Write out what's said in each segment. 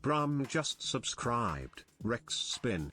Bluekwyrm just subscribed. Rex Spin.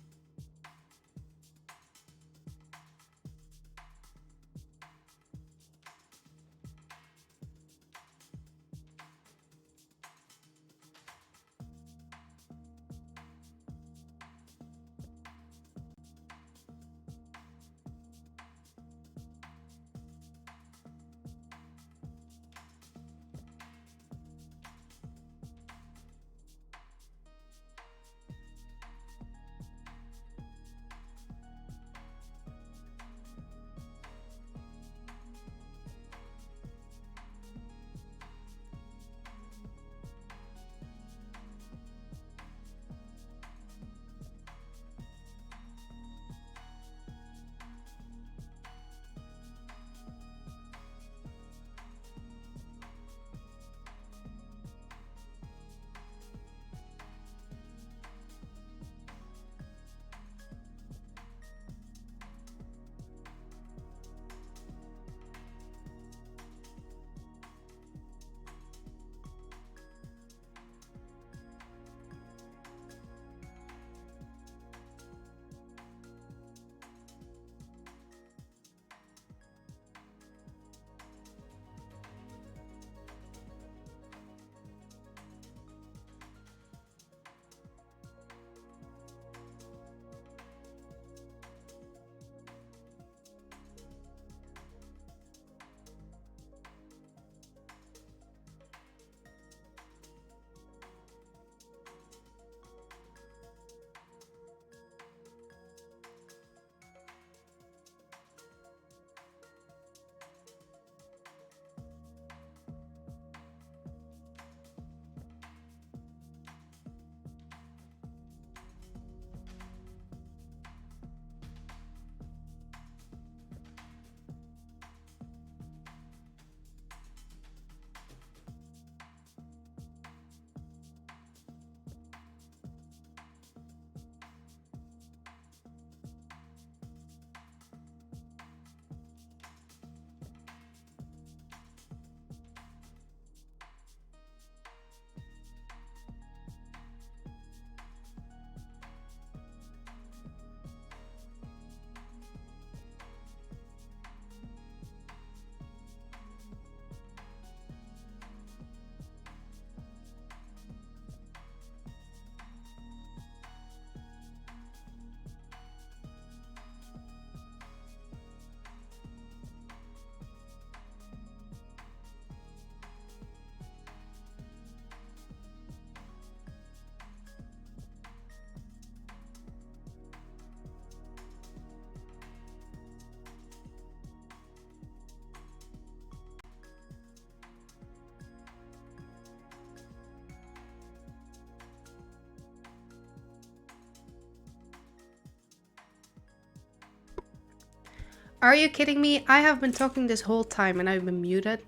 Are you kidding me? I have been talking this whole time and I've been muted.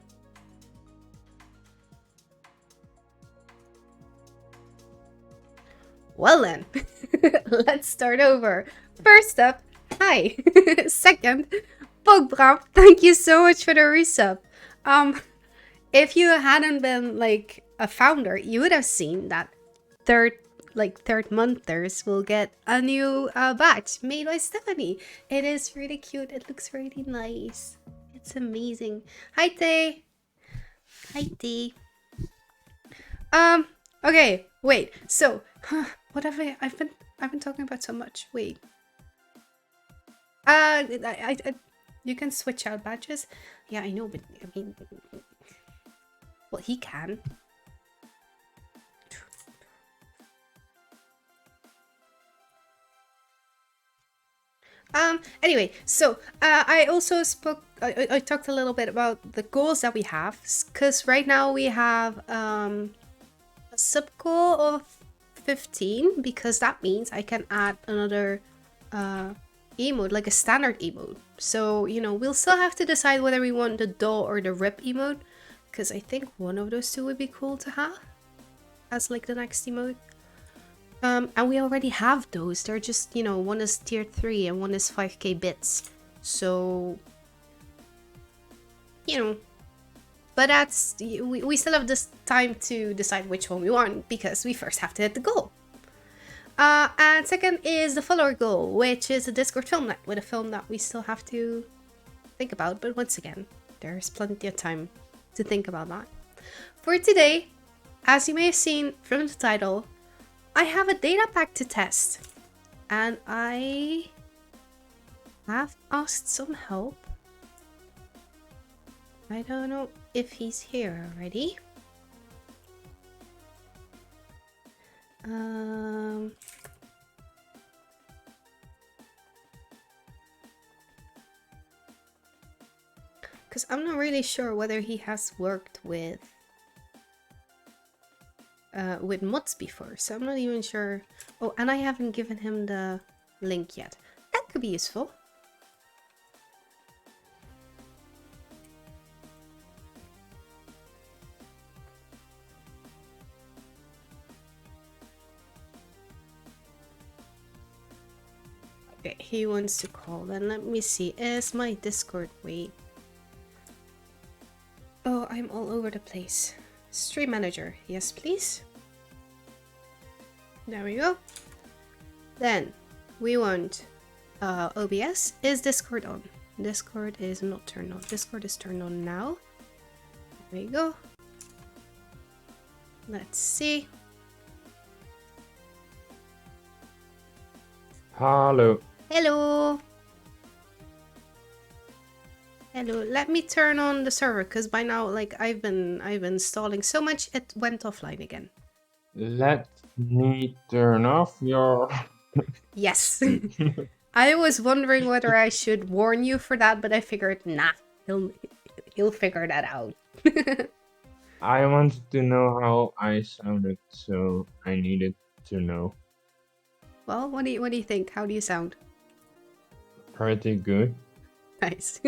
Well then, let's start over. First up, hi. Second, Bluekwyrm, thank you so much for the resub. If you hadn't been like a founder, you would have seen that third monthers will get a new batch made by Stephanie. It is really cute. It looks really nice. It's amazing. Hi Tay. Hi Tay. Okay, wait. So, what have I've been talking about so much. Wait. You can switch out badges. Yeah, I know, but I mean, well, he can. Anyway, so I also spoke. I talked a little bit about the goals that we have, because right now we have a sub goal of 15, because that means I can add another emote, like a standard emote. So, you know, we'll still have to decide whether we want the doll or the rip emote, because I think one of those two would be cool to have as like the next emote. And we already have those. They're just, you know, one is tier 3 and one is 5k bits. So, you know, But we still have this time to decide which one we want, because we first have to hit the goal. And second is the follower goal, which is a Discord film night with a film that we still have to think about. But once again, there's plenty of time to think about that. For today, as you may have seen from the title, I have a data pack to test. And I have asked some help. I don't know if he's here already. Because I'm not really sure whether he has worked with mods before, so I'm not even sure. Oh, and I haven't given him the link yet. That could be useful. Okay, he wants to call. Then let me see. Is my Discord? Wait. Oh, I'm all over the place. Stream manager. Yes, please. There we go. Then we want OBS. Is Discord on? Discord is not turned on. Discord is turned on now. There we go. Let's see. Hello. Hello. Hello. Let me turn on the server, because by now, like, I've been stalling so much it went offline again. Let me turn off your... Yes. I was wondering whether I should warn you for that, but I figured, nah, he'll figure that out. I wanted to know how I sounded, so I needed to know. Well, what do you think? How do you sound? Pretty good. Nice.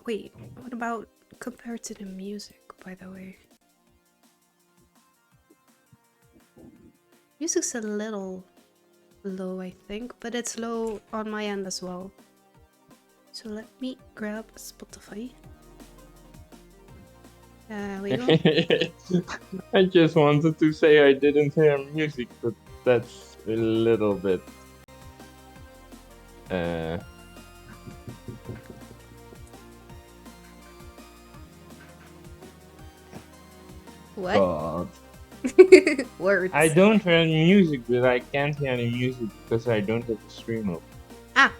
Wait, what about compared to the music, by the way? Music's a little low, I think, but it's low on my end as well. So let me grab Spotify. There we go. I just wanted to say I didn't hear music, but that's a little bit... What? God. Words. I don't hear any music, but I can't hear any music because I don't have a stream up. Ah,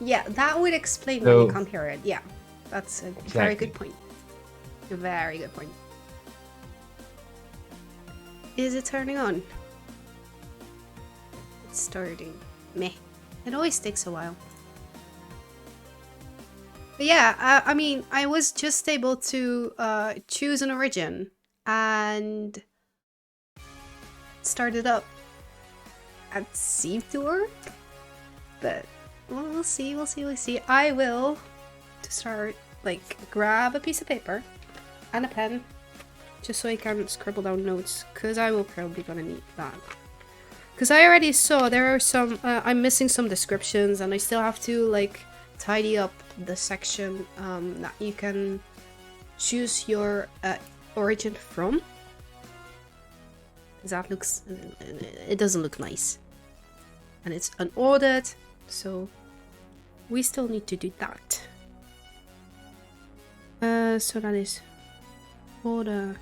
yeah, that would explain why you can't hear it. Yeah, that's a very good point. A very good point. Is it turning on? It's starting. Meh. It always takes a while. But yeah, I mean, I was just able to choose an origin and start it up. It seemed to work, but we'll see. I will, to start, like, grab a piece of paper and a pen, just so I can scribble down notes, because I will probably gonna need that. Because I already saw there are some, I'm missing some descriptions, and I still have to, like, tidy up the section that you can choose your origin from. Because that looks, it doesn't look nice. And it's unordered, so we still need to do that. So that is order.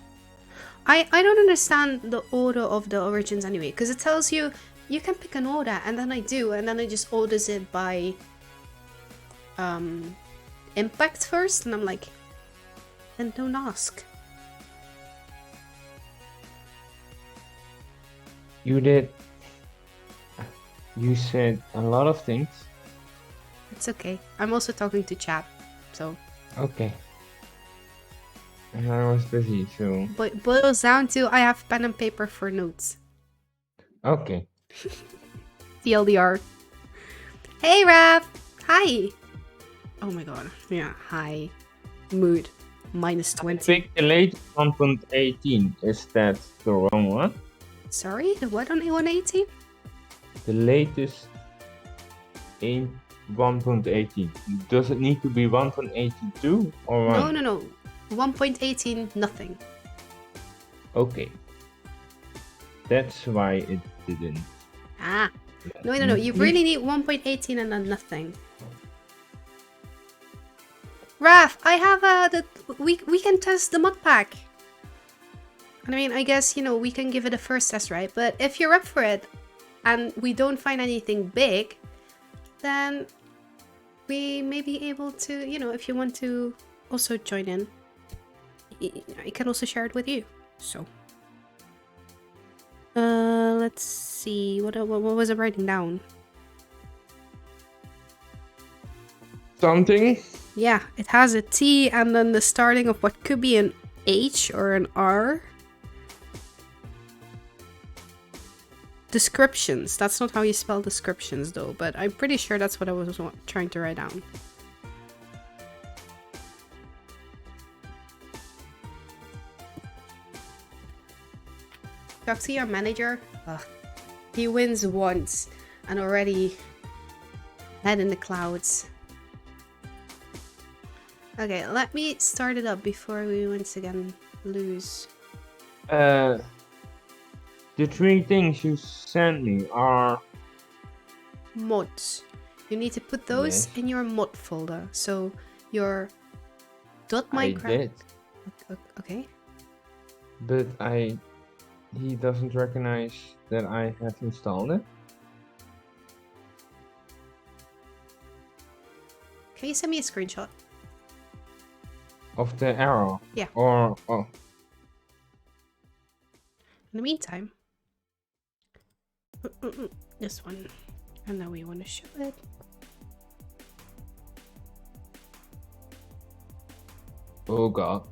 I don't understand the order of the origins anyway, because it tells you you can pick an order, and then I do, and then it just orders it by impact first, and I'm like, then don't ask. You did. You said a lot of things. It's okay. I'm also talking to chat, so. Okay. And I was busy, so... But boils down to I have pen and paper for notes. Okay. TLDR. Hey, Raph! Hi! Oh my god. Yeah, hi. Mood. minus I 20. think the latest 1.18, is that the wrong one? Sorry, the what on 180? The latest in 1.18. Does it need to be 1.82 or 1? No. 1.18, nothing. Okay. That's why it didn't. Ah. No. You really need 1.18 and then nothing. Raf, I have we can test the mod pack. And I mean, I guess, you know, we can give it a first test, right? But if you're up for it and we don't find anything big, then we may be able to, you know, if you want to also join in, I can also share it with you. So, let's see, what was I writing down? Something? Yeah, it has a T and then the starting of what could be an H or an R. Descriptions. That's not how you spell descriptions though, but I'm pretty sure that's what I was trying to write down. Talk to your manager. Ugh. He wins once and already head in the clouds. Okay, let me start it up before we once again lose. The 3 things you sent me are... Mods. You need to put those Yes. in your mod folder. So your I .minecraft. did, Okay. but he doesn't recognize that I have installed it. Can you send me a screenshot? Of the arrow? Yeah. Or... oh. In the meantime, this one, and then we want to show it. Oh god.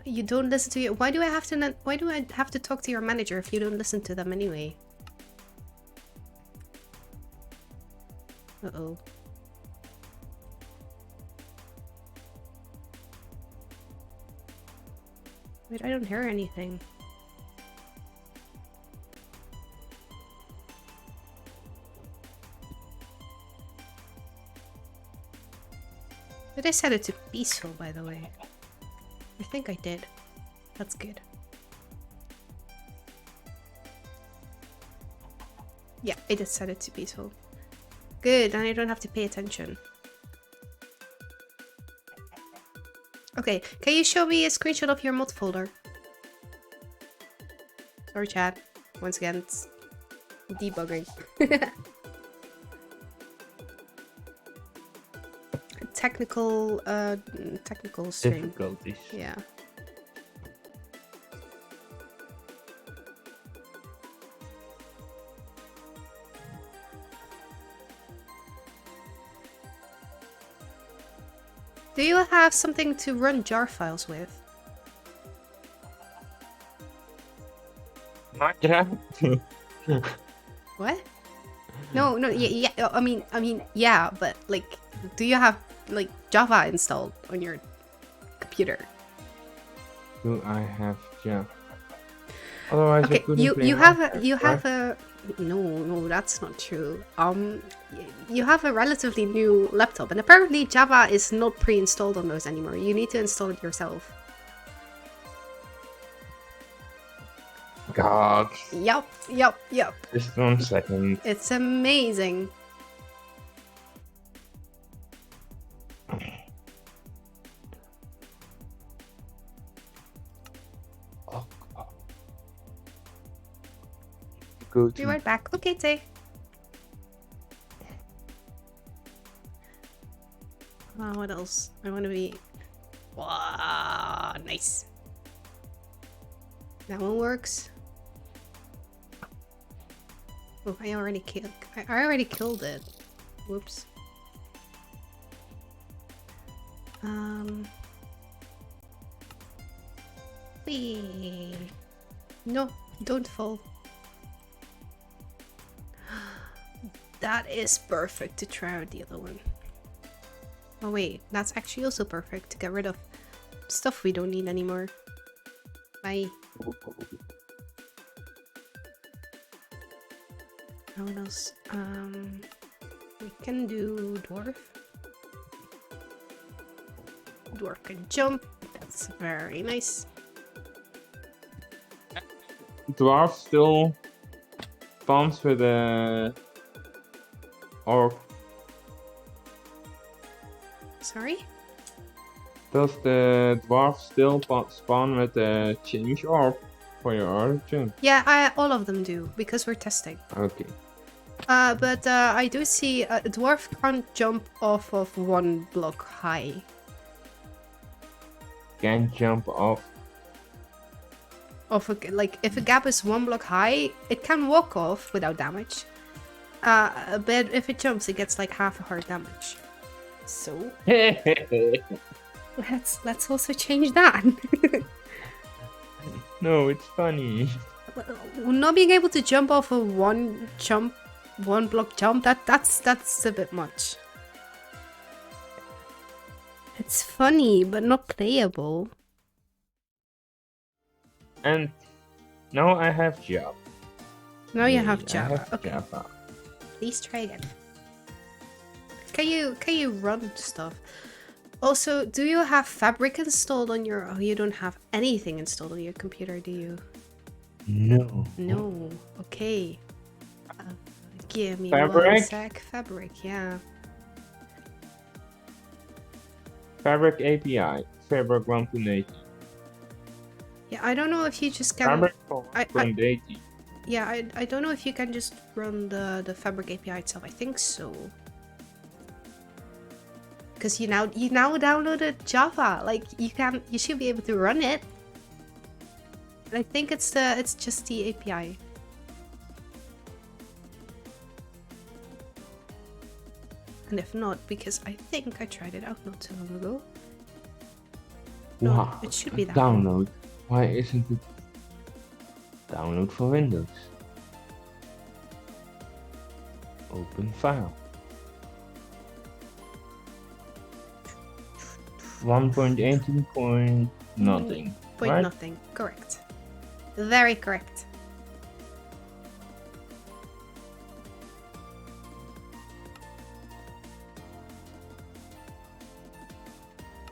You don't listen to your. Why do I have to? Why do I have to talk to your manager if you don't listen to them anyway? Uh-oh. Wait, I don't hear anything. Did I set it to peaceful, by the way? I think I did. That's good. Yeah, I did set it to peaceful. Good, and I don't have to pay attention. Okay, can you show me a screenshot of your mod folder? Sorry, chat. Once again, it's debugging. Technical stream. Difficulties. Yeah. Do you have something to run jar files with? Minecraft? What? No, yeah. I mean, yeah, but like, do you have like Java installed on your computer? Do I have Java? Otherwise, I Okay, couldn't you play have Minecraft, a no, that's not true. You have a relatively new laptop, and apparently Java is not pre-installed on those anymore. You need to install it yourself. God. Yup. Just 1 second. It's amazing. Oh, God. Go Be to... right back. Okay, Tay. What else? I want to be... Wow, nice. That one works. Oh, I already killed it. Whoops. Whee. No, don't fall. That is perfect to try out the other one. Oh wait, that's actually also perfect to get rid of stuff we don't need anymore. Bye. What else? We can do dwarf. Dwarf can jump. That's very nice. Dwarf still spawns with a orc. Sorry? Does the dwarf still spawn with a change orb for your origin? Yeah, all of them do, because we're testing. Okay. But I do see a dwarf can't jump off of 1 block high. Can't jump off. Like, if a gap is 1 block high, it can walk off without damage. But if it jumps, it gets like half a heart damage. So let's also change that. No, it's funny. Not being able to jump off of 1 block jump, that's a bit much. It's funny, but not playable. And now I have Java. Now you Yay, have I Java. have Okay, Java. please try again. Can you run stuff? Also, do you have Fabric installed on your... Oh, you don't have anything installed on your computer, do you? No. No. Okay. Give me Fabric? 1 sec. Fabric, yeah. Fabric API. Fabric 1.80. Yeah, I don't know if you just can... Fabric 1.80. Yeah, I don't know if you can just run the Fabric API itself. I think so. Because you now downloaded Java. Like, you should be able to run it. I think it's just the API. And if not, because I think I tried it out not too long ago. No, Wow. it should be that. Download. Why isn't it download for Windows? Open file. 1.18 point nothing. Point right? nothing. Correct. Very correct.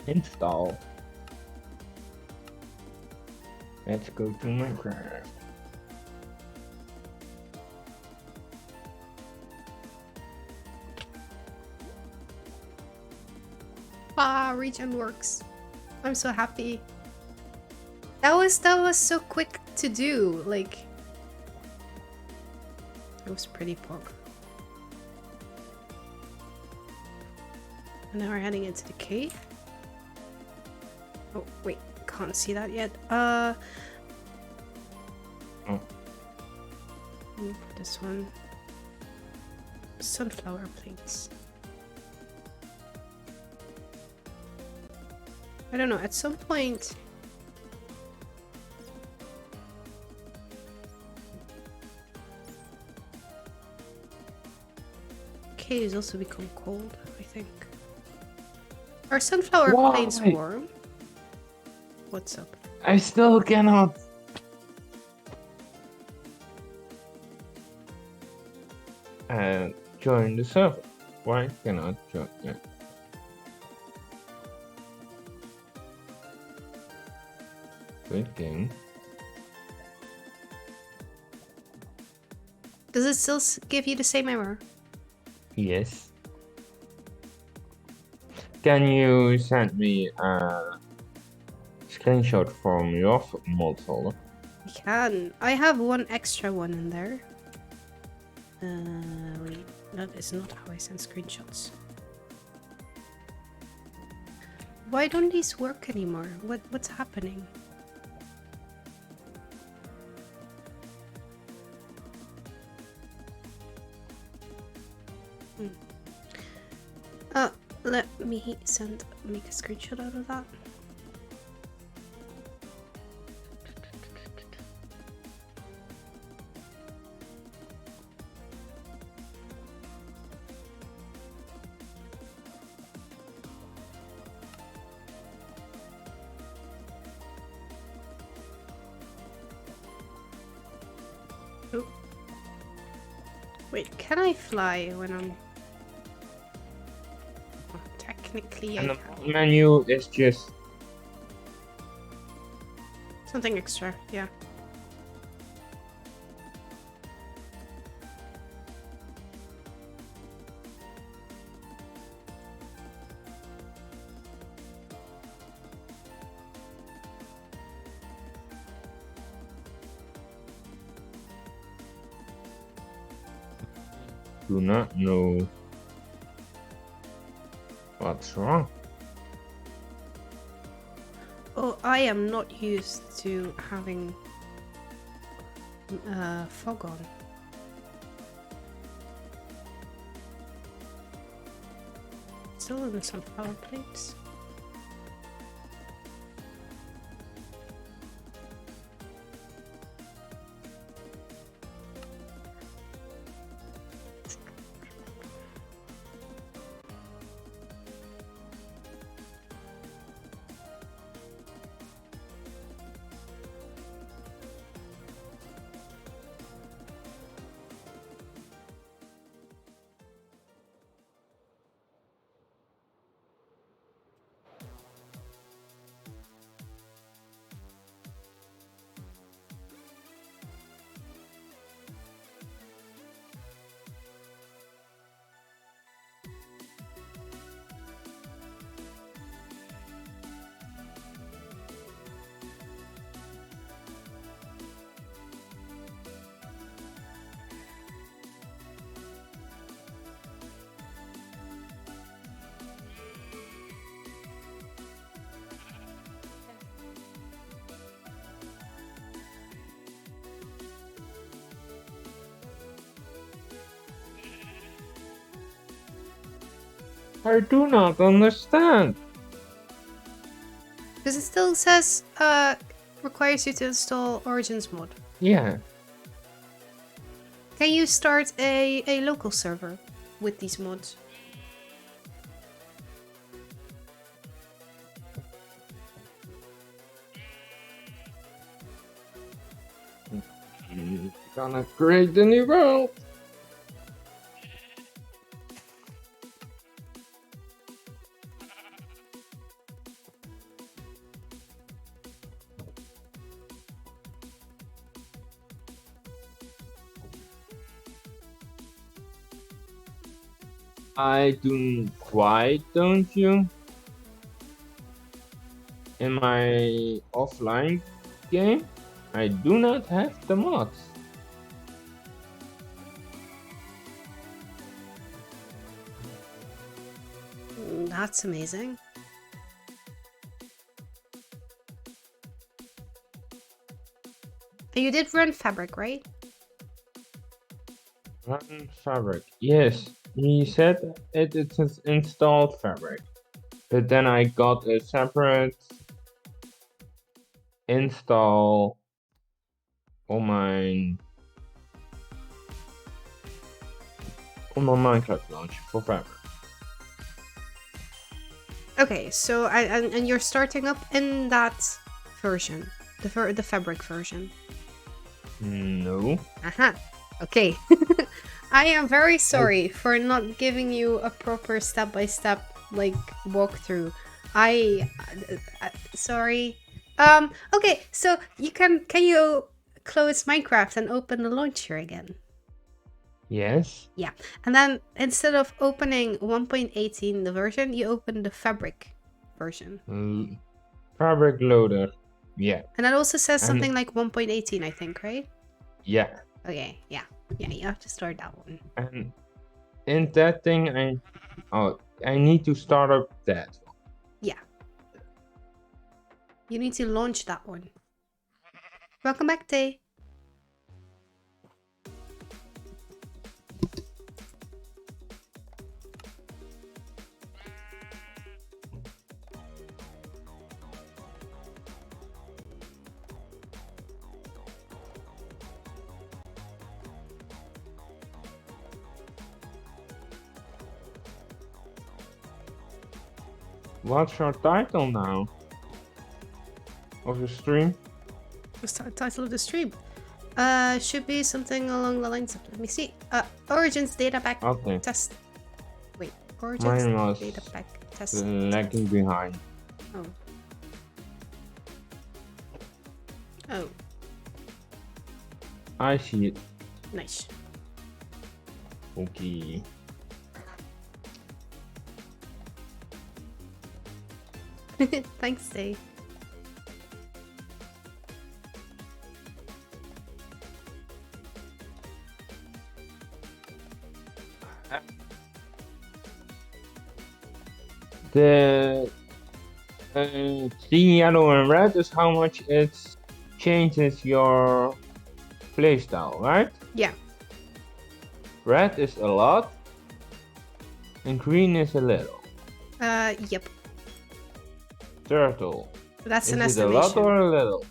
Install. Let's go to Minecraft. Ah, regen works. I'm so happy. That was so quick to do. Like, it was pretty pog. And now we're heading into the cave. Oh wait, can't see that yet. Oh. This one. Sunflower plates. I don't know, at some point... Caves also become cold, I think. Are sunflower plates warm? What's up? I still cannot. Join the server. Why cannot join? Yeah. Clicking. Does it still give you the same error? Yes. Can you send me a screenshot from your mod folder? I can. I have one extra one in there. Wait, that is not how I send screenshots. Why don't these work anymore? What's happening? Let me make a screenshot out of that. Oh. Wait, can I fly when I'm... Oh, technically I And the can. menu is just Something extra, yeah. do not know what's wrong. Oh, I am not used to having fog on. Still in some power plates. I do not understand. Because it still says requires you to install Origins mod. Yeah. Can you start a local server with these mods? Gonna create the new world. I do quite, don't you? In my offline game, I do not have the mods. That's amazing. And you did run Fabric, right? Run Fabric. Yes, he said it's installed Fabric. But then I got a separate install on my Minecraft launcher for Fabric. Okay, so and you're starting up in that version, the Fabric version. No. Aha. Okay. I am very sorry for not giving you a proper step-by-step like walkthrough. Sorry. Okay, so can you close Minecraft and open the launcher again? Yes. Yeah. And then instead of opening 1.18 the version, you open the Fabric version. Fabric loader. Yeah. And that also says something like 1.18, I think, right? Yeah. Okay, yeah. Yeah, you have to start that one. And in that thing, I need to start up that. Yeah. You need to launch that one. Welcome back, Tay. What's your title now? Of your stream? What's the title of the stream? Should be something along the lines of, let me see. Origins datapack Okay. test. Wait, Origins Mine was datapack test. lagging behind. Oh. Oh, I see it. nice. Okay. Thanks, Dave. The green, yellow, and red is how much it changes your playstyle, right? Yeah. Red is a lot, and green is a little. Yep. Turtle. That's Is an it a estimation. lot or a little?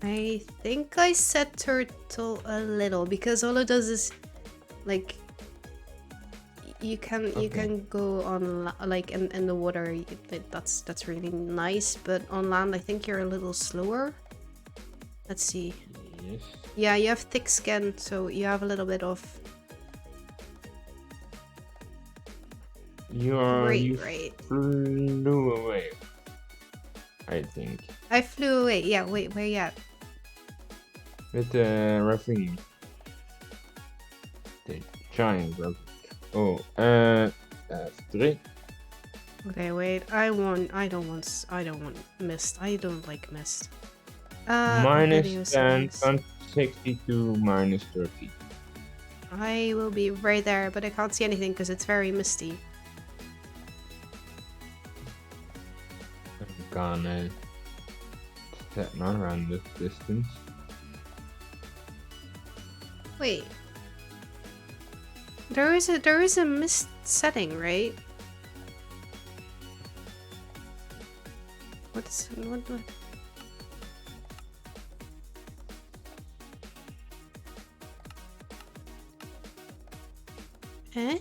I think I said turtle a little because all it does is like you can go on like in the water. That's really nice, but on land I think you're a little slower. Let's see. Yes. Yeah, you have thick skin, so you have a little bit of You great. flew away. I think I flew away. Yeah, wait, where you at? with the ravine. The giant ravine. Oh, F3. Okay, wait. I don't want mist. I don't like mist. Video Minus 10, settings. 62, minus 30. I will be right there, but I can't see anything because it's very misty. I'm gonna set my random distance. Wait. There is a mist setting, right? What? Eh?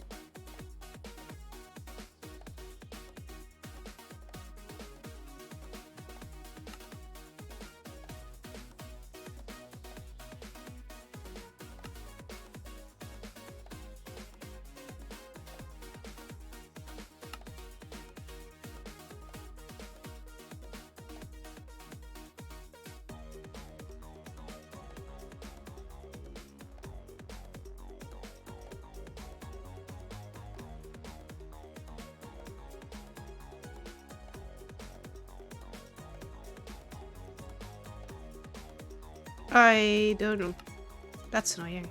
I don't know. That's annoying.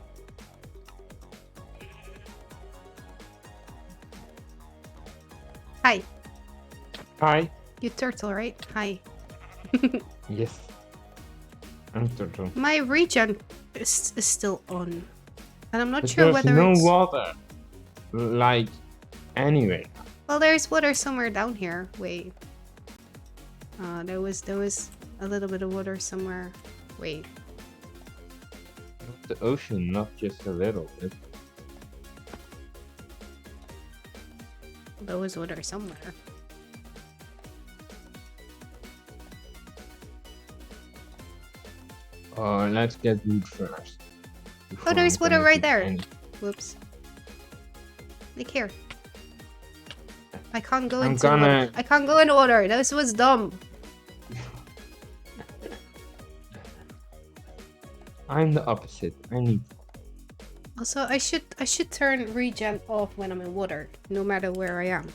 Hi. Hi. You turtle, right? Hi. Yes. I'm turtle. My regen is still on. And I'm not But sure there's whether no it's... water. Like, anyway. Well, there's water somewhere down here. Wait. There was a little bit of water somewhere. Wait. The ocean, not just a little bit. There was water somewhere. Let's get wood first. Oh, there's before I'm water gonna right do there. any- Whoops. Look here. I can't go I'm into gonna- water. I can't go in water. This was dumb. I'm the opposite. I need. Also, I should turn regen off when I'm in water, no matter where I am.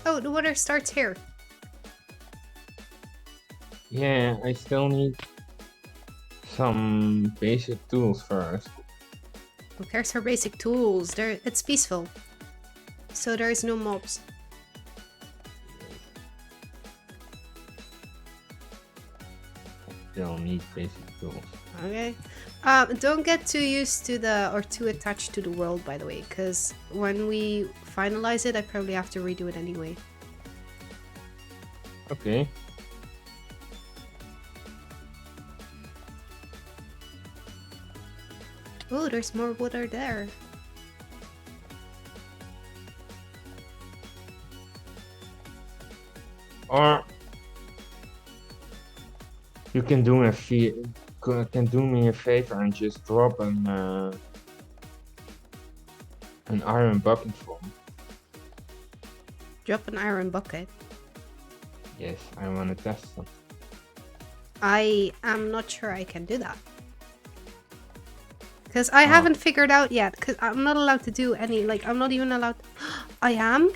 Oh, the water starts here. Yeah, I still need some basic tools first. Who cares for basic tools? It's peaceful. So there's no mobs. Still need basic tools. Okay. Don't get too used to or too attached to the world, by the way, because when we finalize it, I probably have to redo it anyway. Okay. Oh, there's more water there. Or you can do me a favor and just drop an iron bucket for me. Drop an iron bucket. Yes, I want to test them. I am not sure I can do that. Because I haven't figured out yet. Because I'm not allowed to do any, like, I'm not even allowed. I am?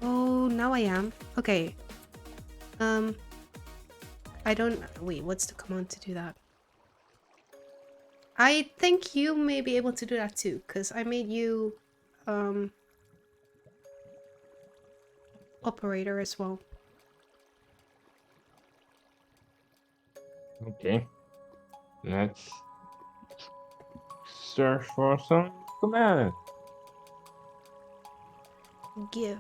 Oh, now I am. Okay. I don't. Wait, what's the command to do that? I think you may be able to do that too. Because I made you, operator as well. Okay. Let's search for some command. Give.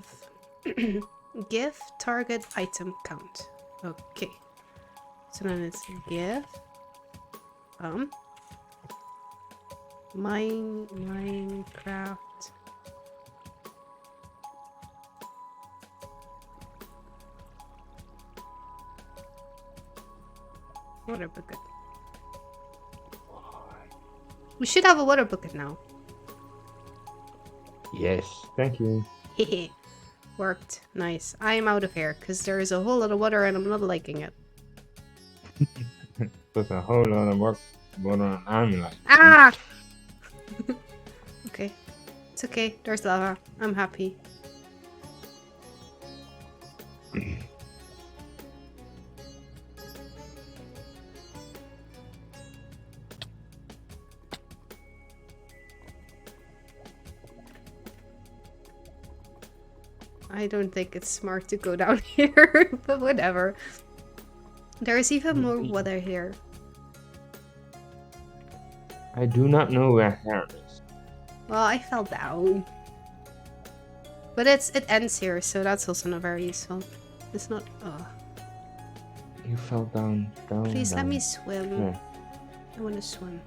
Give target item count. Okay. So then it's give. Minecraft. Water bucket. We should have a water bucket now. Yes, thank you. Hehe. Worked. Nice. I am out of here because there is a whole lot of water and I'm not liking it. There's a whole lot of work and I'm like. Ah! Okay. It's okay. There's lava. I'm happy. I don't think it's smart to go down here, but whatever. There's even more water here. I do not know where hair is. Well, I fell down. But it ends here, so that's also not very useful. It's not. Oh. You fell down. Please down. let me swim. Yeah. I want to swim.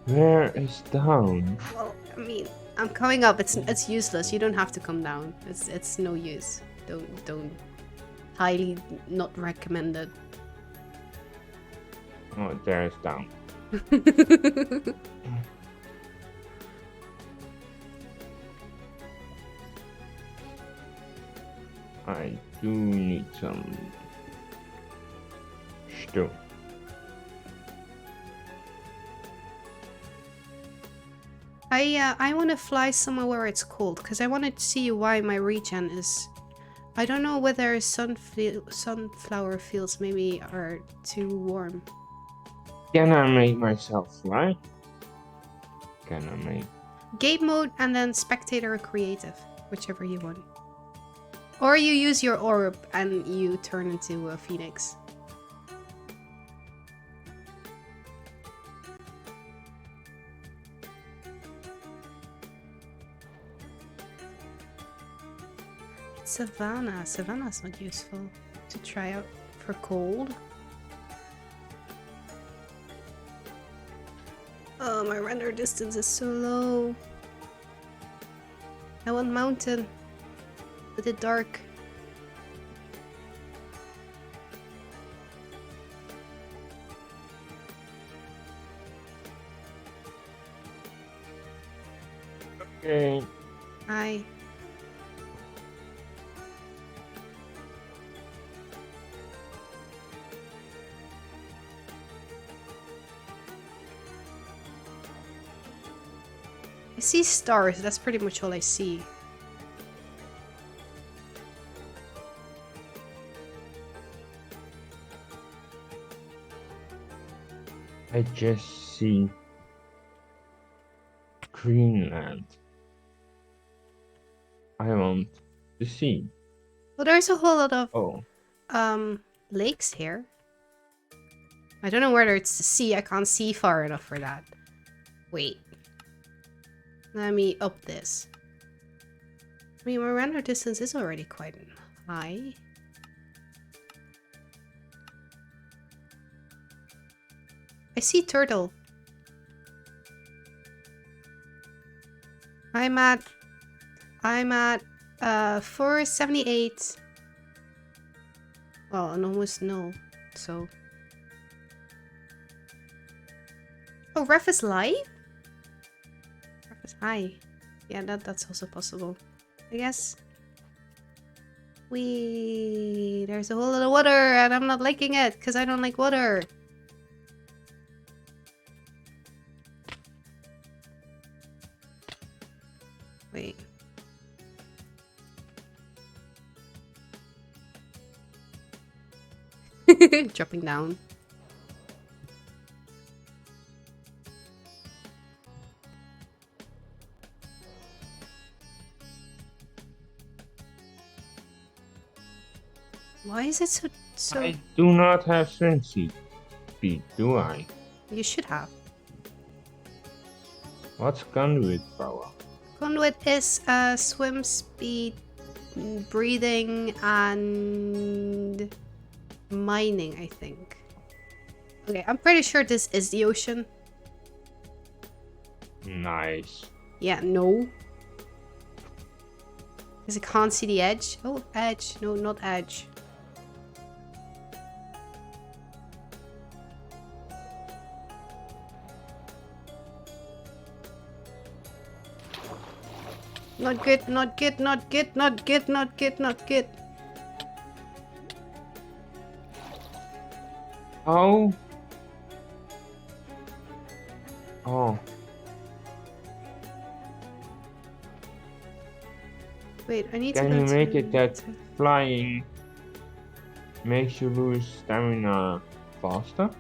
Where is down? Well, I mean, I'm coming up. It's useless. You don't have to come down. It's no use. Don't. Highly not recommended. Oh, there is down. I do need some stone. I want to fly somewhere where it's cold because I want to see why my regen is. I don't know whether sunflower fields maybe are too warm. Can I make myself fly? Can I make? Game mode and then spectator or creative, whichever you want. Or you use your orb and you turn into a phoenix. Savannah. Savannah's not useful to try out for cold. Oh, my render distance is so low. I want mountain with it dark. Okay. I see stars, that's pretty much all I see. I just see Greenland. I want the sea. Well, there's a whole lot of lakes here. I don't know whether it's the sea. I can't see far enough for that. Wait. Let me up this. I mean, my render distance is already quite high. I see turtle. I'm at 478. Well, and almost no. So. Oh, ref is live? Ref is high. Yeah, that's also possible. I guess. There's a whole lot of water and I'm not liking it because I don't like water. Wait. Dropping down. Why is it so... I do not have swim speed, do I? You should have. What's conduit power? Conduit is swim speed, breathing, and mining, I think. Okay, I'm pretty sure this is the ocean. Nice. Yeah, no. Because I can't see the edge. Oh, edge. No, not edge. Not good, not good, not good, not good, not good, not good. Oh. Oh. Wait, I need to Can go you make to... it that flying makes you lose stamina faster?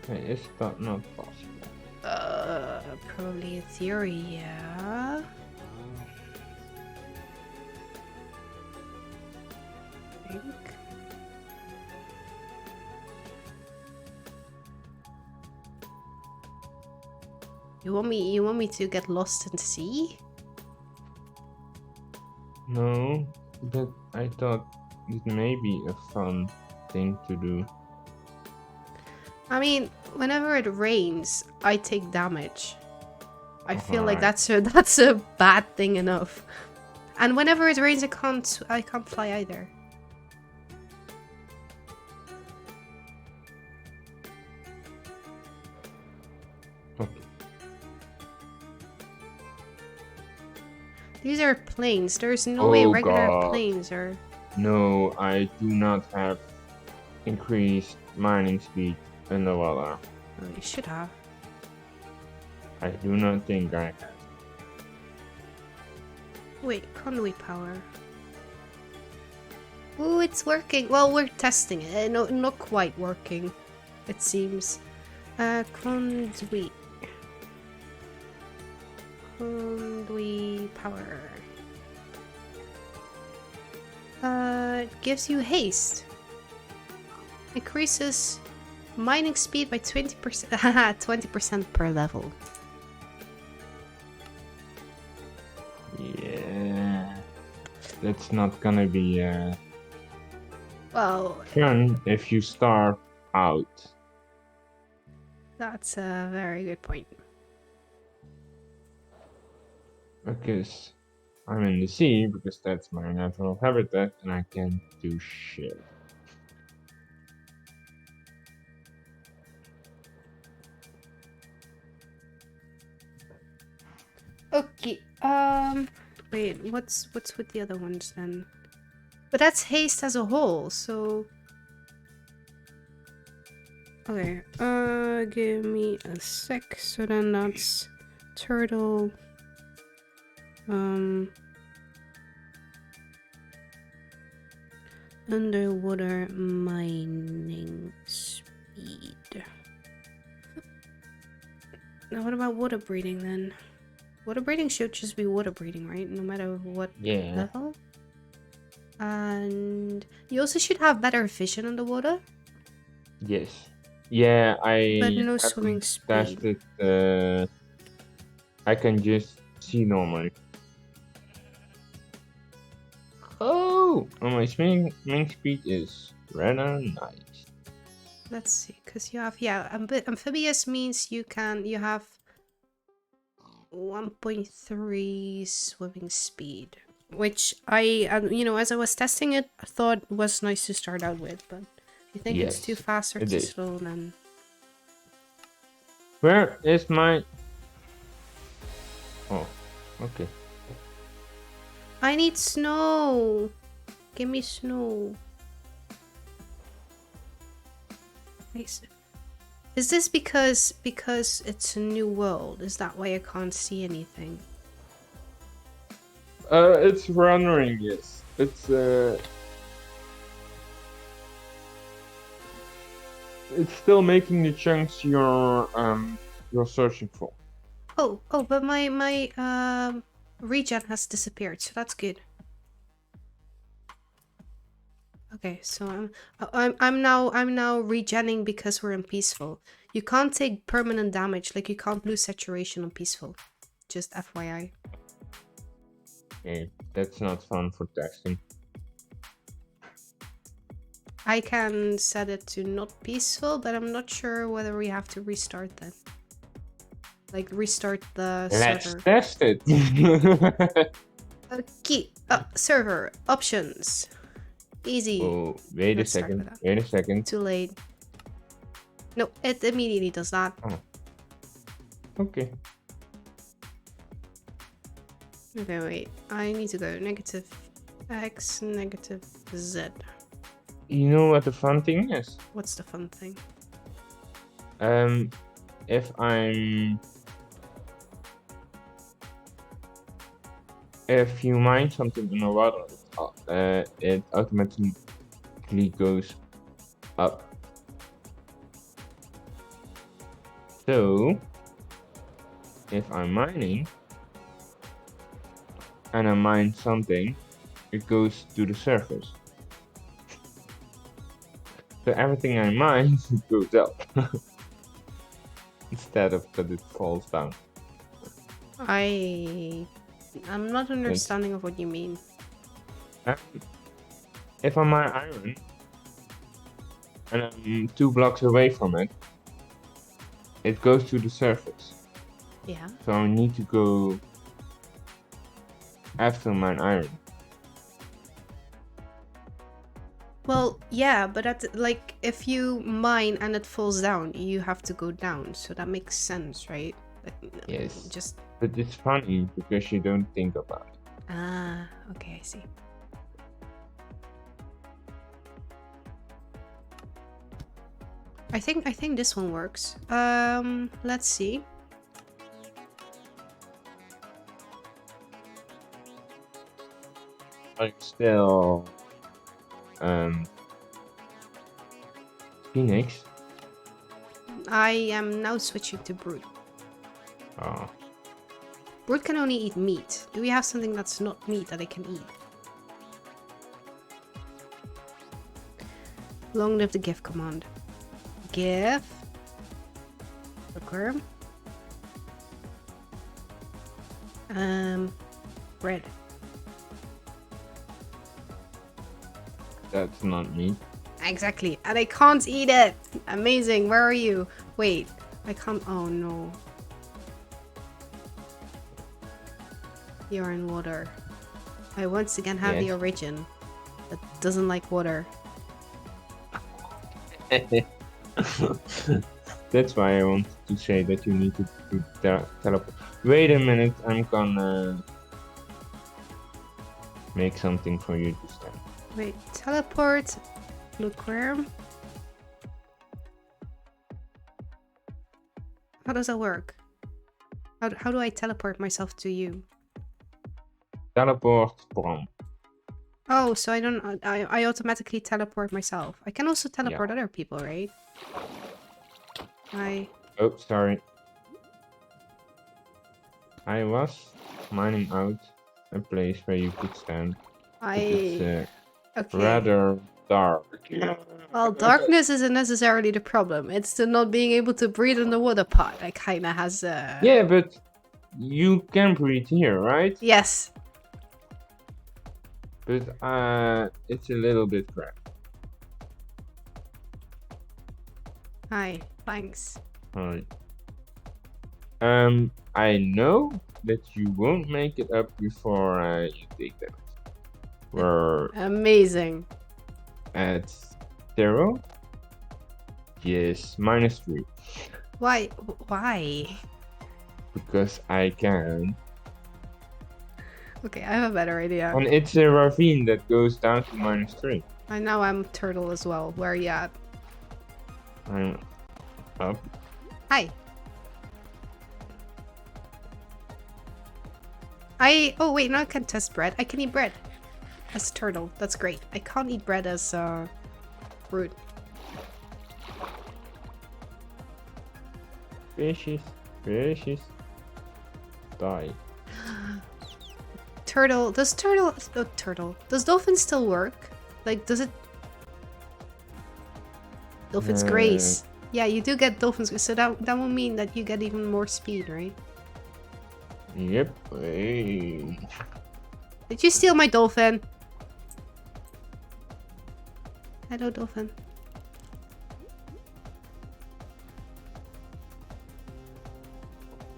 Is that not possible? Probably in theory, yeah. I think. You want me to get lost in sea? No, but I thought it may be a fun thing to do. I mean, whenever it rains, I take damage. I feel like Alright. that's a bad thing enough. And whenever it rains, I can't fly either. Okay. These are planes. There's no way Oh, regular God. planes are... No, I do not have increased mining speed underwater. Oh, you should have. I do not think I have. Wait, conduit power. Oh, it's working. Well, we're testing it. No, not quite working, it seems. Conduit. Conduit power. It gives you haste. Increases mining speed by 20%. 20% per level. Yeah. That's not gonna be Well, fun if you start out. that's a very good point. Because I'm in the sea, because that's my natural habitat, and I can't do shit. Okay. Wait. What's with the other ones then? But that's haste as a whole. So. Okay. Give me a sec. So then that's turtle. Underwater mining speed. Now what about water breathing then? Water breathing should just be water breathing, right? No matter what Yeah. level. And you also should have better vision underwater. Yes. Yeah, I But no haven't swimming speed. tested. I can just see normally. Ooh, and my swimming speed is rather nice. Let's see, because you have, yeah, amphibious means you have 1.3 swimming speed, which you know, as I was testing it, I thought was nice to start out with, but if you think it's too Yes, fast or it too is. slow, then... Where is my... Oh, okay. I need snow! Give me snow. Nice. Is this because it's a new world? Is that why I can't see anything? It's rendering, yes. It's still making the chunks you're searching for. Oh, but my regen has disappeared, so that's good. Okay, so I'm now regenning because we're in peaceful. You can't take permanent damage, like you can't lose saturation on peaceful. Just FYI. Okay, that's not fun for testing. I can set it to not peaceful, but I'm not sure whether we have to restart that. Like restart the server. Let's test it. Okay, server options. Easy. Oh, wait a Let's start with second. that. Wait a second. Too late. No, it immediately does that. Oh. Okay. Okay, wait. I need to go negative X, negative Z. You know what the fun thing is? What's the fun thing? If you mine something in the water, it automatically goes up. So, if I'm mining and I mine something, it goes to the surface. So everything I mine goes up instead of that it falls down. I'm not understanding of what you mean. If I mine iron and I'm 2 blocks away from it, it goes to the surface. Yeah. So I need to go after mine iron. Well, yeah, but like if you mine and it falls down, you have to go down. So that makes sense, right? Yes. Just... But it's funny because you don't think about it. Ah, okay, I see. I think this one works. Let's see. I'm still Phoenix. I am now switching to Brute. Oh. Brute can only eat meat. Do we have something that's not meat that I can eat? Long live the GIF command. GIF. Bluekwyrm. Bread. That's not me. Exactly. And I can't eat it. Amazing. Where are you? Wait. I can't. Oh no. You're in water. I once again have the origin that doesn't like water. That's why I wanted to say that you need to teleport. Wait a minute, I'm gonna make something for you to stand. Wait, teleport Bluekwyrm. How does that work? How do I teleport myself to you? Teleport from. Oh, so I automatically teleport myself. I can also teleport other people, right? Oh, sorry. I was mining out a place where you could stand. It's rather dark. Well, darkness isn't necessarily the problem. It's the not being able to breathe in the water pot that kinda has Yeah, but you can breathe here, right? Yes. But it's a little bit crap. Hi, thanks. Alright. I know that you won't make it up before you take damage. We're Amazing. at 0. Yes, -3. Why? Why? Because I can. Okay, I have a better idea. And it's a ravine that goes down to -3. And now I'm turtle as well. Where are you at? I'm up. Hi. Oh wait, now I can test bread. I can eat bread as a turtle. That's great. I can't eat bread as fruit. Fishes. Fishes. Die. Turtle. Does turtle. Does dolphin still work? Like, does it? Dolphin's grace. Yeah, you do get dolphin's grace. So that will mean that you get even more speed, right? Yep. Hey. Did you steal my dolphin? Hello, dolphin.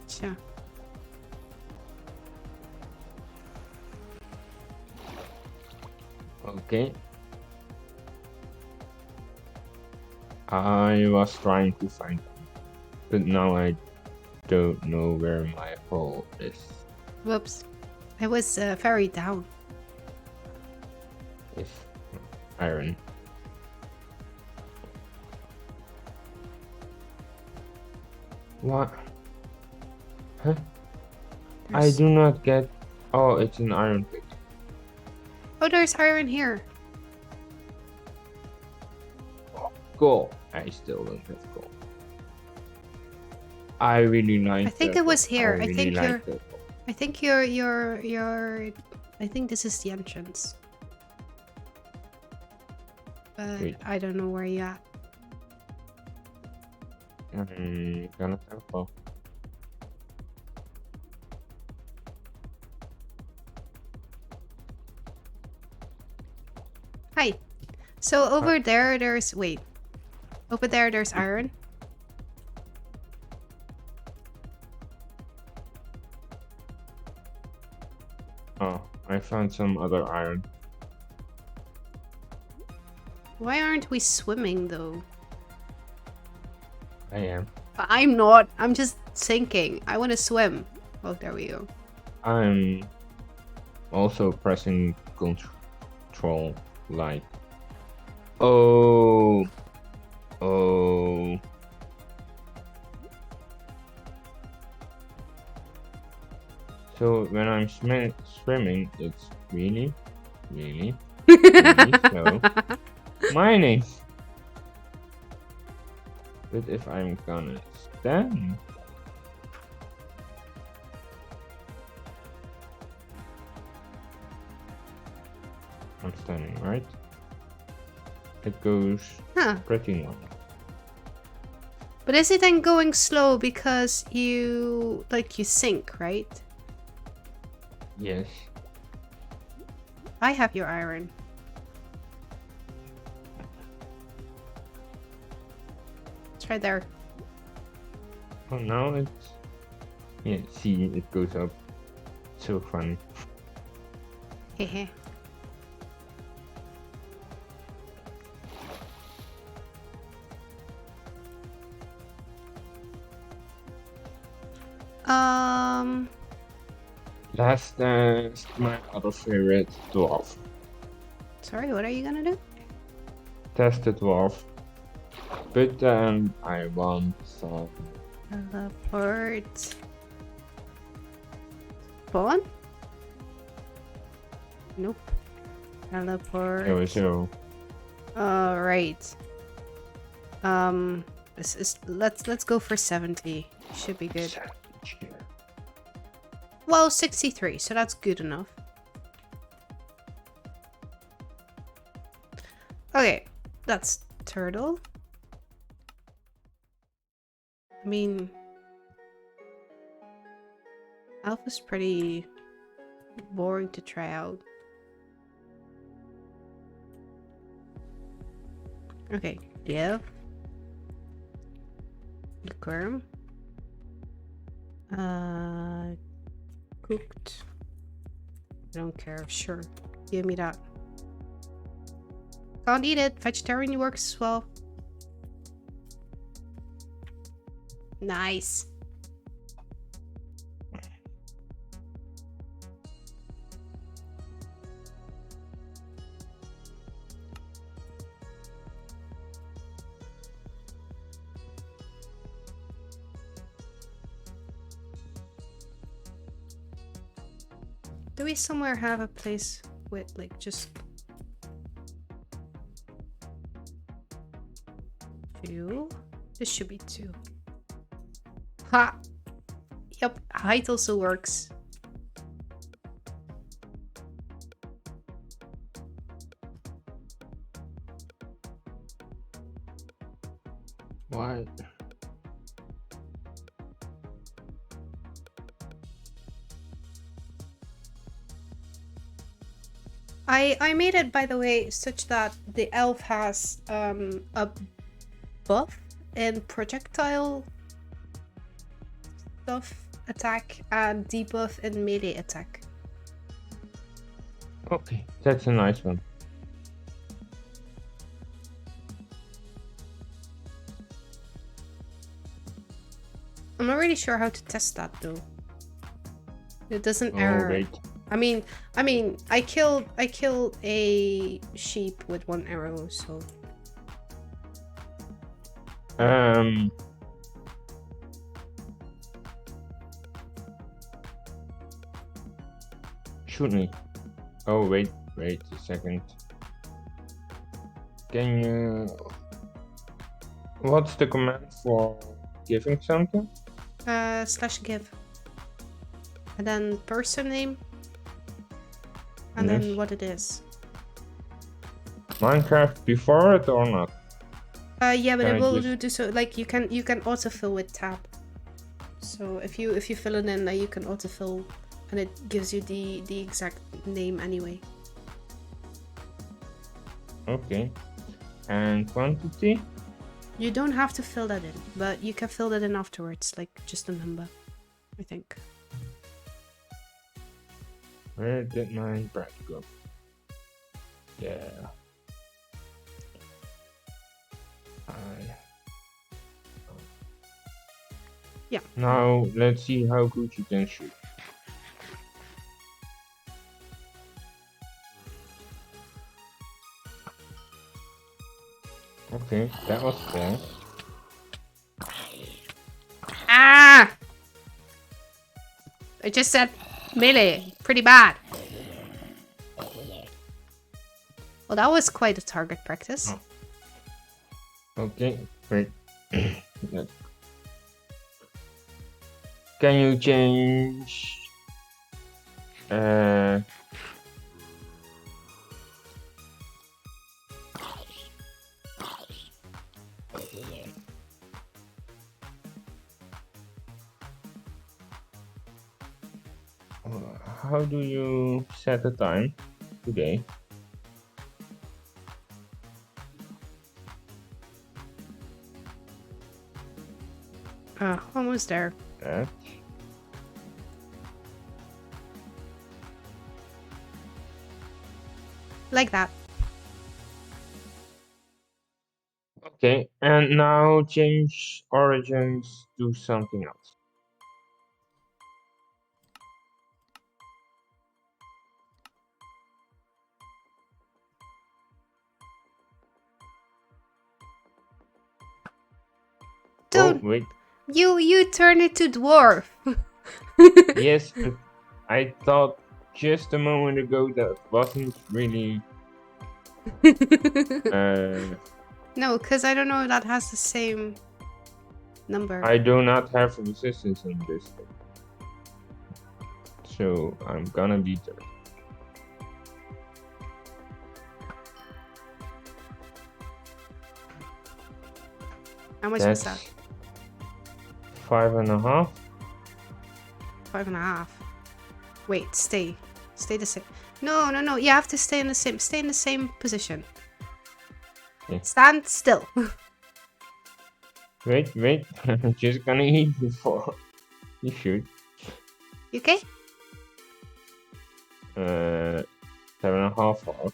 Sure. Okay. I was trying to find them, but now I don't know where my hole is. Whoops. I was very down. Is iron. What? Huh? I do not get. Oh, it's an iron pick. Oh, there's iron here. Cool. I still don't have gold. I really like. I think it was here. I think like you're. purple. I think you're. I think this is the entrance. But Wait. I don't know where you're at. I'm gonna purple. Hi. So over there, there's wait. Over there, there's iron. Oh, I found some other iron. Why aren't we swimming though? I am. I'm not. I'm just sinking. I want to swim. Oh, there we go. I'm also pressing control like. Oh. Oh. So when I'm swimming, it's really slow. Mining. But if I'm gonna stand. I'm standing, right? It goes pretty normal. But is it then going slow because you sink, right? Yes. I have your iron. It's right there. Oh, now it's. Yeah, see, it goes up. So funny. Hehe. Last my other favorite dwarf. Sorry, what are you gonna do? Test the dwarf. But I want some. Teleport. Spawn? Nope. Teleport. There we go. Alright. Let's go for 70. Should be good. Well, 63, so that's good enough. Okay, that's turtle. I mean, Alpha's pretty boring to try out. Okay, yeah. Bluekwyrm. Cooked. I don't care. Sure. Give me that. Can't eat it. Vegetarian works as well. Nice. Do we somewhere have a place with like just two? This should be two. Ha! Yep, height also works. Why? I made it, by the way, such that the elf has a buff in projectile stuff attack and debuff in melee attack. Okay, that's a nice one. I'm not really sure how to test that though. It doesn't Oh, error. wait. I mean, I killed a sheep with one arrow, so Shoot me. Oh, wait a second. Can you... What's the command for giving something? /give. And then person name. And Yes. then what it is. Minecraft before it or not? Yeah, but Can it I will just- do so. Like you can autofill with tab. So if you fill it in, you can autofill, and it gives you the exact name anyway. Okay. And quantity? You don't have to fill that in, but you can fill that in afterwards, like just a number, I think. Where did my bread go? Yeah. Yeah. Now let's see how good you can shoot. Okay, that was fair. Ah! I just said melee, pretty bad. Well, that was quite a target practice. Oh. Okay, great. Let's- Can you change how do you set the time today? Almost there. That. Like that. Okay, and now change origins to something else. Don't Oh, wait. you turn it to dwarf. Yes, but I thought just a moment ago that wasn't really. No, because I don't know if that has the same number. I do not have resistance on this thing. So I'm gonna be there. How much was that? 5.5. 5.5. Wait, stay the same. No. You have to stay in the same position. Yeah. Stand still. Wait, I'm just gonna eat before you shoot. You okay? 7.5 hearts.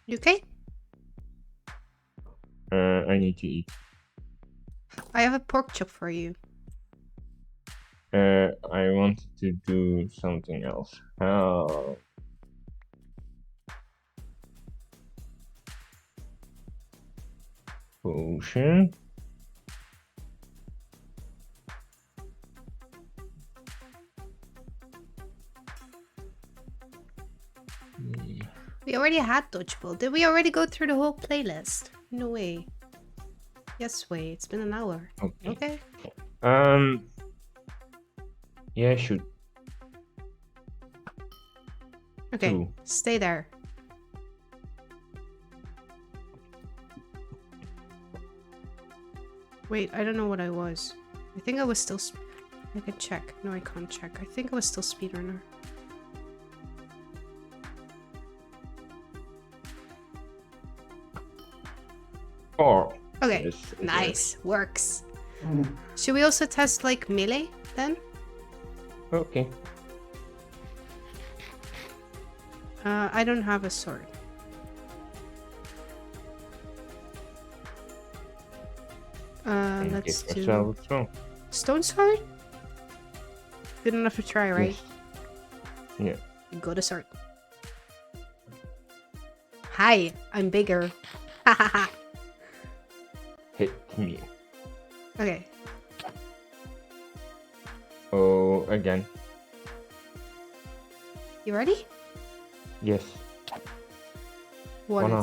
You okay? I need to eat. I have a pork chop for you. I wanted to do something else. Oh. Potion. We already had dodgeball. Did we already go through the whole playlist? No way. Yes way. It's been an hour. Okay. Okay. Yeah, shoot. Okay. 2. Stay there. Wait, I don't know what I was. I think I was still... I can check. No, I can't check. I think I was still speedrunner. Oh. Okay. Yes, Nice. Works. Should we also test, like, melee, then? Okay. I don't have a sword. Let's Give do... yourself a throw. Stone sword? Good enough to try, right? Yes. Yeah. Go to sword. Hi, I'm bigger. Hahaha. Hit me. Okay. Oh, again. You ready? Yes. One, One it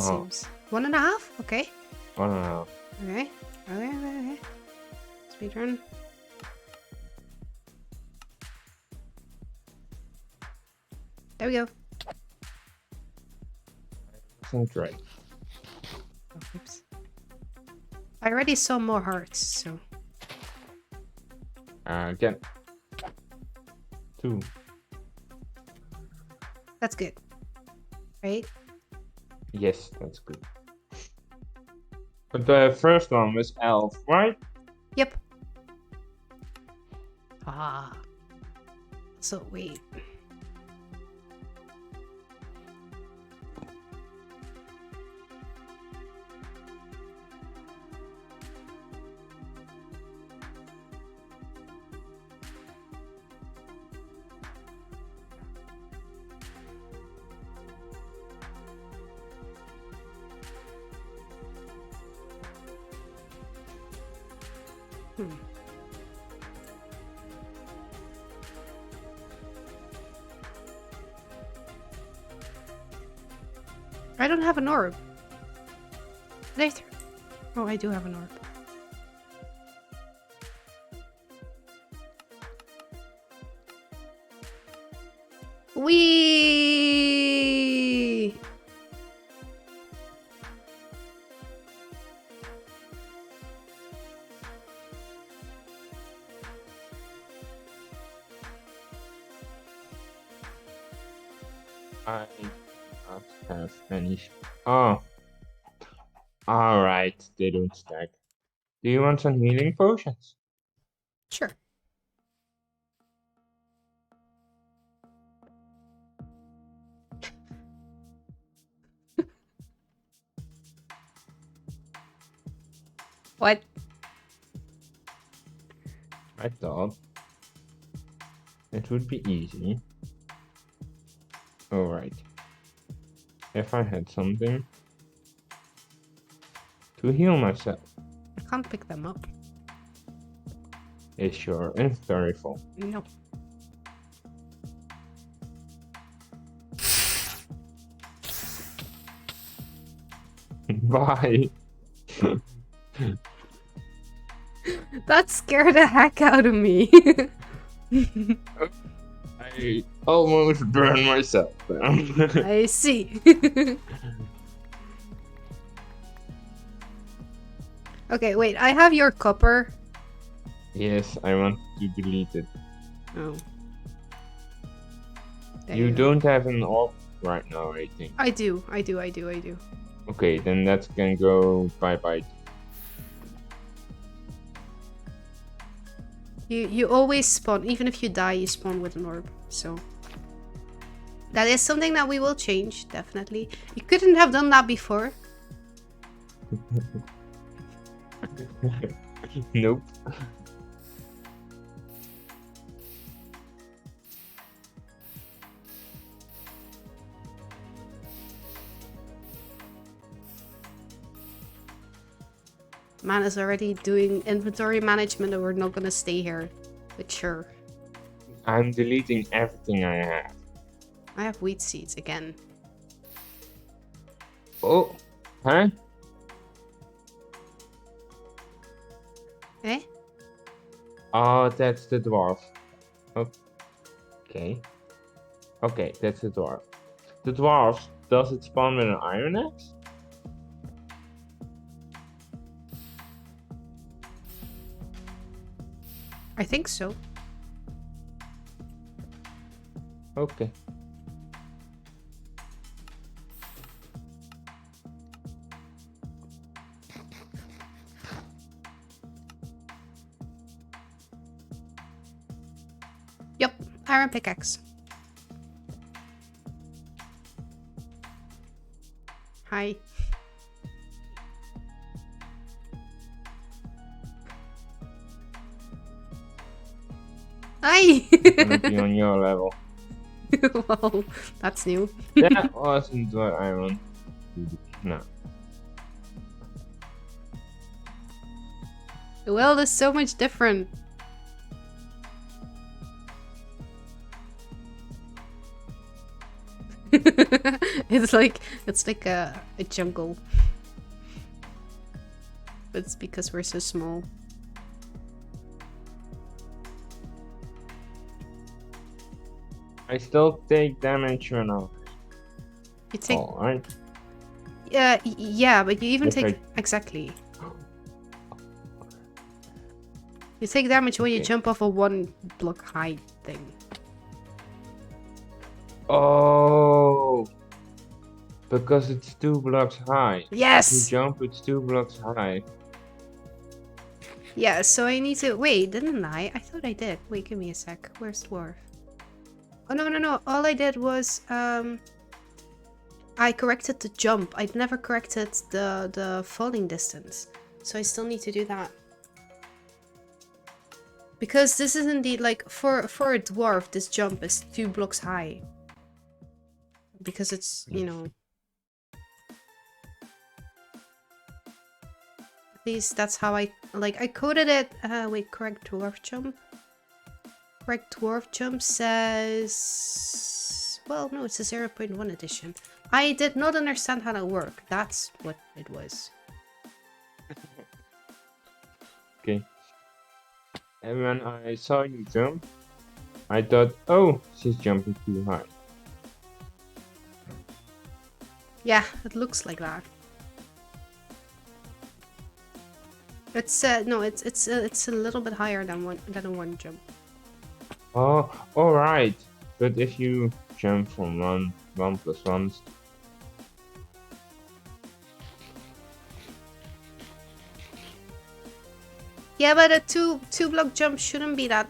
and a half. seems. 1.5? Okay. 1.5. Okay. Okay. Speedrun. There we go. Sounds right. Oh, oops. I already saw more hearts, so... Again. 2. That's good. Right? Yes, that's good. But the first one was elf, right? Yep. Ah. So, wait. I don't have an orb. Did I Oh, I do have an orb. Wee! I do not have any. Oh. Alright, they don't stack. Do you want some healing potions? Sure. What? I thought it would be easy. Alright. If I had something to heal myself. I can't pick them up. Is your inventory full? No. Bye. That scared the heck out of me. I almost burned myself down. I see. Okay, wait. I have your copper. Yes, I want to delete it. Oh. There You you go. don't have an off right now, I think. I do. Okay, then that can go bye-bye. You always spawn, even if you die, you spawn with an orb. So that is something that we will change, definitely. You couldn't have done that before. Nope. Man is already doing inventory management and we're not gonna stay here. But sure. I'm deleting everything I have. I have wheat seeds again. Oh, huh? Eh? Oh, that's the dwarf. Okay. Okay, that's the dwarf. The dwarf, does it spawn with an iron axe? I think so. Okay. Yep, iron pickaxe. Hi. Hi! I'm gonna be on your level. Well, that's new. That wasn't what I want to do. No. The world is so much different. it's like a jungle. But it's because we're so small. I still take damage when I... You take Alright. yeah, but you even If take I- exactly. You take damage when you Okay. jump off a 1 block high thing. Oh, because it's 2 blocks high. If you Yes! jump, it's 2 blocks high. Yeah, so I need to wait, didn't I? I thought I did. Wait, give me a sec. Where's dwarf? Oh no. All I did was I corrected the jump. I'd never corrected the falling distance. So I still need to do that. Because this is indeed like for a dwarf, this jump is 2 blocks high. Because it's, you know, at least that's how I coded it. Wait, correct dwarf jump. Correct dwarf jump says, well, no, it's a 0.1 edition. I did not understand how that worked. That's what it was. Okay. And when I saw you jump, I thought, oh, she's jumping too high. Yeah, it looks like that. It's no, it's a little bit higher than a 1 jump. Oh, alright. But if you jump from 1 plus 1, Yeah, but a two block jump shouldn't be that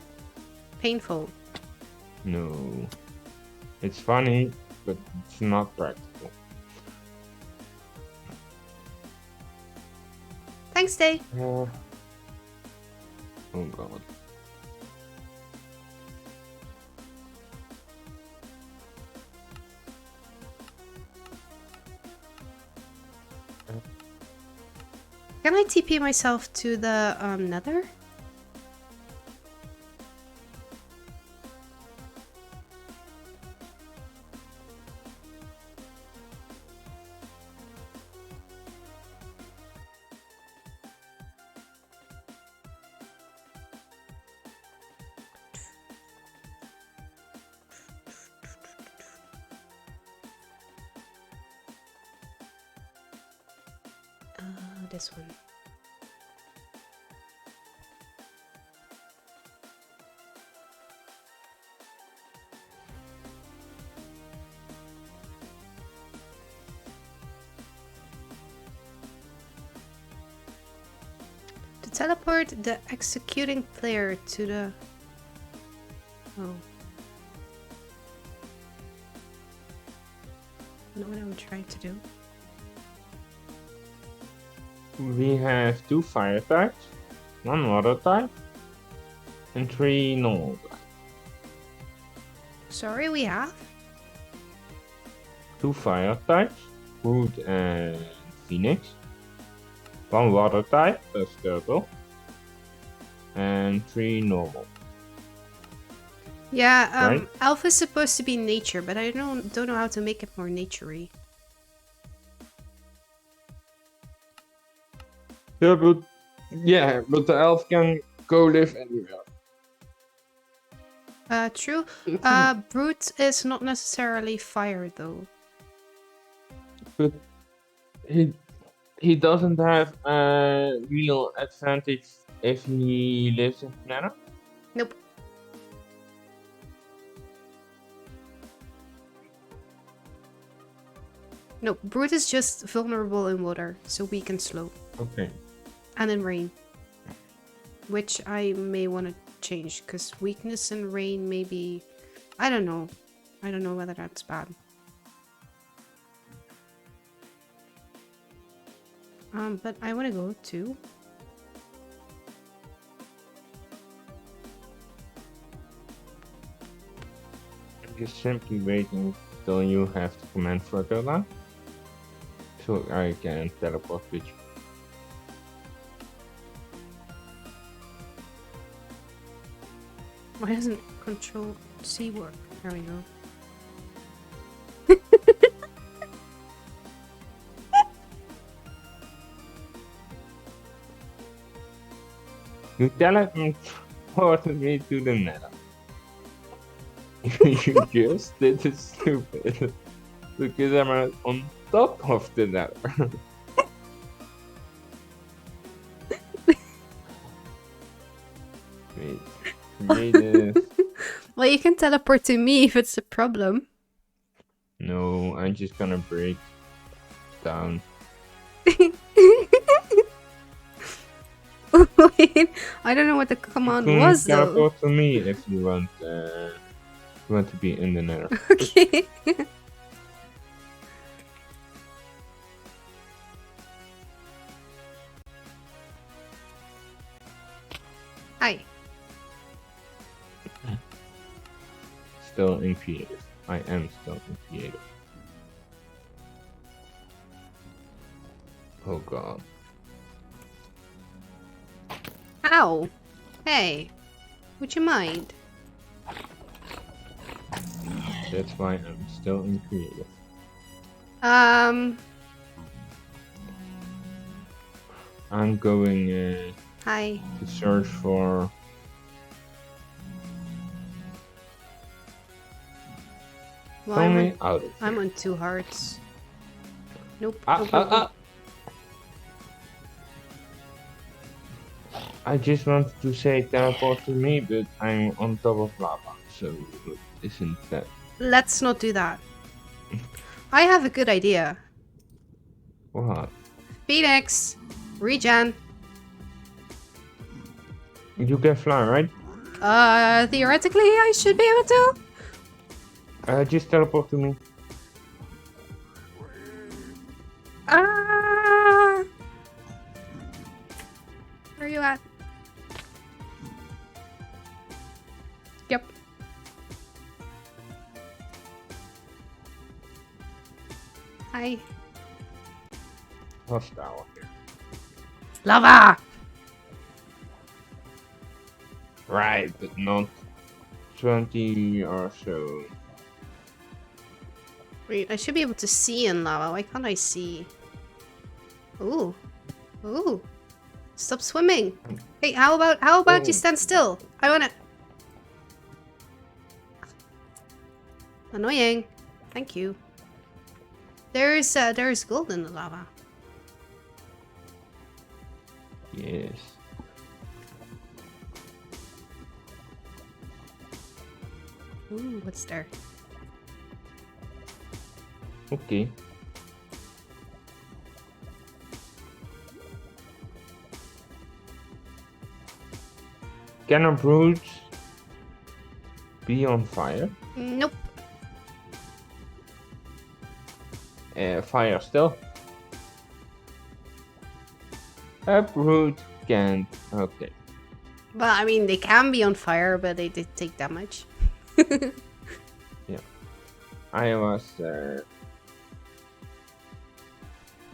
painful. no. It's funny, but it's not practical. Thanks, Day. Oh god. Can I TP myself to the nether? This one. Teleport the executing player to the... Oh. I don't know what I'm trying to do. We have 2 fire types, 1 water type, and 3 normal types. Sorry, we have? 2 fire types, Wood and Phoenix. 1 water type, that's Turtle. And 3 normal. Yeah, Right? Alpha is supposed to be nature, but I don't know how to make it more naturey. Yeah, but the elf can go live anywhere. True. Brute is not necessarily fire, though. But he doesn't have a real advantage if he lives in Nether. Nope. No, Brute is just vulnerable in water, so weak and slow. Okay. And in rain. Which I may want to change, because weakness in rain may be... I don't know. I don't know whether that's bad. But I want to go to... I'm just simply waiting till you have the command for Tola, so I can teleport with you. Why doesn't Control C work? There we go. You teleported me to the Nether. You just did it stupid. Because I'm on top of the Nether. Wait. Creative. Well, you can teleport to me if it's a problem. No, I'm just gonna break down. Wait, I don't know what the command was, though. Teleport to me if you want to be in the Nether. Okay. Hi. Still in creative. I am still in creative. Oh god. Ow. Hey. Would you mind? That's why I'm still in creative. I'm going Hi. to search for... Well, Tell me out of I'm here. on 2 hearts. Nope. Ah, nope, ah, nope, nope. I just wanted to say teleport to me, but I'm on top of lava, so isn't that... Let's not do that. I have a good idea. What? Phoenix. Regen. You can fly, right? Theoretically, I should be able to. Just teleport to me. Where are you at? Yep. Hi. Hostile here. Lava! Right, but not 20 or so. Wait, I should be able to see in lava. Why can't I see? Ooh. Ooh. Stop swimming. Hey, how about you stand still? I wanna... Annoying. Thank you. There's gold in the lava. Yes. Ooh, what's there? Okay. Can a brute be on fire? Nope. Fire still. A brute can't. Okay. Well, I mean, they can be on fire, but they did take damage. Yeah. I was.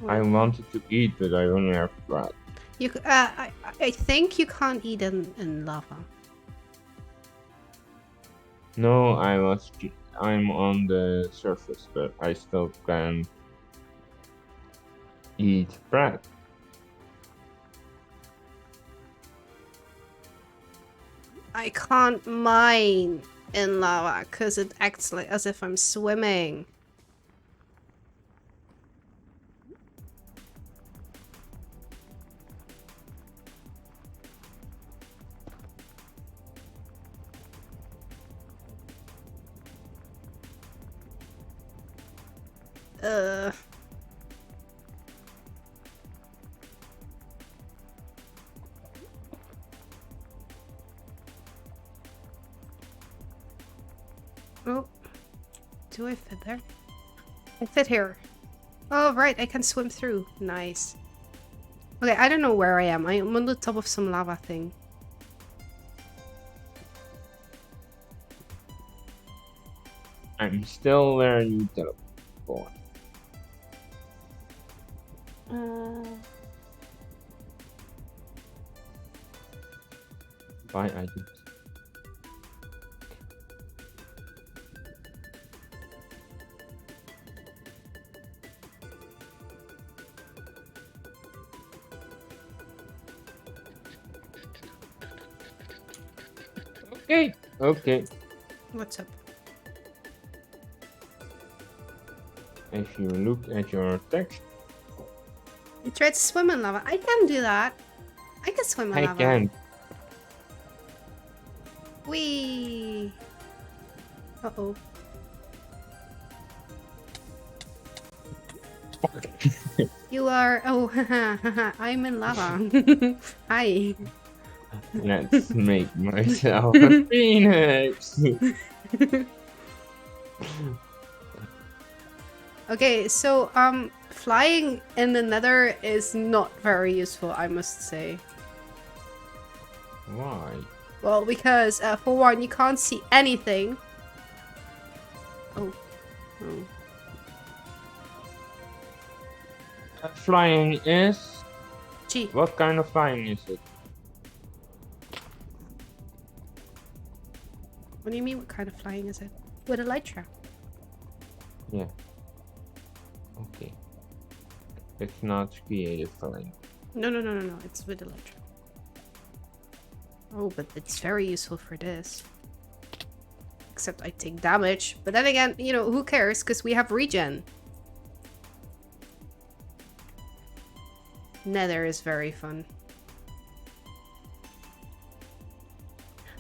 I wanted to eat, but I only have bread. You, I think you can't eat in lava. No, I'm on the surface, but I still can eat bread. I can't mine in lava because it acts like as if I'm swimming. Uh. Oh, do I fit there? I fit here. Oh, right, I can swim through. Nice. Okay, I don't know where I am. I'm on the top of some lava thing. I'm still where you teleport. Buy items. Okay. Okay. What's up? If you look at your text, You tried to swim in lava. I can do that. I can swim in I lava. can. Whee! Uh-oh. You are... Oh, haha, I'm in lava. Hi. Let's make myself a phoenix. Okay, so, flying in the nether is not very useful, I must say. Why? Well, because, for one, you can't see anything. Oh. Oh. Flying is... Gee. What kind of flying is it? What do you mean, what kind of flying is it? With a light trap. Yeah. Okay. It's not creative flying. No, it's with a light trap. Oh, but it's very useful for this. Except I take damage. But then again, you know, who cares? Because we have regen. Nether is very fun.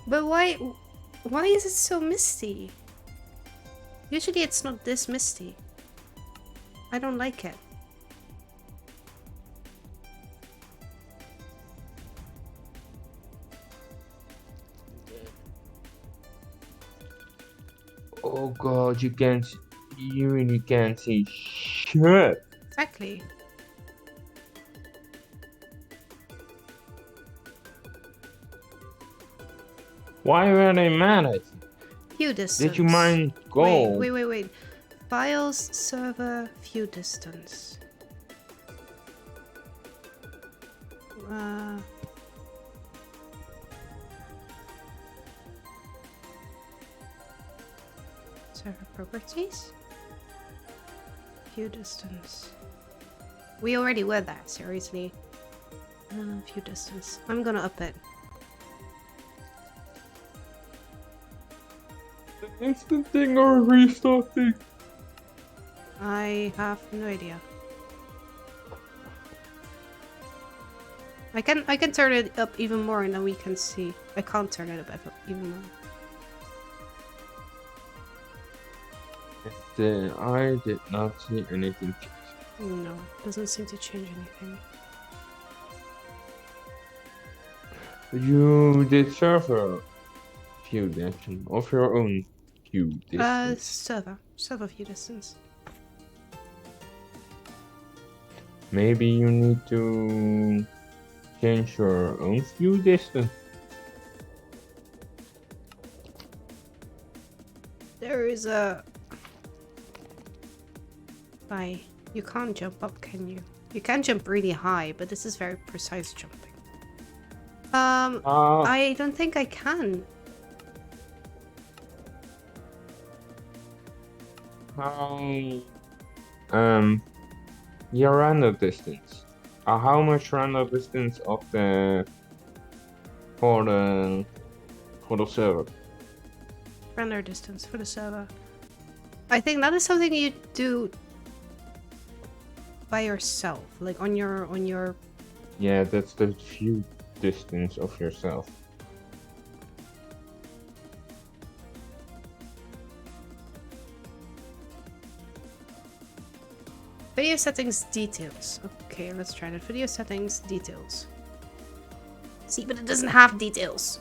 But why is it so misty? Usually it's not this misty. I don't like it. Oh god, you really can't see shit. Exactly. Why were they mad at you? View distance. Did you mine gold? Wait. Files, server, view distance. Server properties. View distance. We already were there, seriously. View distance. I'm gonna up it. Instant thing or restarting? I have no idea. I can turn it up even more and then we can see. I can't turn it up even more. I did not see anything change. No, doesn't seem to change anything. You did server view distance of your own view distance. Server view distance. Maybe you need to change your own view distance. There is a... You can't jump up, can you? You can jump really high, but this is very precise jumping. I don't think I can. Your render distance. How much render distance of the for the server? Render distance for the server. I think that is something you do by yourself, like on your. Yeah, that's the view distance of yourself. Video settings details. Okay, let's try that. Video settings details. See, but it doesn't have details.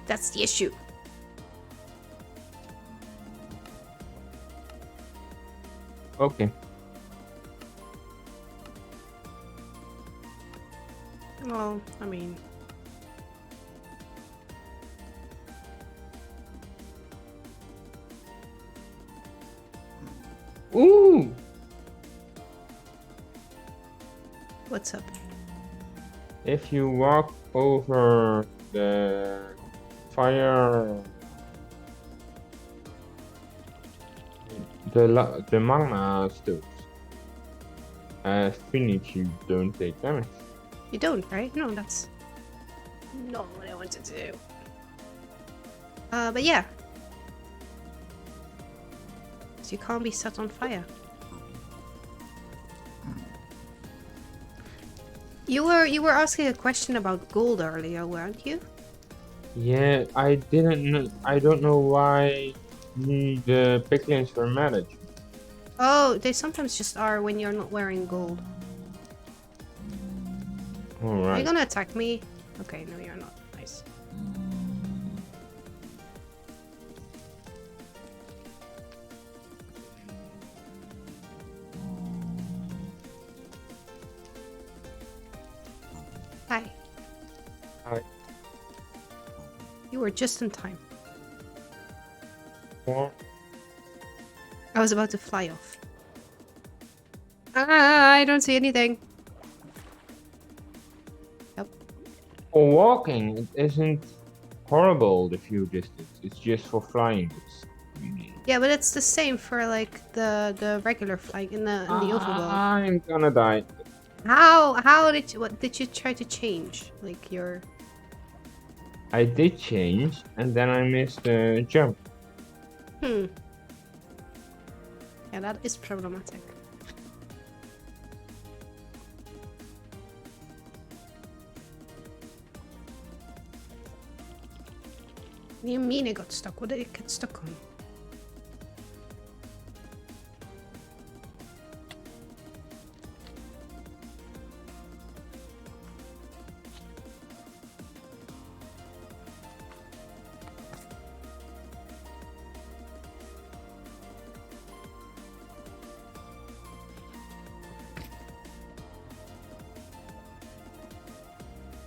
That's the issue. Okay. Well, I mean... Ooh! What's up? If you walk over the fire, the magma stoves, as finished, you don't take damage. You don't, right? No, that's not what I wanted to do. But yeah. So you can't be set on fire. You were asking a question about gold earlier, weren't you? Yeah, I didn't know. I don't know why the piglins were mad at you. Oh, they sometimes just are when you're not wearing gold. Are you Alright. gonna attack me? Okay, no, you're not. Nice. Hi. Hi. You were just in time. What? I was about to fly off. I don't see anything. Yep. For walking, it isn't horrible, the view distance. It's just for flying. Yeah, but it's the same for like the regular flying in the overworld. I'm gonna die. How did you, what did you try to change? Like your... I did change, and then I missed the jump. Yeah, that is problematic. What do you mean it got stuck? What did it get stuck on?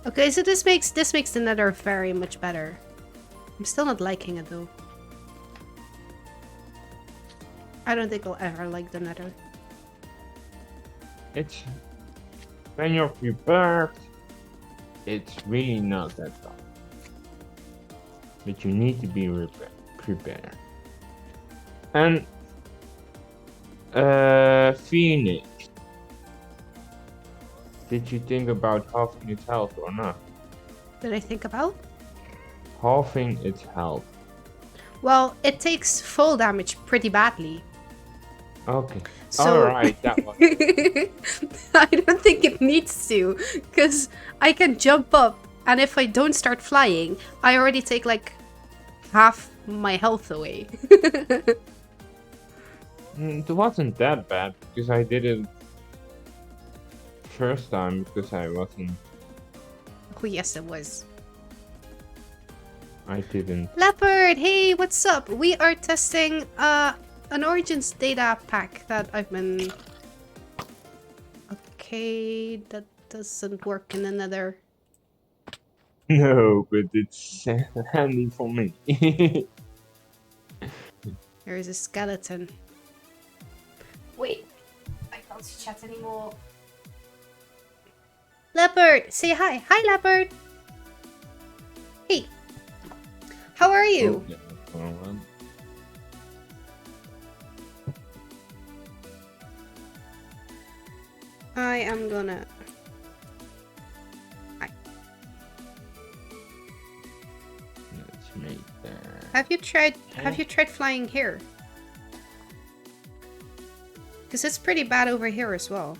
Okay, so this makes the nether very much better. I'm still not liking it though. I don't think I'll ever like the nether. It's when you're prepared, it's really not that tough. But you need to be prepared. And Phoenix. Did you think about halving its health or not? Did I think about? Halving its health. Well, it takes full damage pretty badly. Okay. So... Alright, that one. I don't think it needs to, because I can jump up, and if I don't start flying, I already take like half my health away. It wasn't that bad, because I did it first time because I wasn't Oh, yes, it was. I didn't. Leopard, hey, what's up? We are testing an Origins data pack that I've been... Okay, that doesn't work in another... No, but it's handy for me. There is a skeleton. Wait, I can't chat anymore. Leopard, say hi. Hi, Leopard. Hey, how are you? Oh, yeah, well, I am gonna... Hi. let's make that. Have you tried flying here? Because it's pretty bad over here as well.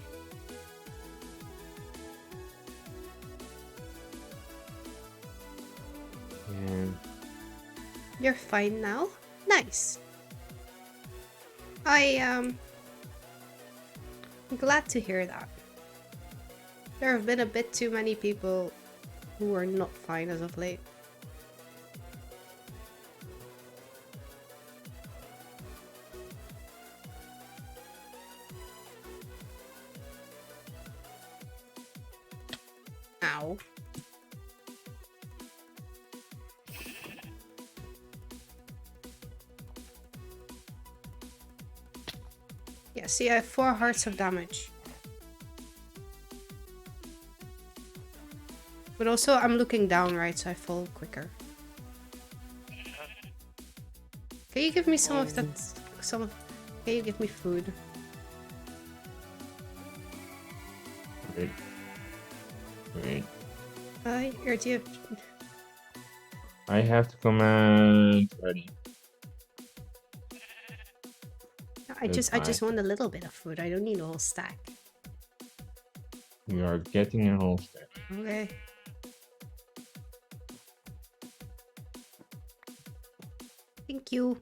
Yeah. You're fine now? Nice. I'm glad to hear that. There have been a bit too many people who are not fine as of late. Ow. Yeah, see, I have 4 hearts of damage. But also, I'm looking down, right, so I fall quicker. Can you give me some of that? Can you give me food? Wait. Wait. Here, do you... I have to command ready. I just want a little bit of food. I don't need a whole stack. We are getting a whole stack. Okay. Thank you.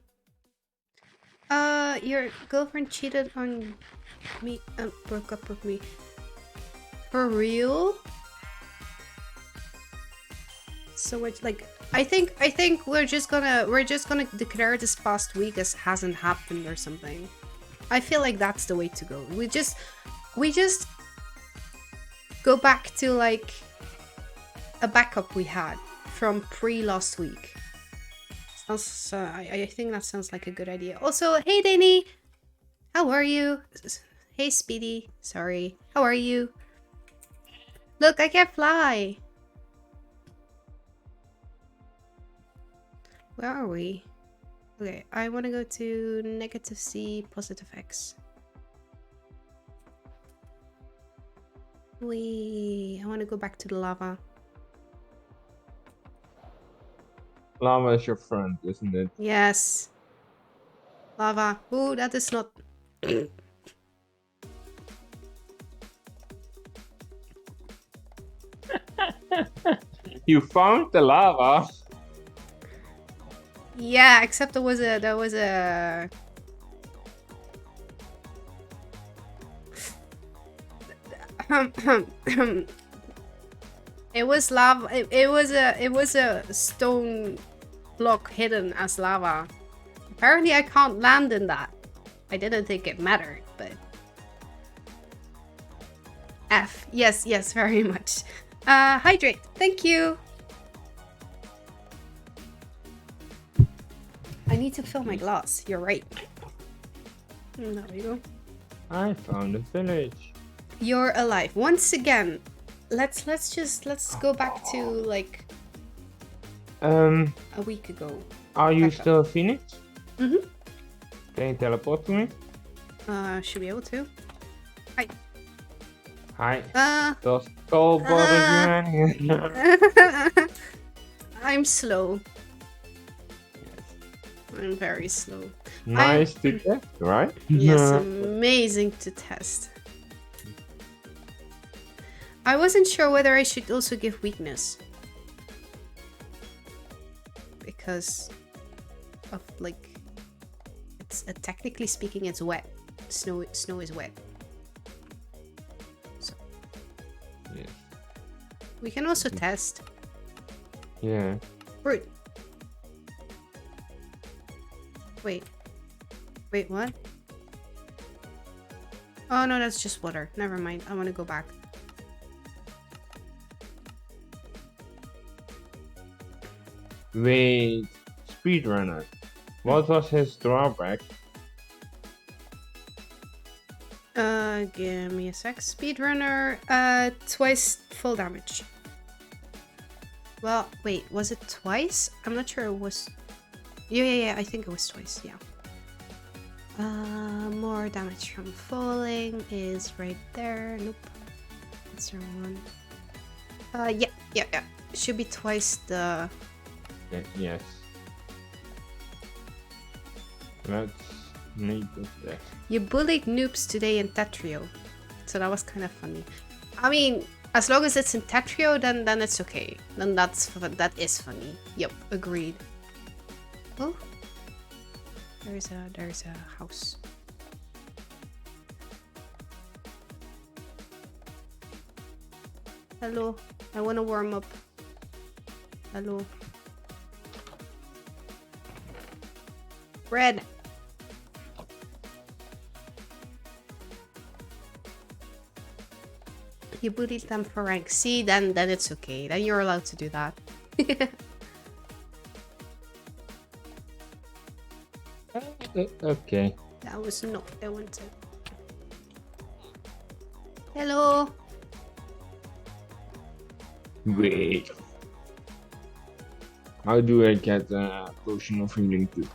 Your girlfriend cheated on me and broke up with me. For real? So much like I think we're just gonna declare this past week as hasn't happened or something. I feel like that's the way to go. We just go back to like a backup we had from last week. Sounds, I think that sounds like a good idea. Also, hey Danny, how are you? Hey Speedy, sorry, how are you? Look, I can fly. Where are we? Okay, I want to go to -C, +X. I want to go back to the lava. Lava is your friend, isn't it? Yes. Lava. Ooh, that is not... You found the lava. Yeah, except there was a... It was lava. It was a stone block hidden as lava. Apparently, I can't land in that. I didn't think it mattered, but F. Yes, very much. Hydrate. Thank you. I need to fill my glass. You're right. There we go. I found a village. You're alive once again. Let's go back to like a week ago. Are you Back up. still a phoenix? Mm-hmm. Can you teleport to me? Should be able to. Hi. Hi. Does cold bother you any? I'm slow. I'm very slow. Nice to test, right? Yes, amazing to test. I wasn't sure whether I should also give weakness. Because of like, it's technically speaking, it's wet. Snow is wet. So Yes. We can also test. Yeah. Fruit. Wait. Wait, what? Oh no, that's just water. Never mind. I want to go back. Wait, speedrunner. What was his drawback? Give me a sec. Speedrunner, twice full damage. Well, wait, was it twice? I'm not sure it was... Yeah, I think it was twice, yeah. More damage from falling is right there. Nope. That's the wrong one. Yeah. Should be twice the... Yes. Let's make this. You bullied noobs today in Tetrio. So that was kind of funny. I mean, as long as it's in Tetrio, then it's okay. Then that is funny. Yep, agreed. Oh, there's a house. Hello, I want to warm up. Hello. Bread. You bullied them for rank. See, then it's okay. Then you're allowed to do that. Okay. That was not what I wanted. Hello. Wait. How do I get a potion of healing too?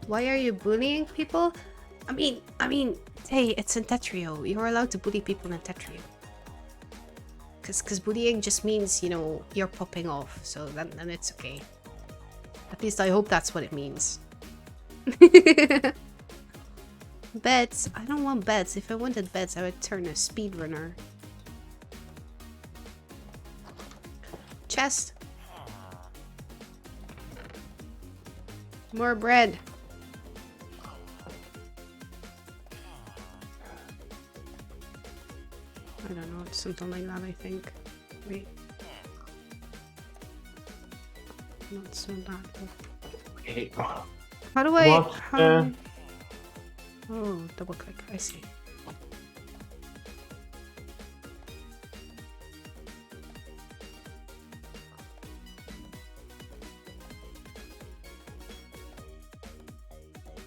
Why are you bullying people? I mean, hey, it's in Tetrio. You're allowed to bully people in Tetrio. Cause bullying just means, you know, you're popping off. So then it's okay. At least I hope that's what it means. Beds. I don't want beds. If I wanted beds, I would turn a speedrunner. Chest. More bread. I don't know, it's something like that, I think. Wait. No, it's not that. Hey, How do I... what, Oh, double click, I see.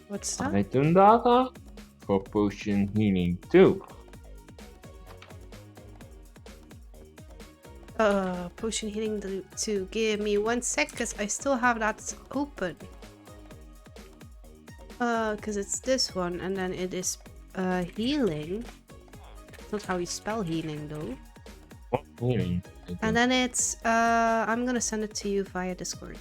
What's that? item data for potion healing too. Potion healing to give me 1 sec, because I still have that open. Because it's this one, and then it is healing. Not how you spell healing though. What healing? And then it's I'm gonna send it to you via Discord.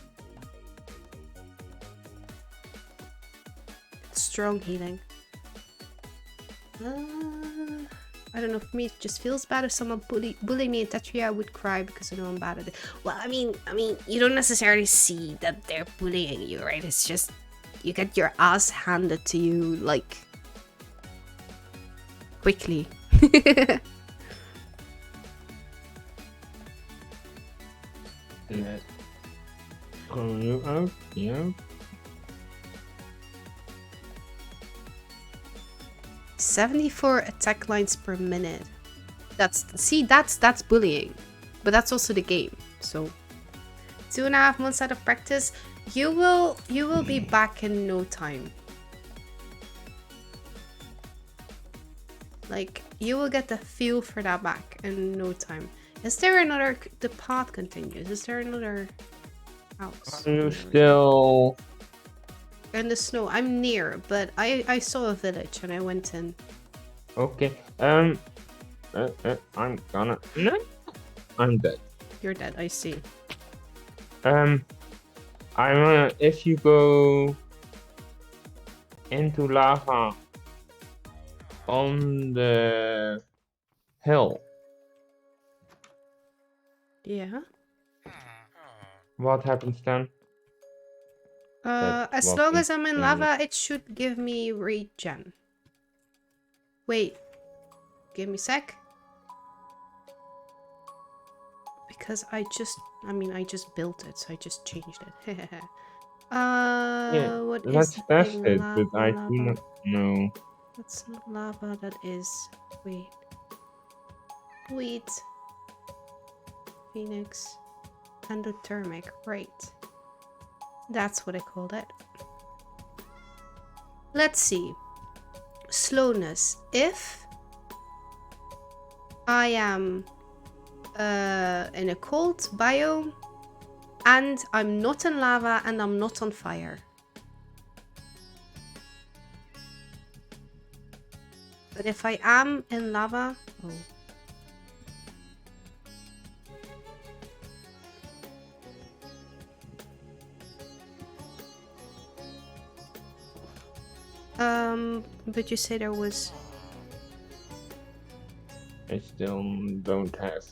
Strong healing. I don't know, for me it just feels bad. If someone bully me in Tetria, I would cry because I know I'm bad at it. Well, I mean, you don't necessarily see that they're bullying you, right? It's just you get your ass handed to you, like, quickly. Let's call you out, yeah. 74 attack lines per minute. That's bullying, but that's also the game. So 2.5 months out of practice, you will be back in no time. Like, you will get the feel for that back in no time. Is there another... The path continues. Is there another house? Are you still... In the snow. I'm near, but I saw a village and I went in. Okay. I'm gonna... No. I'm dead. You're dead, I see. If you go into lava on the hill, Yeah. what happens then? As long as I'm in lava, it should give me regen. Wait. Give me a sec. because I just built it, so I just changed it. Yeah, What is let's the test thing? it, Lava, but I do lava. not know. That's not lava, that is... Wait. Wheat. Phoenix. Endothermic, right. That's what I called it. Let's see. Slowness. If I am in a cold biome and I'm not in lava and I'm not on fire. But if I am in lava... Oh. But you say there was... I still don't have.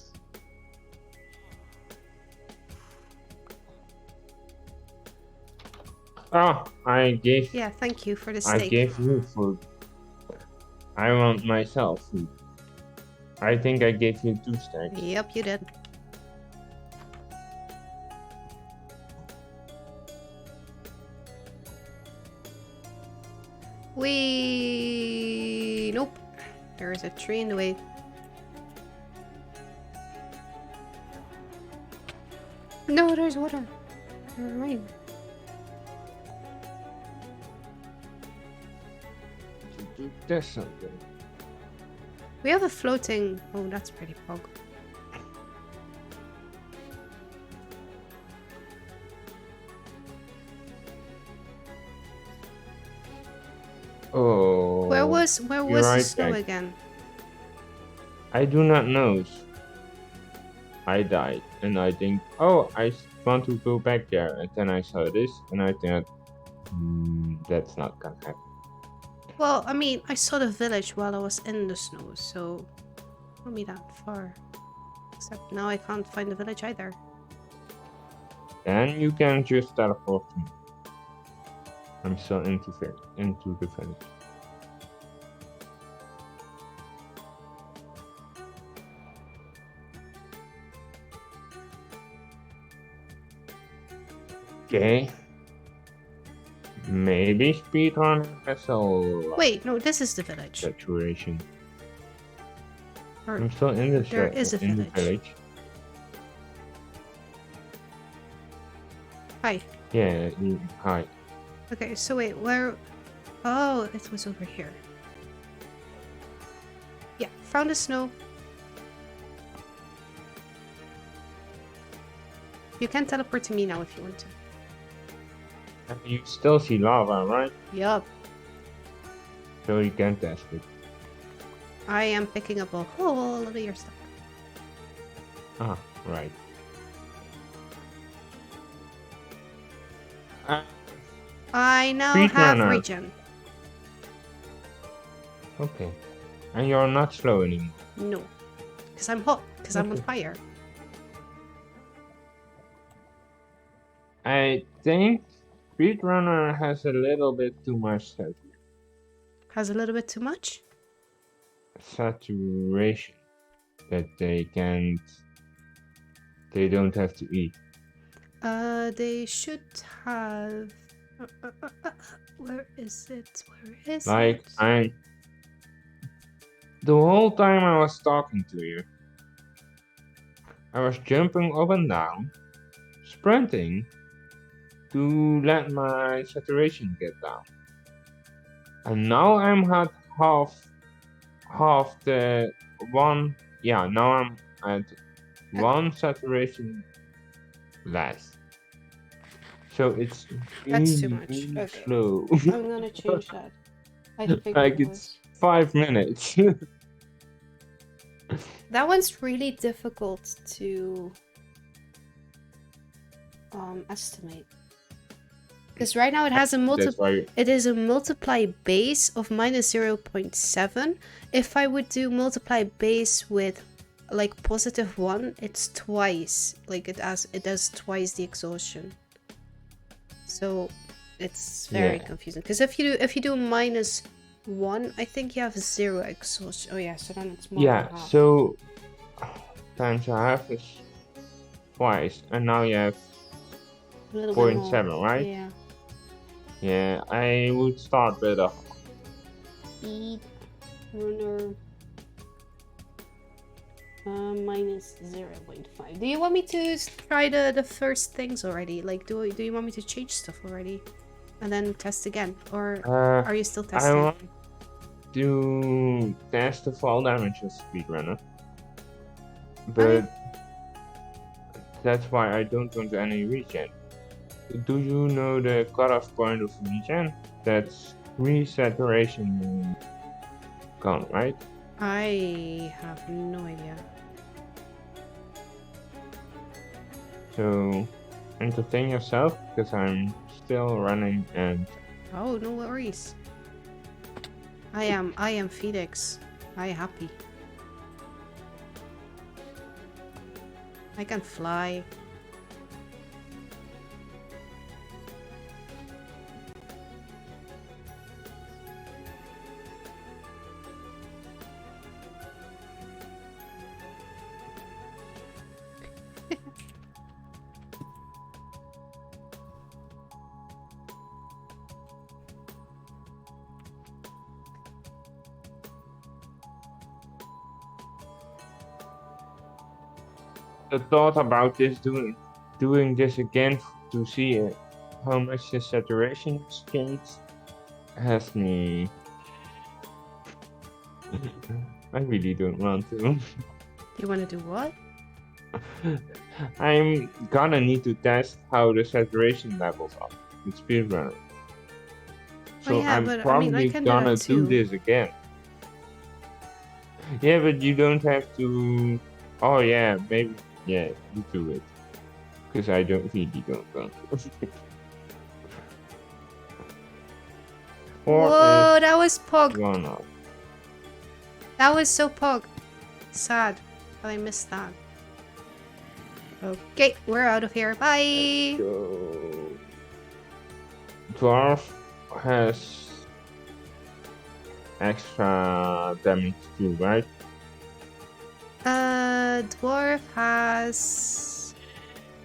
Ah, I gave. Yeah, thank you for the I steak. gave you food. I want myself food. I think I gave you 2 stacks. Yep, you did. Nope. There is a tree in the way. No, there's water. There's rain. There's something. We have a floating... Oh, that's pretty pog. Oh. Where was you're the right, snow guys. again? I do not know. I died, and I think, oh, I want to go back there, and then I saw this, and I think that's not gonna happen. Well, I mean, I saw the village while I was in the snow, so not be that far. Except now I can't find the village either. Then you can just teleport to me. I'm still into the village. Okay. Maybe speedrun has a lot Wait, no, this is the village. saturation. Or I'm still in the there is a in the village. village. Hi. Yeah, hi. Okay, so wait, where... Oh, it was over here. Yeah, found the snow. You can teleport to me now if you want to. And you still see lava, right? Yup. So you can test it. I am picking up a whole lot of your stuff. Ah, right. I now Speed have runner. regen. Okay. And you're not slow anymore. No. Because I'm hot. Because I'm on Okay. fire. I think speedrunner has a little bit too much Has a little bit too much? saturation that they don't have to eat. They should have... where is it? Where is Like it? the whole time I was talking to you, I was jumping up and down, sprinting to let my saturation get down. And now I'm at half the one. Yeah, now I'm at one saturation less. So it's That's too really, much. really Okay. slow. I'm gonna change that. I think Like it it's 5 minutes. that one's really difficult to estimate. Because right now it has a That's why. it is a multiply base of minus 0.7. If I would do multiply base with like +1, it's twice. Like it does twice the exhaustion. So it's very confusing. Because if you do -1, I think you have 0 exhaustion. Oh yeah, so then it's more than Yeah. half. So times a half is twice, and now you have A little bit more. 0.7, right? Yeah. Yeah, I would start with a Speed runner. Minus 0.5. Do you want me to try the first things already? Like, do you want me to change stuff already? And then test again? Or are you still I testing? want to test the fall damage of speedrunner, but that's why I don't want any regen. Do you know the cutoff point of regen? That's 3 saturation gone, right? I have no idea. So entertain yourself because I'm still running and Oh, no worries. I am Phoenix. I happy. I can fly. the thought about this doing this again to see how much the saturation has changed has me. I really don't want to. You want to do what? I'm gonna need to test how the saturation levels are in speedrunner. So Oh yeah, I'm but I mean, I probably can do that gonna do too. this again. Yeah, but you don't have to. Oh yeah, maybe yeah, you do it. Because I really don't want to. Whoa, that was Pog. Gone up. That was so Pog. Sad. I missed that. Okay, we're out of here. Bye. So Dwarf has extra damage too, right? Dwarf has...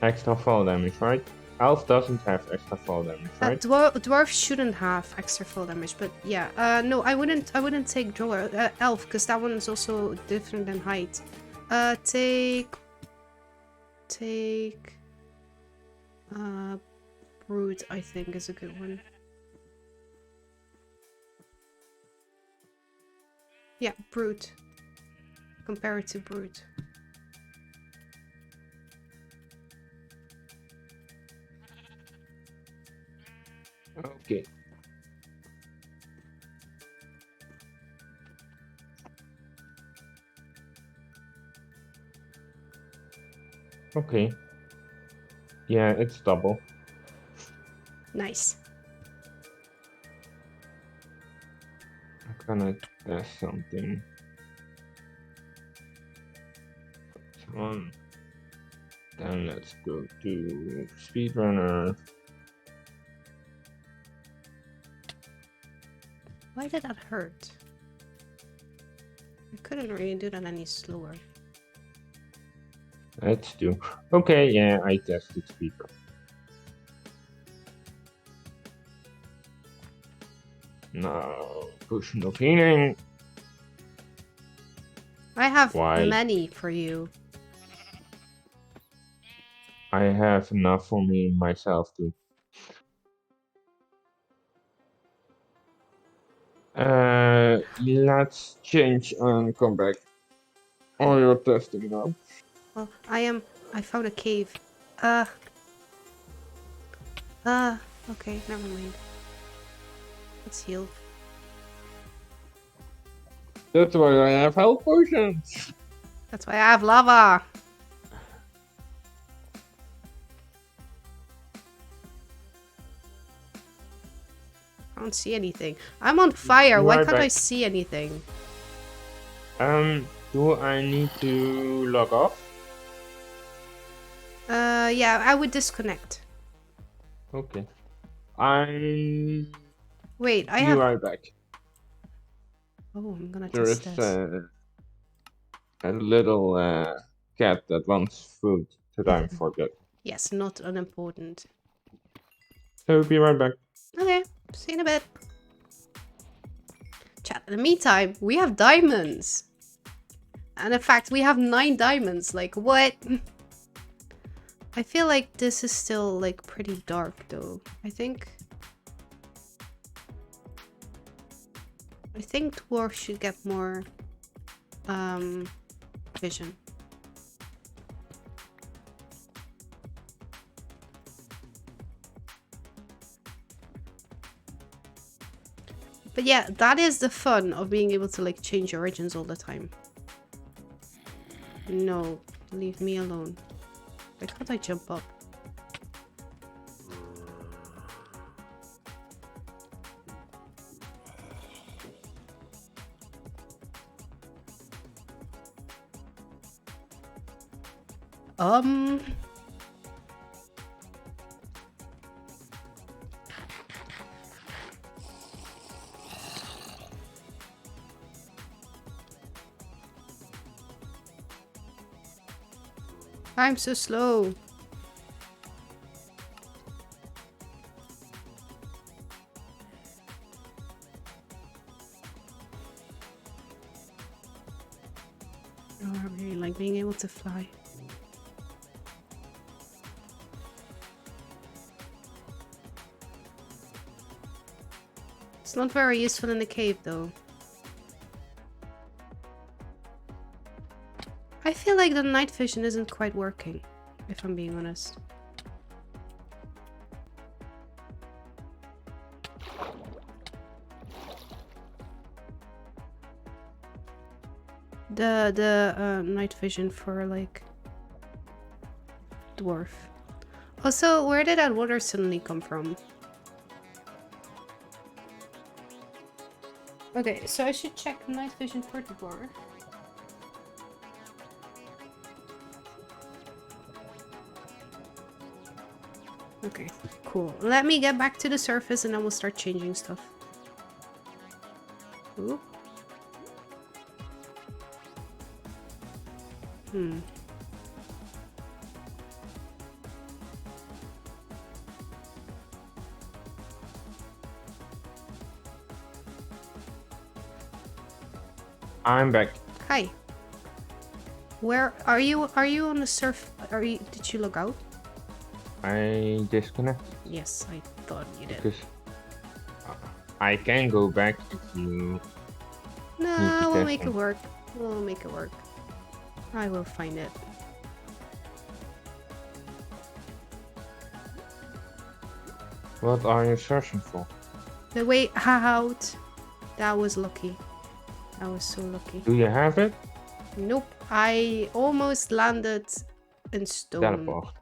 Extra fall damage, right? Elf doesn't have extra fall damage, right? Dwarf shouldn't have extra full damage, but yeah. No, I wouldn't take dwarf, elf, because that one is also different than height. Take brute, I think, is a good one. Yeah, brute. Compare it to brute. Okay. Okay. Yeah, it's double. Nice. I'm gonna test something. Come on. Then let's go to speedrunner. Why did that hurt? I couldn't really do that any slower. Let's do. Okay, yeah, I tested speedrun. No, potion of healing. I have Why? many for you. I have enough for me myself too. Let's change and come back. Oh, you're testing now. Well, I found a cave. Okay, never mind. Let's heal. That's why I have health potions. That's why I have lava. I don't see anything. I'm on fire. Why Right can't I back. see anything? Do I need to log off? Yeah, I would disconnect. Okay. I'm. Wait, I Be have... right back. Oh, I'm gonna There test is this. a little cat that wants food. that I forget. Yes, not unimportant. So be right back. Okay, see you in a bit. Chat, in the meantime, we have diamonds. And in fact, we have 9 diamonds. Like, what? I feel like this is still, like, pretty dark, though. I think dwarf should get more, vision. But yeah, that is the fun of being able to, like, change origins all the time. No, leave me alone. Why can't I jump up? I'm so slow. Oh, I really like being able to fly. It's not very useful in the cave, though. I feel like the night vision isn't quite working, if I'm being honest. The night vision for, like, dwarf. Also, where did that water suddenly come from? Okay, so I should check night vision for dwarf. Okay, cool. Let me get back to the surface and then we'll start changing stuff. Ooh. I'm back. Hi. Where are you? Are you on the surf? Did you log out? I disconnect Yes, I thought you did. because I can go back if you. No, we'll make it testing. work. We'll make it work. I will find it. What are you searching for? The way out. That was lucky. That was so lucky. Do you have it? Nope. I almost landed in stone. Teleport.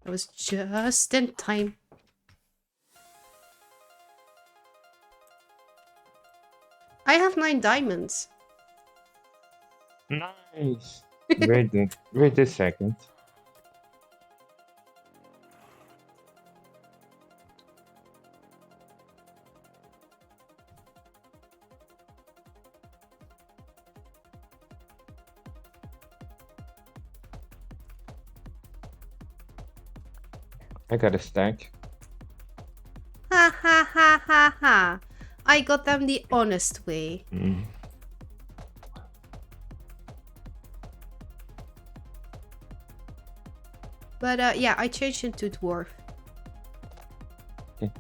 That was just in time. I have 9 diamonds. Nice. Wait a second. I got a stack. Ha ha ha ha ha. I got them the honest way. But yeah, I changed into dwarf. Okay.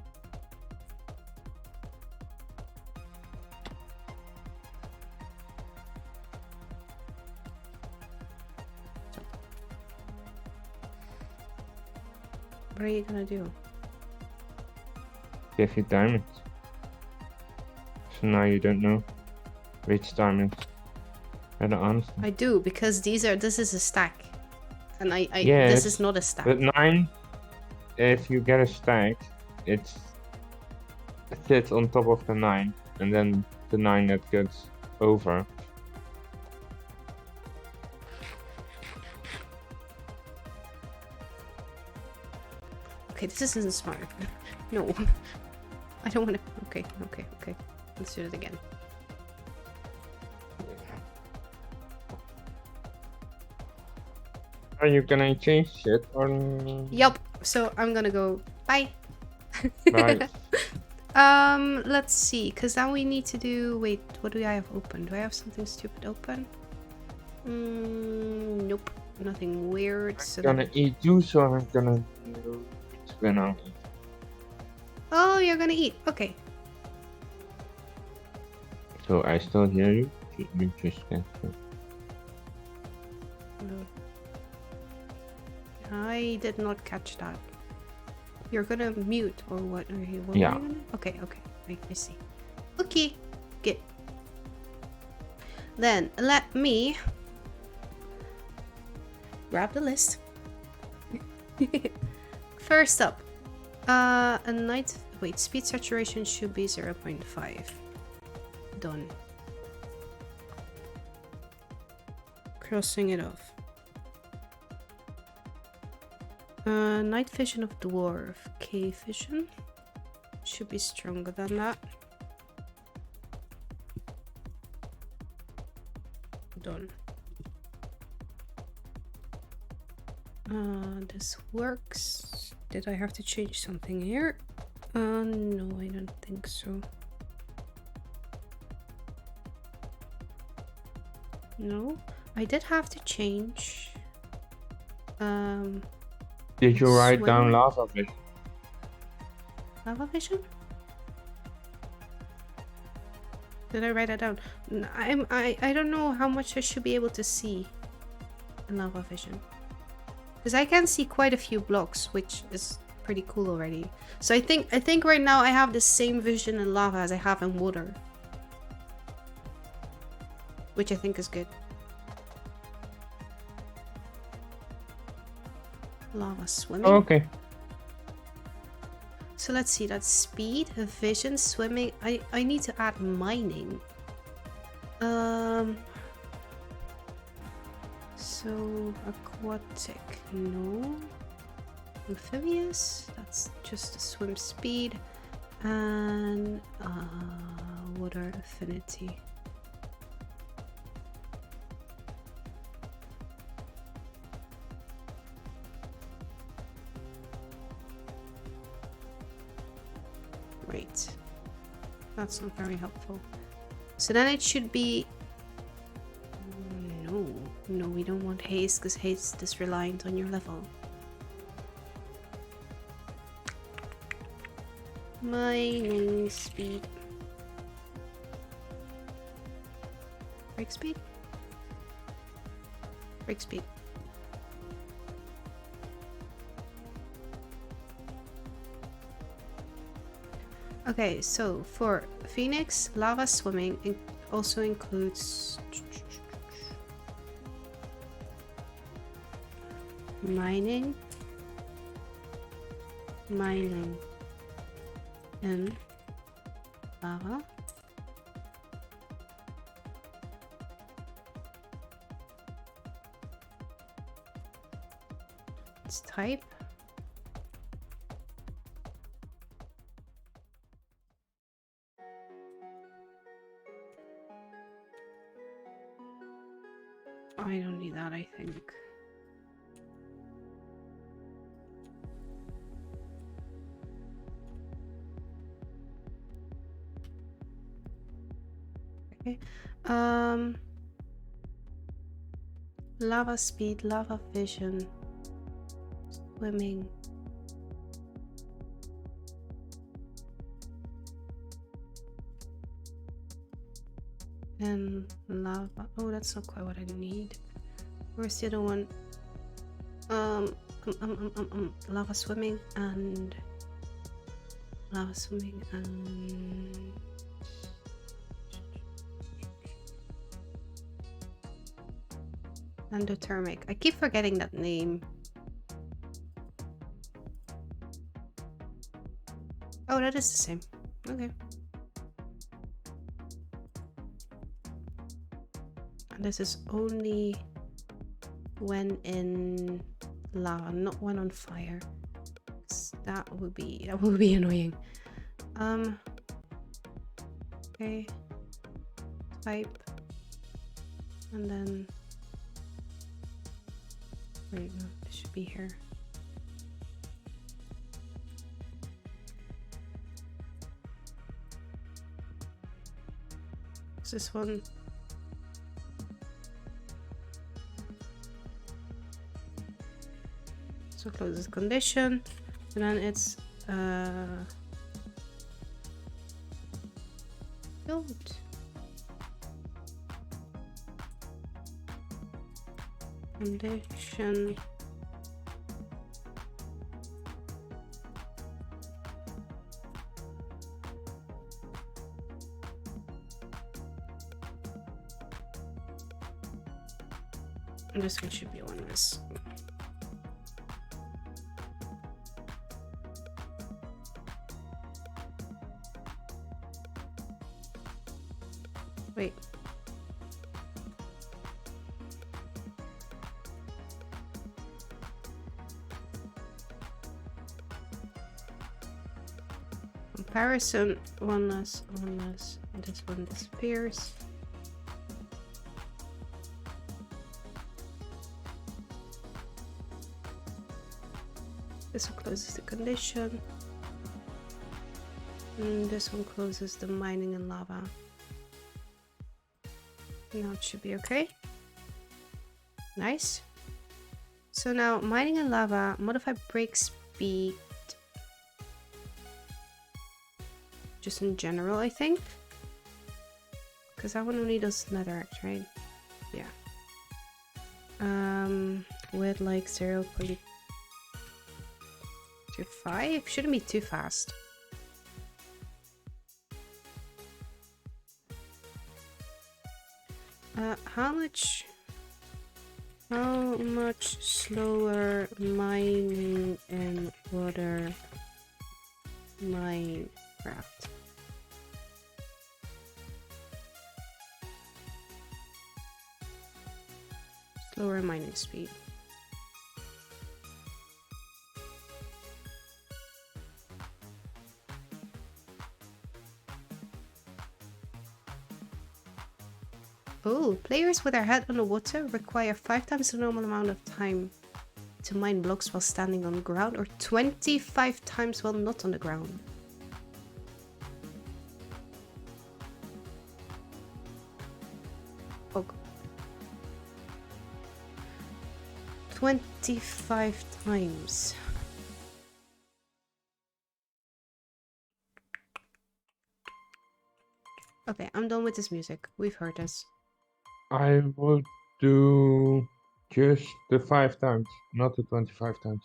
What are you gonna do? Give you diamonds. So now you don't know which diamonds are the honest. I do, because this is a stack. And Yes, this is not a stack. But 9, if you get a stack, it sits on top of the 9, and then the 9 that goes over. Okay, this isn't smart. No. I don't want to. Okay, okay, okay. Let's do it again. Are you gonna change shit or? Yup. So I'm gonna go. Bye. Bye. Let's see. Cause now we need to do. Wait, what do I have open? Do I have something stupid open? Nope. Nothing weird. So I'm gonna eat too, so I'm gonna spin on it. Oh, you're gonna eat. Okay. So I still hear you. You just can't. I did not catch that. You're gonna mute or what? Are you? What Yeah. Are you gonna... Okay. Okay. I see. Okay. Good. Then let me grab the list. First up, a night. Wait, speed saturation should be 0.5. Done. Crossing it off. Night vision of dwarf. Cave vision should be stronger than that. Done. This works. Did I have to change something here? No, I don't think so. No, I did have to change. Did you write down Swim. lava vision? Lava vision? Did I write it down? I don't know how much I should be able to see in lava vision. Because I can see quite a few blocks, which is pretty cool already. So I think right now I have the same vision in lava as I have in water. Which I think is good. Lava swimming. Oh, okay. So let's see, that's speed, vision, swimming. I need to add mining. So aquatic, no. Amphibious, that's just a swim speed. And water affinity. Right. That's not very helpful. So then it should be... No, we don't want haste because haste is reliant on your level. Mining speed. Break speed? Break speed. Okay, so for Phoenix, lava swimming also includes mining, and lava. It's type. I don't need that, I think. Okay. Lava speed, lava vision, swimming. And lava. Oh, that's not quite what I need. Where's the other one? Lava swimming and endothermic. I keep forgetting that name. Oh, that is the same. Okay. And this is only when in lava, not when on fire. That would be annoying. Okay. Type. And then... Wait, no, it should be here. Is this one? So close this condition, and then it's build. Condition. And this one should be one of this. Wait. Comparison, one less, and this one disappears. This one closes the condition. And this one closes the mining and lava. Now it should be okay. Nice. So now mining and lava, modify break speed. Just in general, I think. Because I want to need those netherrack, right? Yeah. With like 0.25. Shouldn't be too fast. How much slower mining in water Minecraft? Slower mining speed. Oh, players with their head on the water require 5 times the normal amount of time to mine blocks while standing on the ground, or 25 times while not on the ground. Oh. 25 times. Okay, I'm done with this music. We've heard this. I would do just the 5 times, not the 25 times.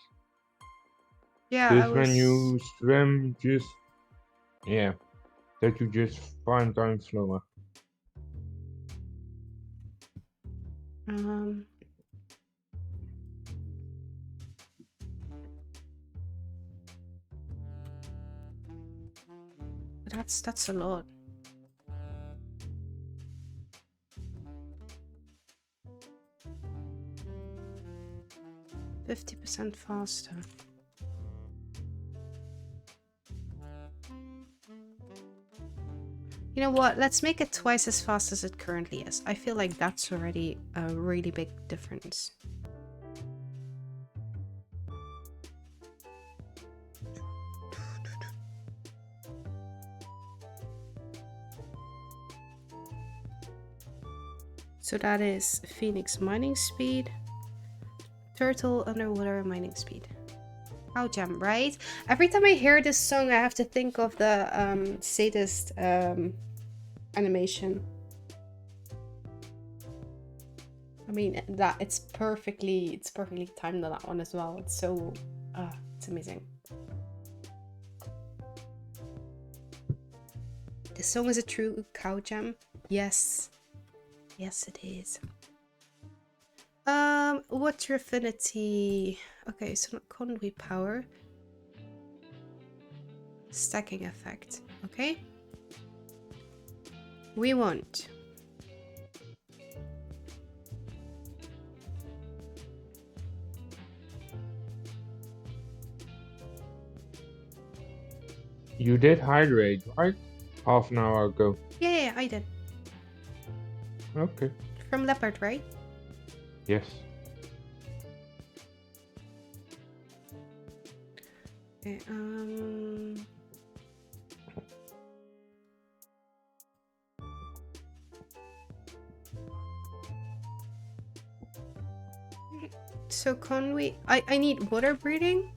Yeah, Just when you swim, just yeah, that you just 5 times slower. That's a lot. %50 faster. You know what? Let's make it twice as fast as it currently is. I feel like that's already a really big difference. So that is Phoenix mining speed, Turtle underwater mining speed. Cow jam, right? Every time I hear this song, I have to think of the sadist animation. I mean, that it's perfectly timed on that one as well. It's so, it's amazing. The song is a true cow jam. Yes. Yes, it is. Water affinity. Okay, so not conduit power. Stacking effect. Okay. We want You did hydrate, right? Half an hour ago. Yeah, I did. Okay. From leopard, right? Yes. Okay, so can we... I need water breeding?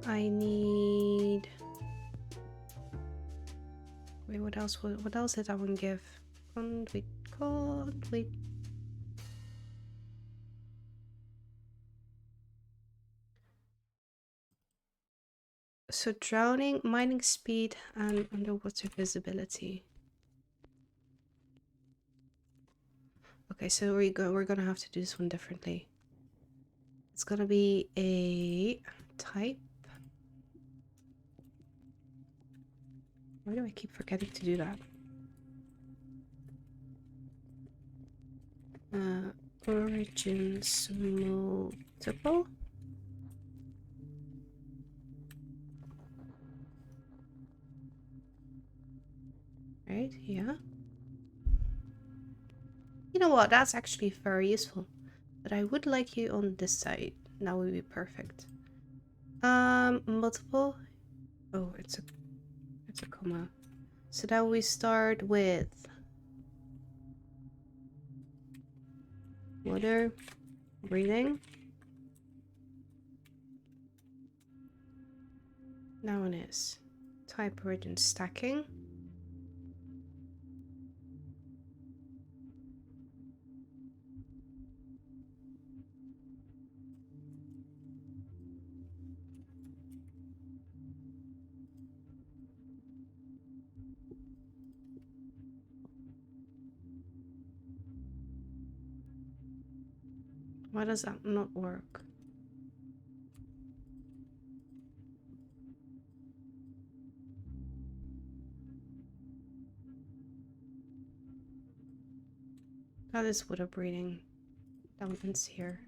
I need... Wait, what else? What else did that one give? Conduit, conduit. So drowning, mining speed, and underwater visibility. Okay, so we're gonna have to do this one differently. It's gonna be a type. Why do I keep forgetting to do that? Origins multiple. Right, yeah. You know what? That's actually very useful. But I would like you on this side. That would be perfect. Multiple. Oh, it's a comma. So now we start with water breathing. That one is type origin stacking. Why does that not work? That is water breathing. That one's here.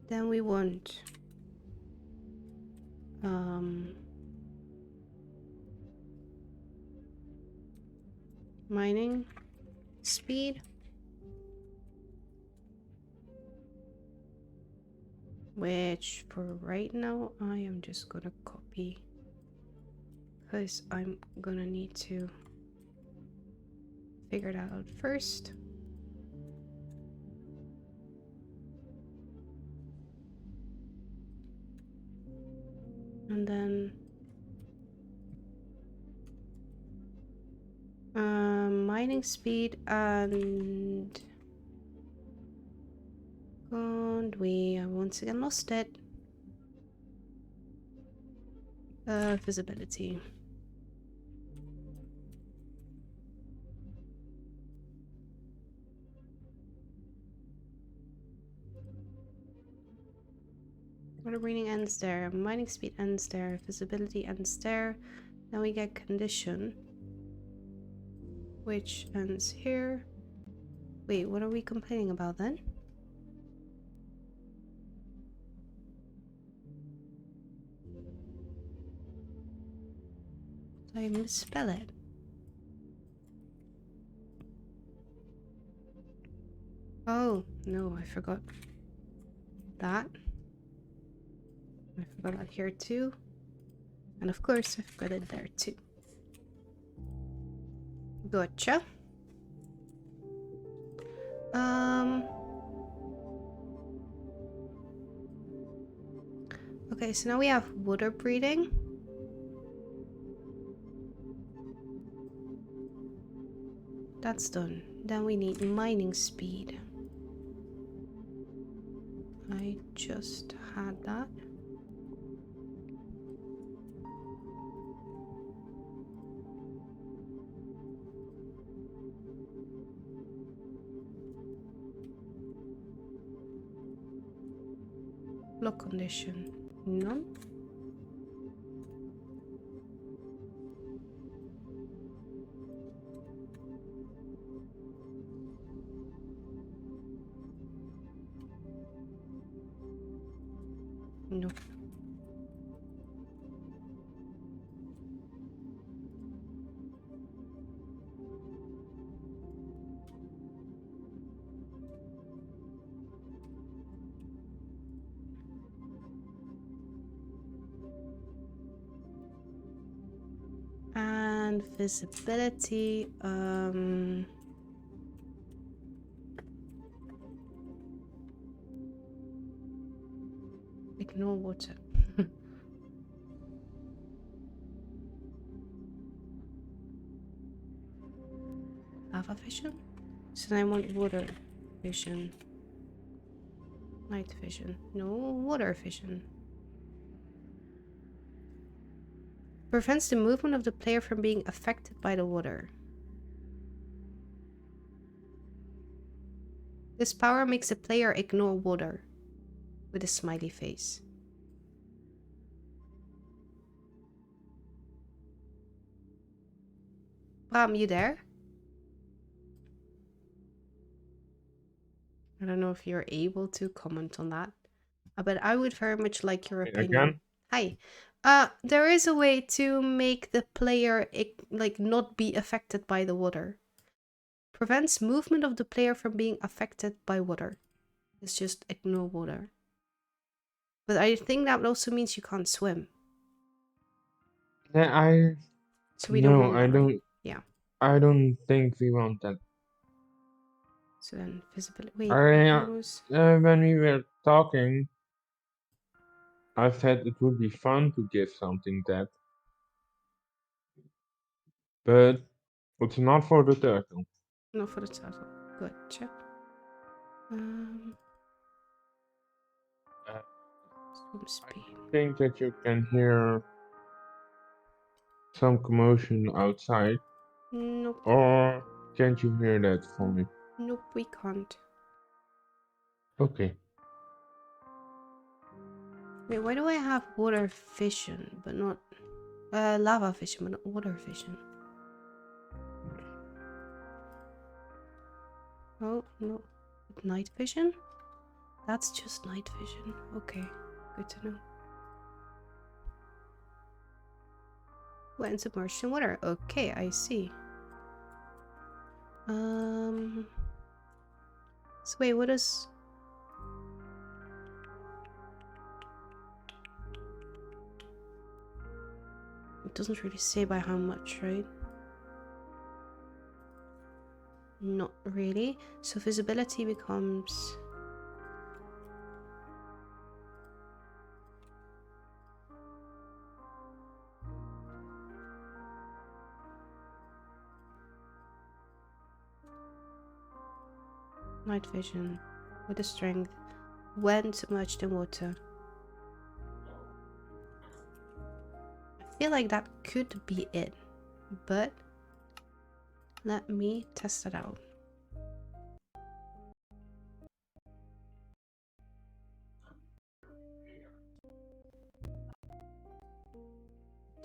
Then we want mining speed, which for right now I am just gonna copy because I'm gonna need to figure that out first. And then mining speed and I once again lost it. Visibility. Water breathing ends there. Mining speed ends there. Visibility ends there. Then we get condition, which ends here. Wait, what are we complaining about then? Did I misspell it? Oh, no, I forgot that. I forgot that here too. And of course, I forgot it there too. Gotcha. Okay, so now we have water breathing. That's done. Then we need mining speed. I just had that. Block condition. None. No. And visibility, ignore water. Lava vision? So then I want water vision. Night vision. No, water vision. Prevents the movement of the player from being affected by the water. This power makes the player ignore water. With a smiley face. You there? I don't know if you're able to comment on that. But I would very much like your opinion. Again? Hi. There is a way to make the player like not be affected by the water. Prevents movement of the player from being affected by water. It's just ignore water. But I think that also means you can't swim. Yeah, So we don't want that, I don't. right? Yeah. I don't think we want that. So then visibility. Wait. When we were talking, I said it would be fun to give something that, but it's not for the turtle. Not for the turtle. Gotcha. Swim speed. I think that you can hear some commotion outside. Nope. Or can't you hear that for me? Nope, we can't. Okay. Wait, why do I have water vision, but not lava vision, but not water vision? Oh, no. Night vision? That's just night vision. Okay, good to know. When submerged in water. Okay, I see. So wait, what is... It doesn't really say by how much, right? Not really. So visibility becomes... Night vision. With a strength. When submerged in water. I feel like that could be it. But... let me test it out.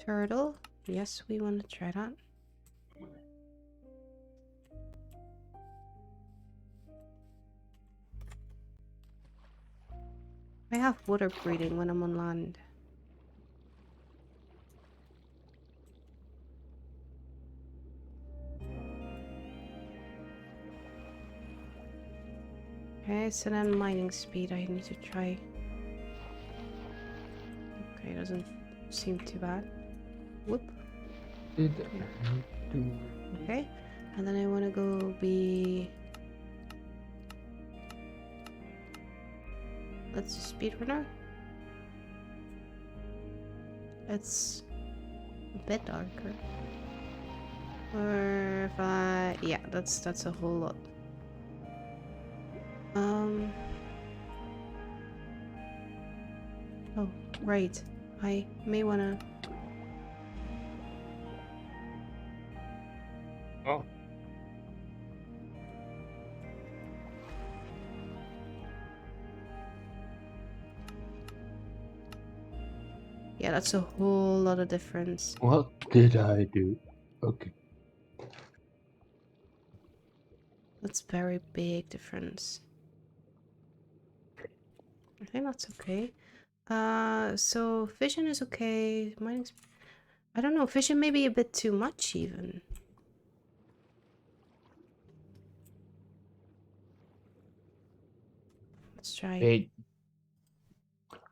Turtle. Yes, we want to try that. I have water breathing when I'm on land. Okay, so then mining speed I need to try. Okay, doesn't seem too bad. Whoop. Okay, and then I want to go be... let's do speedrunner. It's a bit darker. Or if I... yeah, that's a whole lot. Oh, right. I may wanna... Oh. Yeah, that's a whole lot of difference. What did I do? Okay. That's very big difference. I think that's okay. So vision is okay. Mine's, I don't know, vision may be a bit too much even. Let's try. Hey,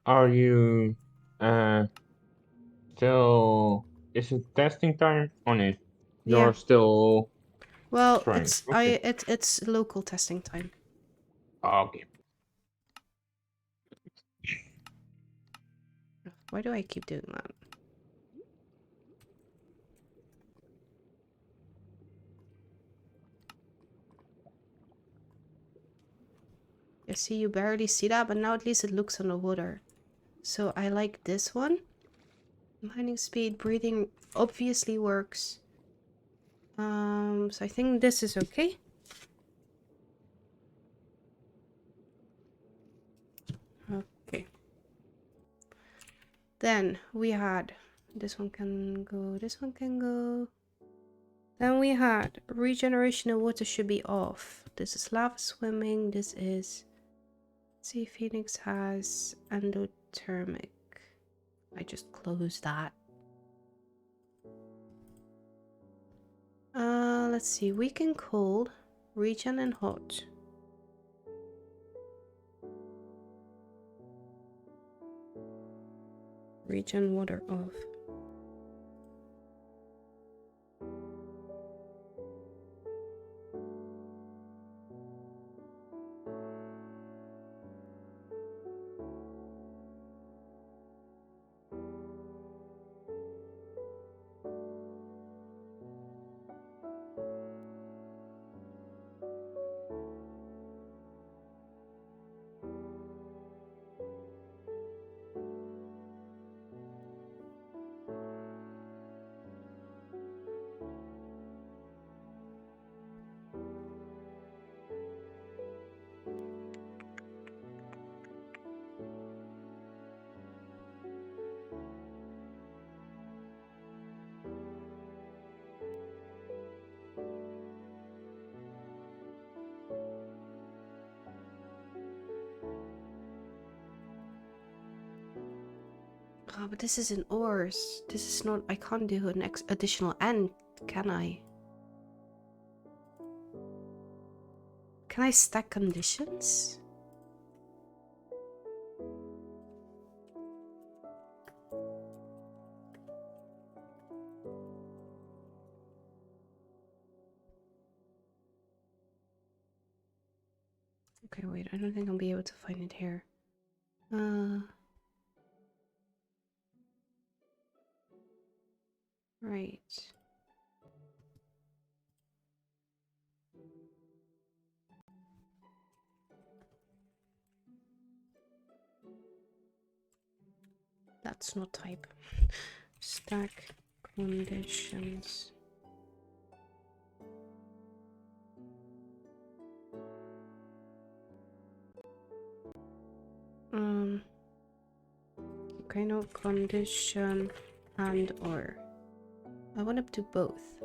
are you still? Is it testing time on it? Yeah. You're still Well, trying. Okay. it's local testing time. Okay. Why do I keep doing that? You see, you barely see that, but now at least it looks underwater. So I like this one. Mining speed, breathing obviously works. So I think this is okay. Okay. Then we had this one can go, this one can go. Then we had regeneration of water should be off. This is lava swimming. This is Sea Phoenix has endothermic. I just closed that. Let's see. Weak and cold, regen and hot. Regen water off. Oh, but this is in ores. This is not. I can't do an additional end, can I? Can I stack conditions? Okay, wait. I don't think I'll be able to find it here. Right. That's not type. Stack conditions. Okay, no condition and or. I want to do both.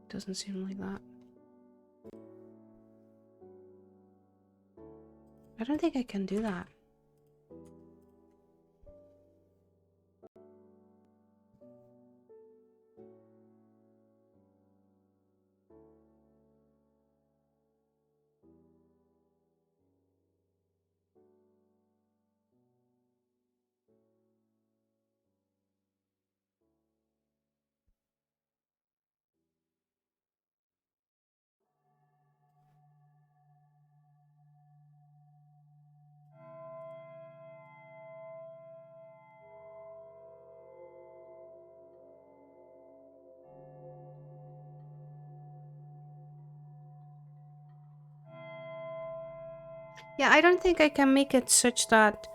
Doesn't seem like that. I don't think I can do that. Yeah, I don't think I can make it such that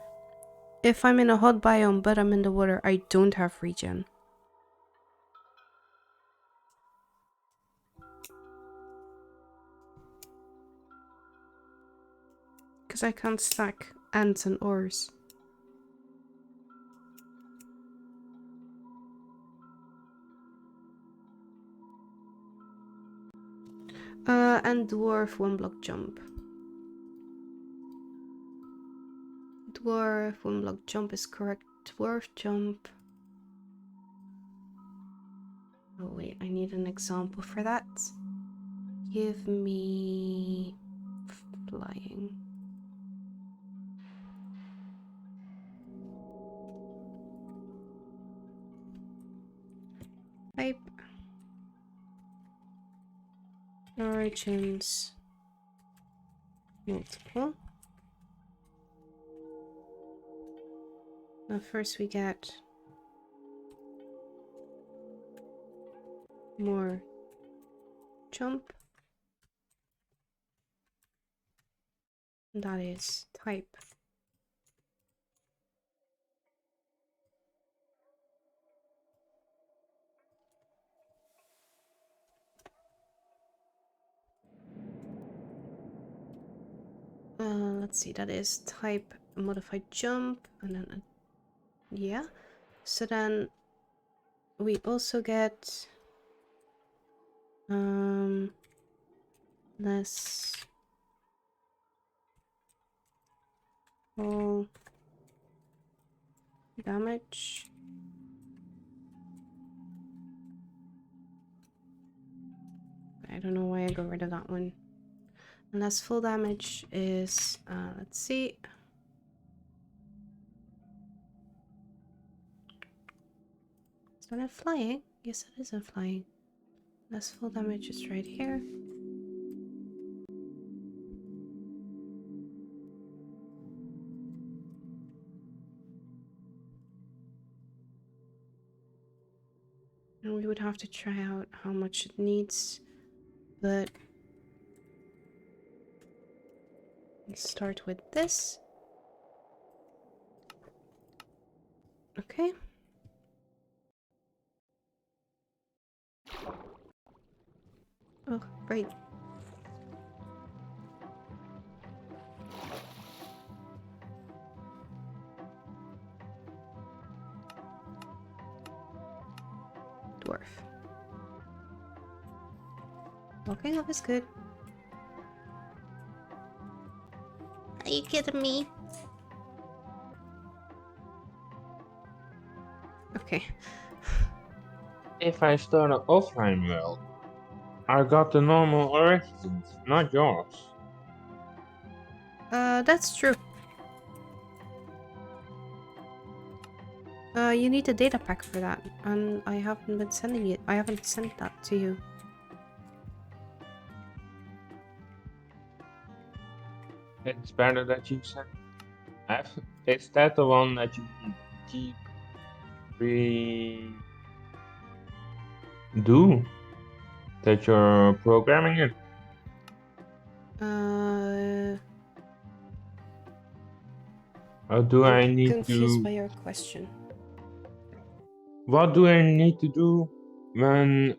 if I'm in a hot biome but I'm in the water, I don't have regen. Because I can't stack ants and ores. And dwarf 1 block jump. Dwarf 1 block jump is correct. Dwarf jump. Oh wait, I need an example for that. Give me flying. Type. Origins. Multiple. Now first we get more jump. That is type. Let's see, that is type modified jump, and then yeah. So then we also get less fall damage. I don't know why I got rid of that one. And less full damage is let's see. Is that a flying? Yes, it is a flying. Less full damage is right here. And we would have to try out how much it needs, but let's start with this. Okay. Oh, right. Dwarf. Walking up is good. Are you kidding me? Okay. If I start an offline world, I got the normal origins, not yours. That's true. You need a data pack for that, and I haven't been sending it. I haven't sent that to you. It's better that you send. Is that the one that you keep do? That you're programming it? Or do I I'm need confused by to... your question. What do I need to do when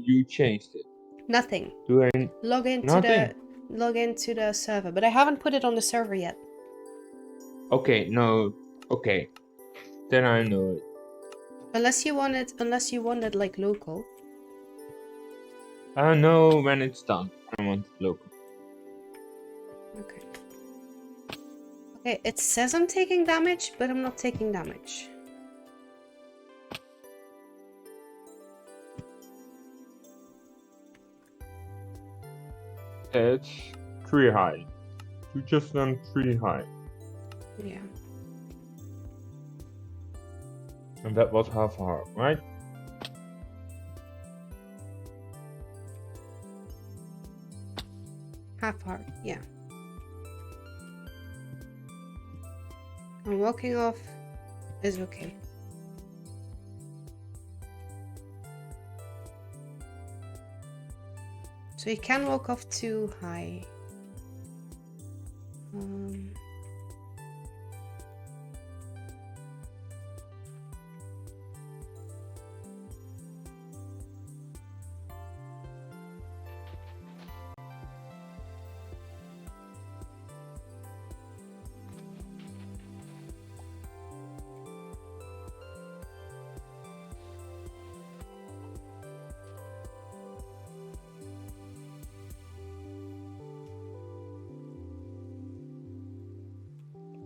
you changed it? Nothing. Do I... Nothing? Log into the server, but I haven't put it on the server yet. Okay, no. Okay. Then I know it. Unless you want it like local. I know when it's done. I want it local. Okay. Okay, it says I'm taking damage, but I'm not taking damage. It's 3 high. You just done 3 high. Yeah. And that was half hard, right? Half heart, yeah. And walking off is okay. So you can walk off too high. Um,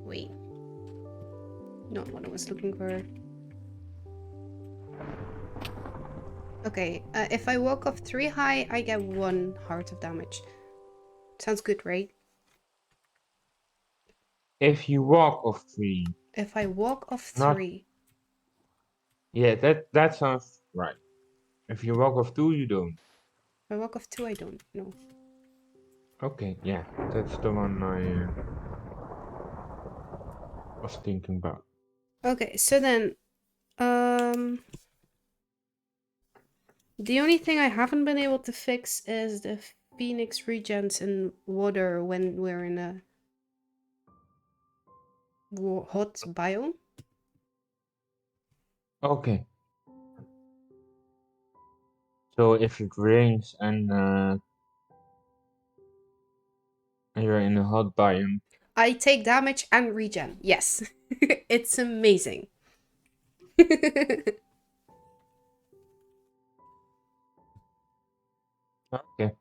wait. Not what I was looking for. Okay, if I walk off 3 high, I get 1 heart of damage. Sounds good, right? If you walk off 3. If I walk off Not 3. yeah, that sounds right. If you walk off 2, you don't. If I walk off 2, I don't. No. Okay, yeah, that's the one I was thinking about. Okay, so then, the only thing I haven't been able to fix is the Phoenix regens in water when we're in a hot biome. Okay. So if it rains and you're in a hot biome. I take damage and regen. Yes. It's amazing. Okay.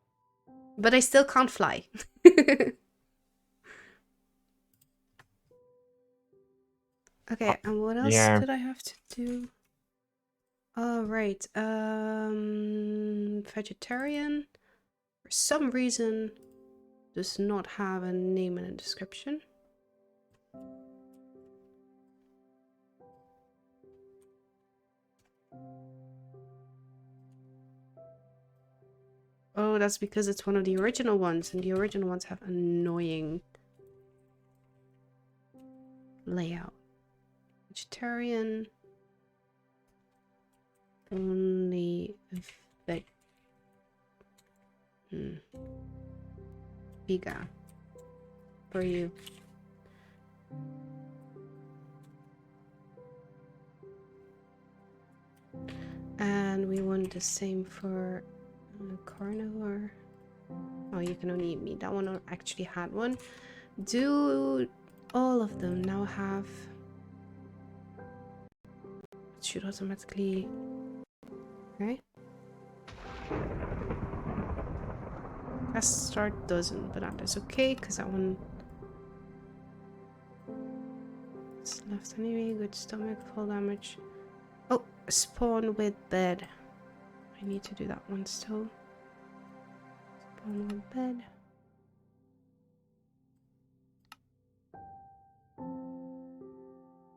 But I still can't fly. Okay, and what else Yeah. did I have to do? Oh, right. Vegetarian, for some reason, does not have a name and a description. Oh, that's because it's one of the original ones, and the original ones have annoying layout. Vegetarian. Only veg. Biga. For you. And we want the same for carnivore. Oh, you can only eat meat. That one actually had one. Do all of them now have... It should automatically... Right? Fast start doesn't, but that is okay, because that one... It's left anyway. Good stomach, full damage. Oh, spawn with bed. I need to do that one still. Spawn with bed.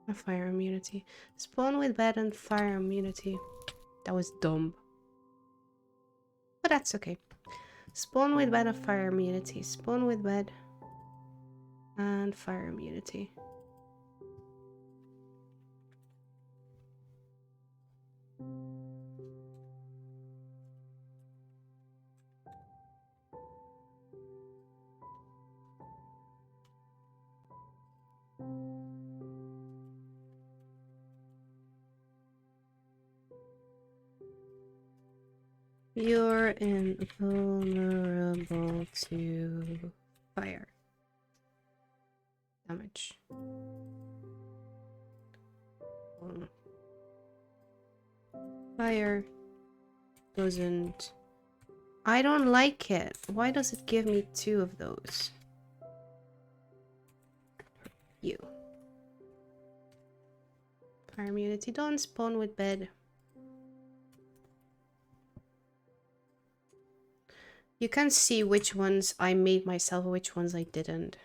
A fire immunity. Spawn with bed and fire immunity. That was dumb. But that's okay. Spawn with bed and fire immunity. Spawn with bed and fire immunity. You're invulnerable to fire damage. Fire doesn't... I don't like it. Why does it give me 2 of those? You. Fire immunity done. Spawn with bed. You can see which ones I made myself, which ones I didn't.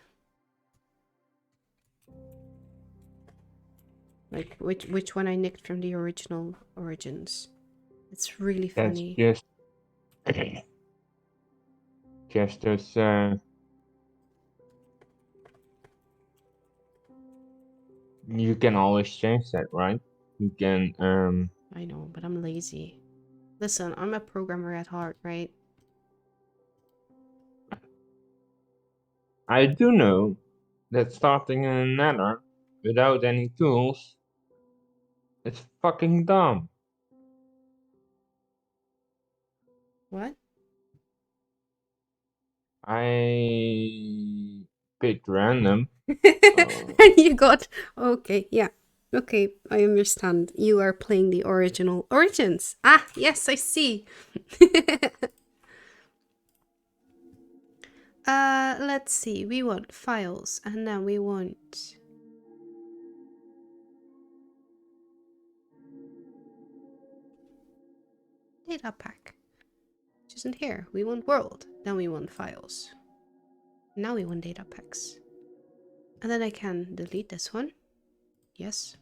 Like which one I nicked from the original Origins. It's really funny. That's just as you can always change that, right? You can I know, but I'm lazy. Listen, I'm a programmer at heart, right? I do know, that starting in a nether without any tools, it's fucking dumb. What? I picked random. You got okay, yeah. Okay, I understand. You are playing the original Origins. Ah, yes, I see. Let's see. We want files and then we want data pack. Which isn't here. We want world. Then we want files. Now we want data packs. And then I can delete this one. Yes.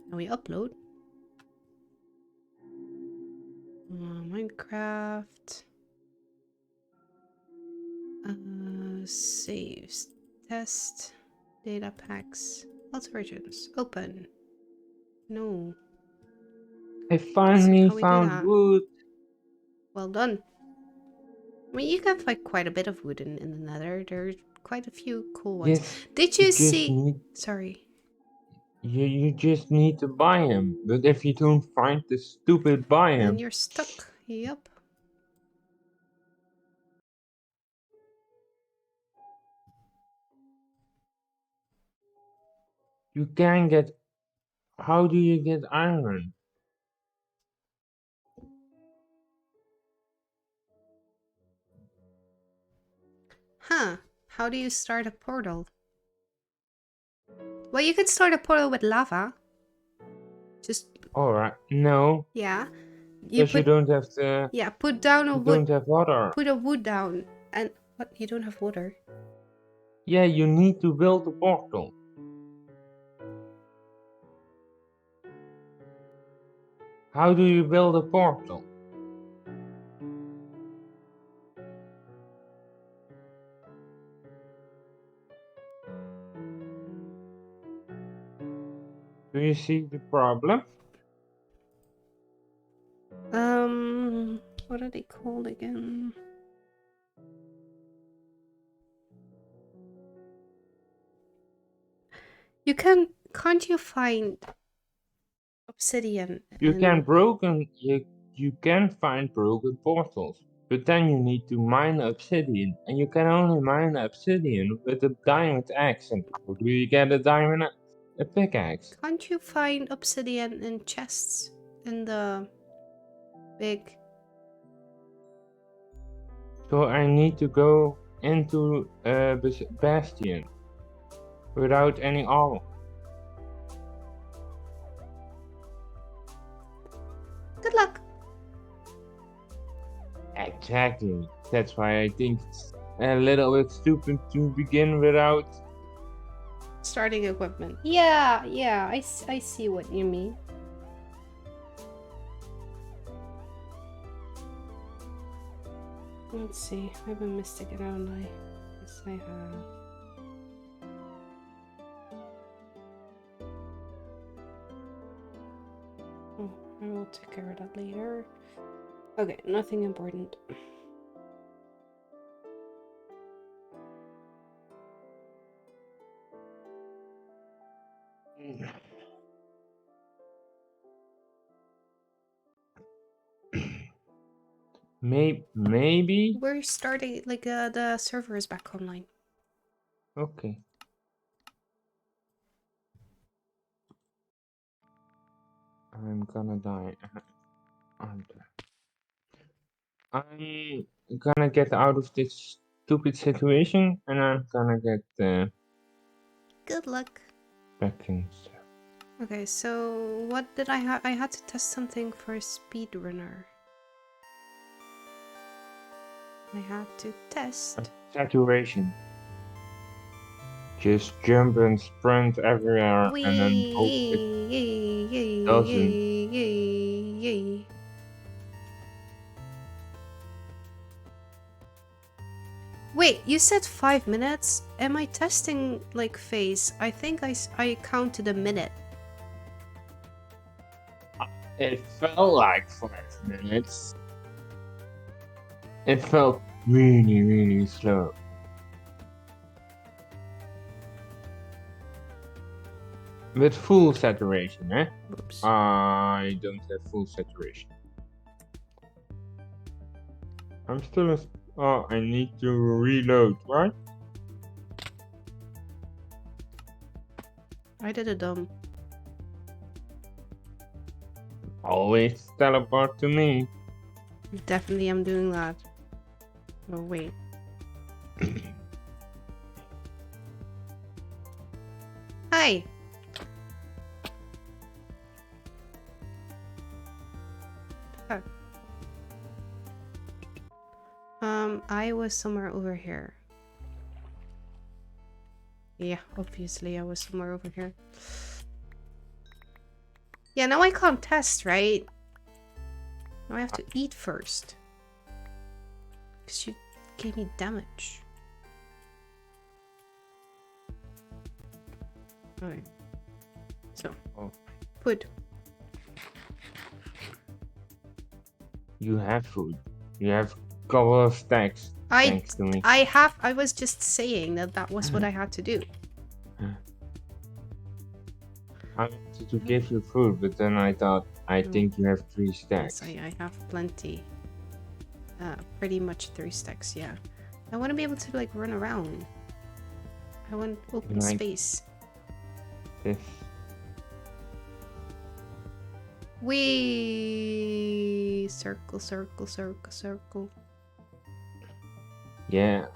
And we upload. Minecraft. Saves. Test. Data packs. AltOrigins. Open. No. I That's finally how we do found that. wood. Well done. I mean, you can find quite a bit of wood in the nether. There's quite a few cool ones. Yes, Did you you just see... need Sorry. you just need to buy him. But if you don't find the stupid Then biome, you're stuck. Yep. you can get. How do you get iron? Huh. How do you start a portal? Well, you could start a portal with lava. Just... Alright, no, Yeah. You because you put... don't have the. Yeah, put down a You wood... don't have water. Put a wood down. And... What? You don't have water? Yeah, you need to build a portal. How do you build a portal? Do you see the problem? What are they called again? You can... Can't you find obsidian You can and... you can find broken portals, but then you need to mine obsidian, and you can only mine obsidian with a diamond axe. And how do you get a pickaxe? Can't you find obsidian in chests in the big... So I need to go into bastion without any armor. Good luck. Exactly. That's why I think it's a little bit stupid to begin without. Starting equipment. Yeah, yeah, I see what you mean. Let's see. I've been mystic it, haven't I? Yes, I have. Oh, I will take care of that later. Okay, nothing important. Maybe. We're starting, like, the server is back online. Okay. I'm gonna die. I'm gonna get out of this stupid situation, and I'm gonna get Good luck. back in. Okay, so what did I have? I had to test something for a speedrunner. I had to test. Saturation. Just jump and sprint everywhere, Wee, and then hope it doesn't. Wait, you said 5 minutes? Am I testing, like, phase? I think I counted a minute. It felt like 5 minutes. It felt really, really slow. With full saturation, eh? Whoops. I don't have full saturation. I'm still in... Oh, I need to reload, right? I did a dumb. Always teleport to me. Definitely am doing that. Oh, wait. Hi! Oh. I was somewhere over here. Yeah, obviously I was somewhere over here. Yeah, now I can't test, right? Now I have to eat first. Because you gave me damage. Okay. So, food. You have food. You have a couple of stacks. Thanks to me. I was just saying that was what I had to do. I wanted to give you food, but then I thought, I think you have 3 stacks. Yes, I have plenty. Pretty much 3 stacks, yeah. I want to be able to, like, run around. I want open space. This. Wee! Circle, circle, circle, circle. Yeah,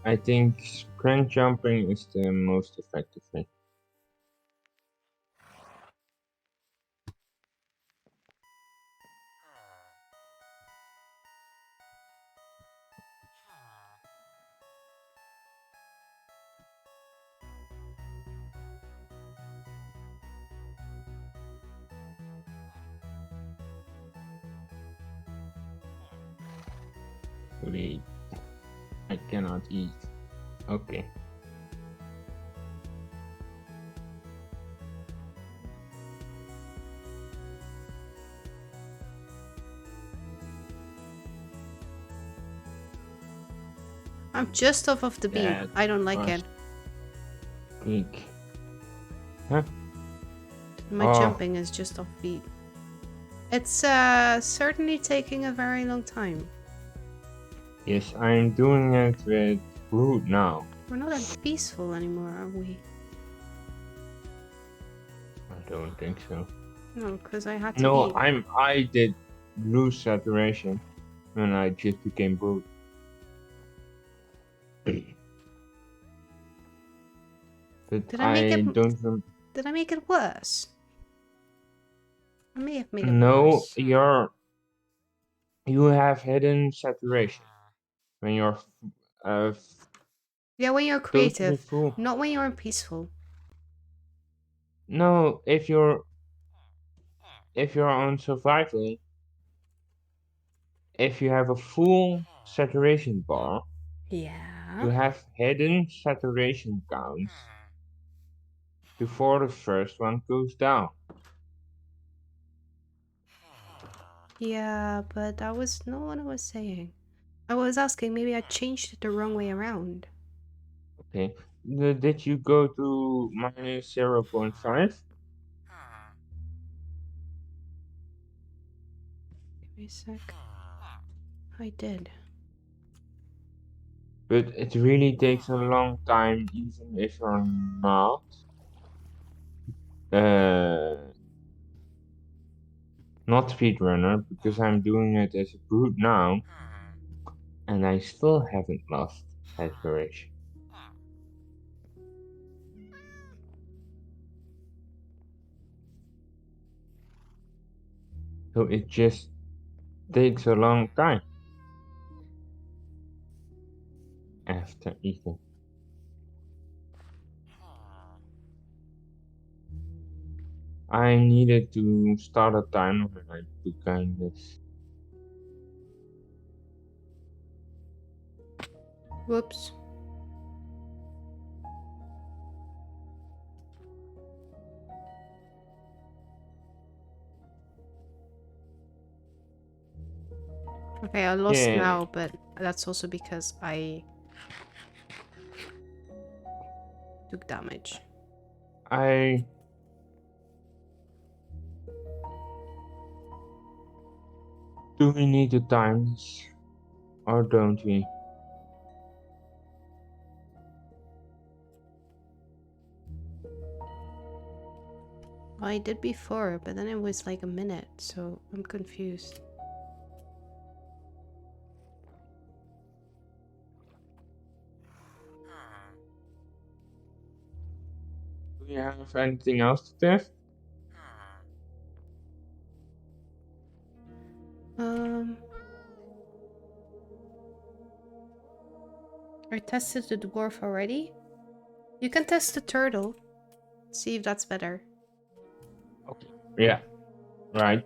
I think sprint jumping is the most effective thing. Wait, I cannot eat. Okay. I'm just off of the beam. I don't like it. Geek. Huh? My jumping is just off beat. It's certainly taking a very long time. Yes, I'm doing it with Root now. We're not that peaceful anymore, are we? I don't think so. No, because I had to eat. I did lose saturation and I just became Brute. But Did I make it? don't. Did I make it worse? I may have made it worse. No, you have hidden saturation when you're yeah, when you're creative, full. not when you're peaceful. No, if you're on survival, if you have a full saturation bar, Yeah. you have hidden saturation counts before the first one goes down. Yeah, but that was not what I was saying. I was asking, maybe I changed it the wrong way around. Okay. Did you go to minus 0.5? Give me a sec. I did. But it really takes a long time, even if you're not speedrunner, because I'm doing it as a brute now, and I still haven't lost saturation. So it just takes a long time after eating. I needed to start a timer to kind this. Whoops. Okay, I lost now, but that's also because I took damage. I Do we need to time this? Or don't we? Well, I did before, but then it was like a minute, so I'm confused. Do you have anything else to test? I tested the dwarf already. You can test the turtle. See if that's better. Okay. Yeah. Right.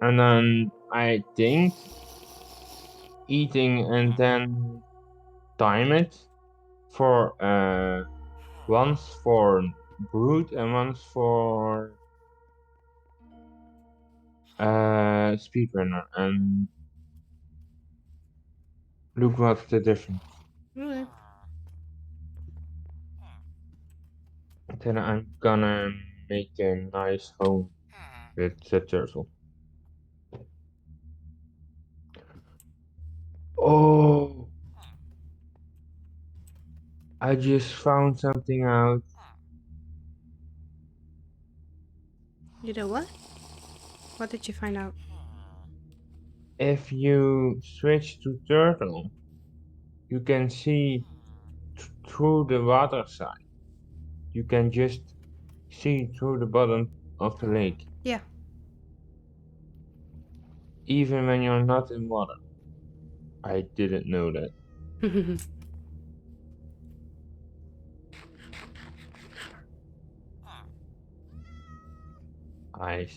And then I think eating and then time it for once for brood and once for speedrunner, and look what's the difference. Okay. Then I'm gonna make a nice home with the turtle. Oh, I just found something out. You know what? What did you find out? If you switch to turtle, you can see through the water side. You can just see through the bottom of the lake, Yeah. even when you're not in water. I didn't know that. I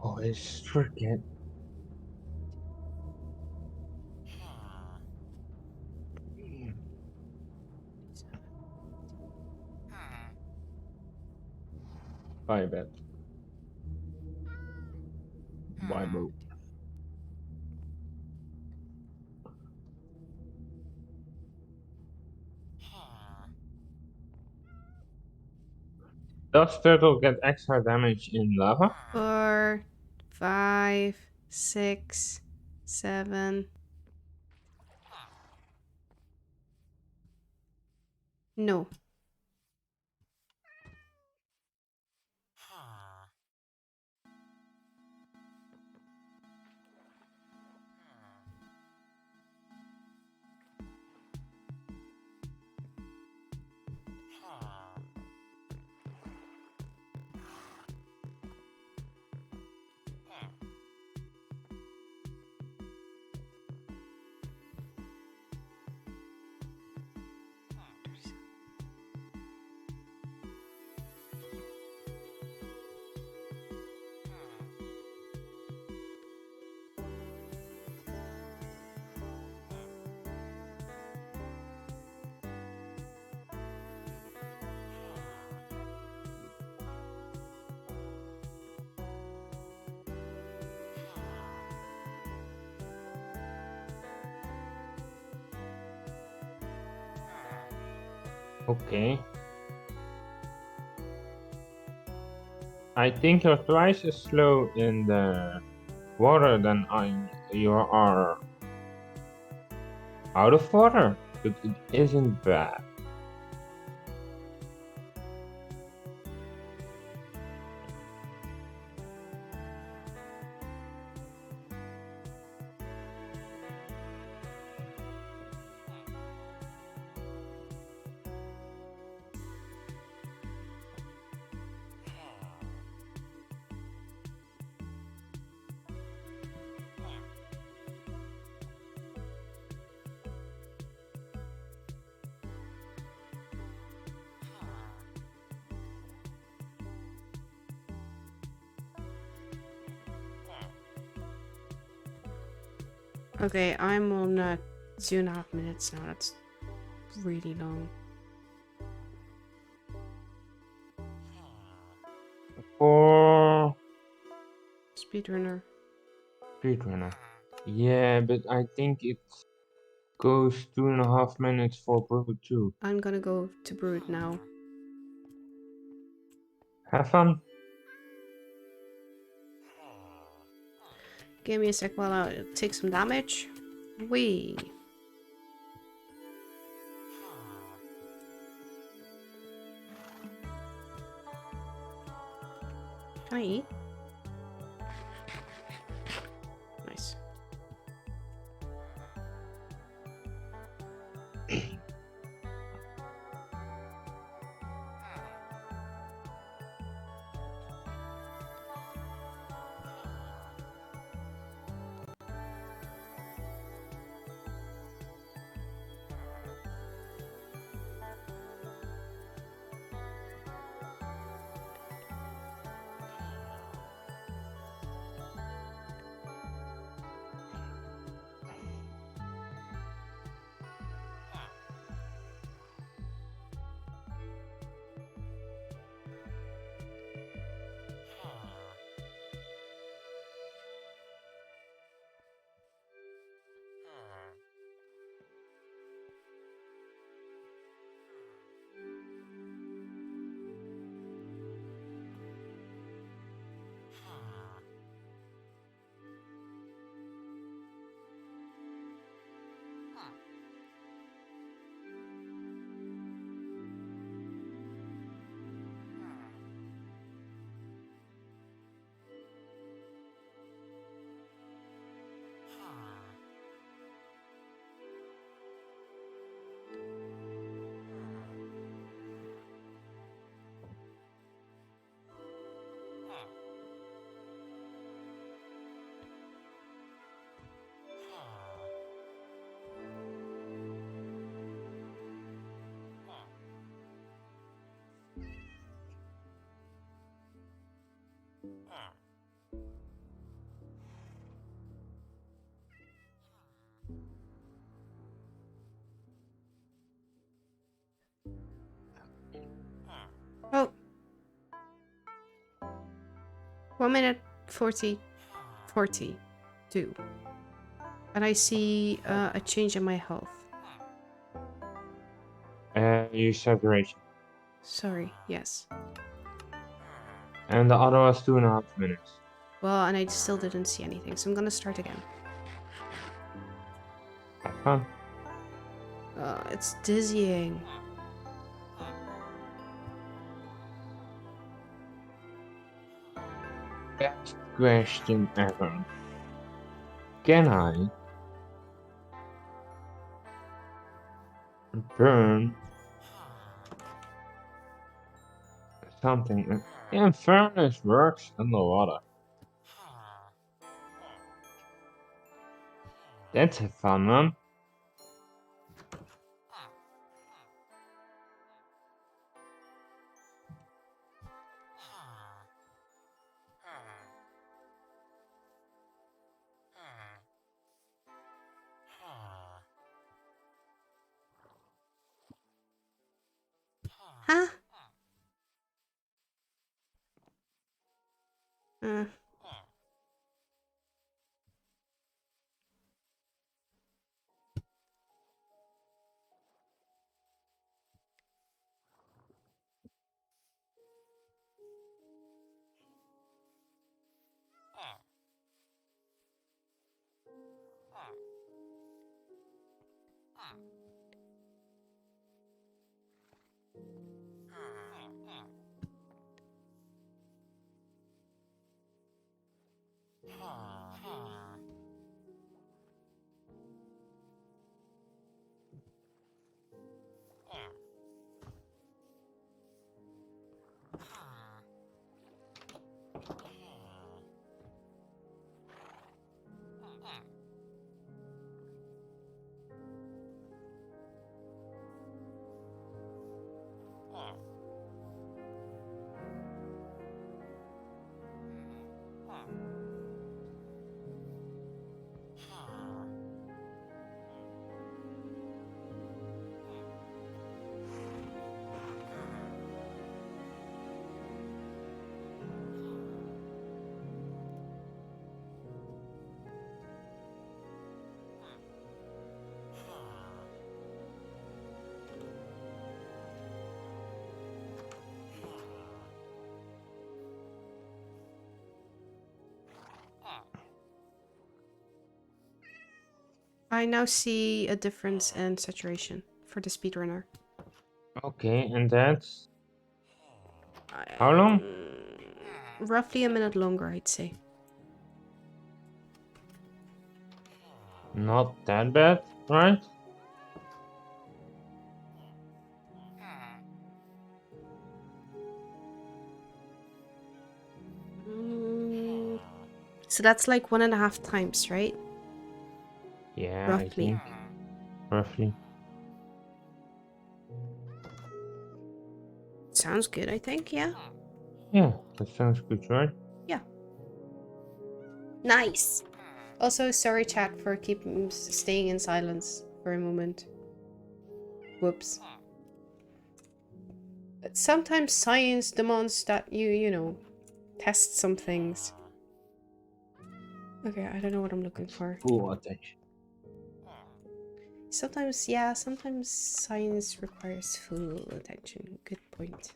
always forget. Bye, bet. Bye, bro. Does turtle get extra damage in lava? 4, 5, 6, 7. No. Okay. I think you're twice as slow in the water than you are out of water, but it isn't bad. Okay, I'm on 2.5 minutes now. That's really long. For Speedrunner. speedrunner. Yeah, but I think it goes 2.5 minutes for Brood too. I'm gonna go to Brood now. Have fun. Give me a sec while I take some damage. Wee. Can I eat? Nice. Oh. 1 minute 42. And I see a change in my health. You saturation. Sorry, yes. And the other was 2.5 minutes. Well, and I still didn't see anything, so I'm gonna start again. Have fun. It's dizzying. Best question ever. Can I burn something? Yeah, furnace works underwater. That's a fun one. Huh? Uh, I now see a difference in saturation for the speedrunner. Okay, and that's how long? Roughly a minute longer, I'd say. Not that bad, right? So that's like 1.5 times, right? Yeah, I Roughly. think roughly. Sounds good, I think, yeah. Yeah, that sounds good, right? Yeah. Nice. Also, sorry chat for keeping staying in silence for a moment. Whoops. Sometimes science demands that you know, test some things. Okay, I don't know what I'm looking for. Full attention. Sometimes, yeah, sometimes science requires full attention. Good point.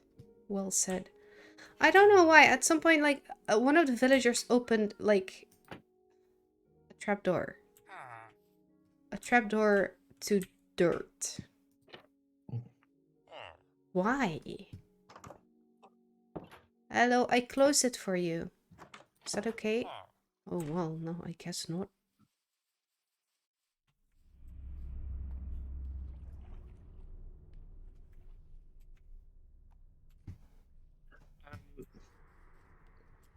Well said. I don't know why. At some point, like, one of the villagers opened, like, a trapdoor. A trapdoor to dirt. Why? Hello, I closed it for you. Is that okay? Oh, well, no, I guess not.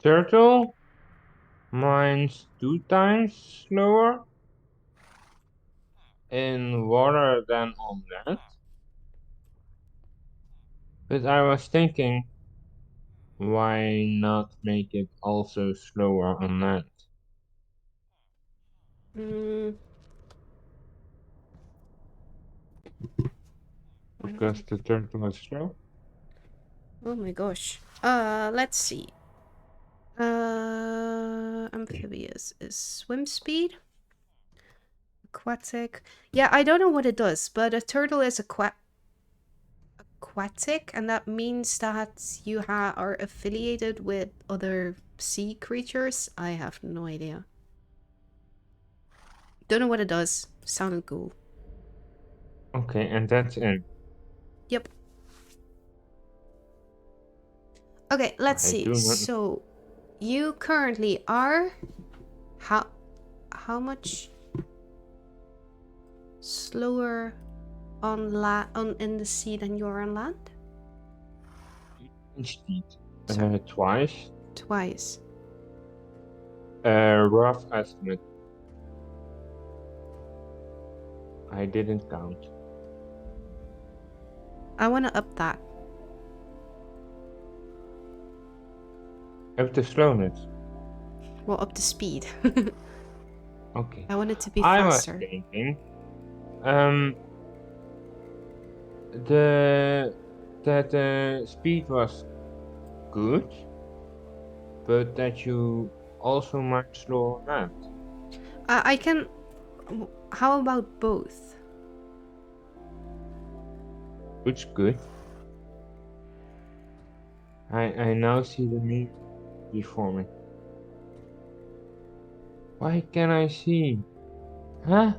Turtle mine's 2 times slower in water than on land. But I was thinking, why not make it also slower on land? Mm, Because the turtle is slow? oh my gosh. Let's see. Amphibious is swim speed. Aquatic. Yeah, I don't know what it does, but a turtle is aquatic, and that means that you are affiliated with other sea creatures. I have no idea. Don't know what it does. Sounded cool. Okay, and that's in. Yep. Okay, let's I see. do not. So, you currently are how how much slower on in the sea than you are on land? Speed. Sorry, Twice. twice. Rough estimate. I didn't count. I want to up that. Up the slowness. Well, up the speed. Okay. I want it to be I was faster. thinking, um, the speed was good, but that you also might slow land. I can. How about both? Which good. I now see the meme before me. Why can I see? Huh?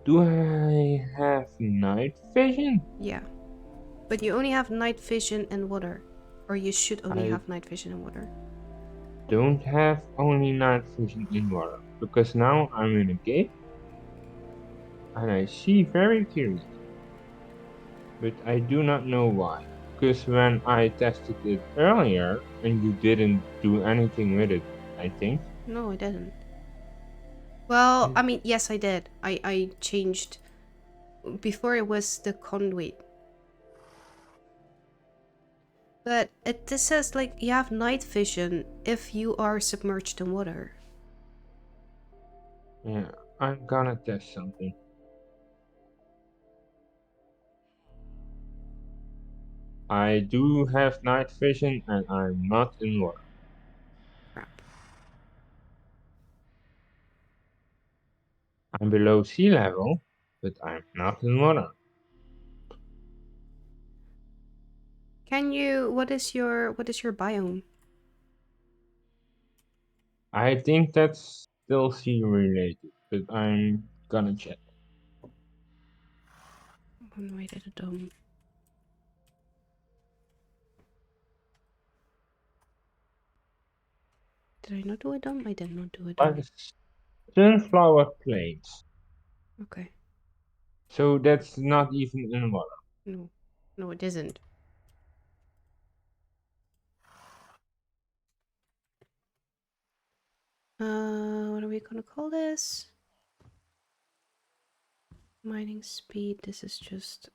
Do I have night vision? Yeah. But you only have night vision in water. Or you should only I have night vision in water. don't have only night vision in water, because now I'm in a cave and I see very clearly. But I do not know why. Because when I tested it earlier and you didn't do anything with it, I think. No, I didn't. Well, I mean, yes, I did. I changed. Before it was the conduit. But this says, like, you have night vision if you are submerged in water. Yeah, I'm gonna test something. I do have night vision and I'm not in water. Crap. I'm below sea level, but I'm not in water. Can you... What is your biome? I think that's still sea related, but I'm gonna check. When I did a dome. Did I not do a dome? I did not do a dome. Sunflower plates. Okay. So that's not even in water. No. No, it isn't. What are we gonna call this? Mining speed. This is just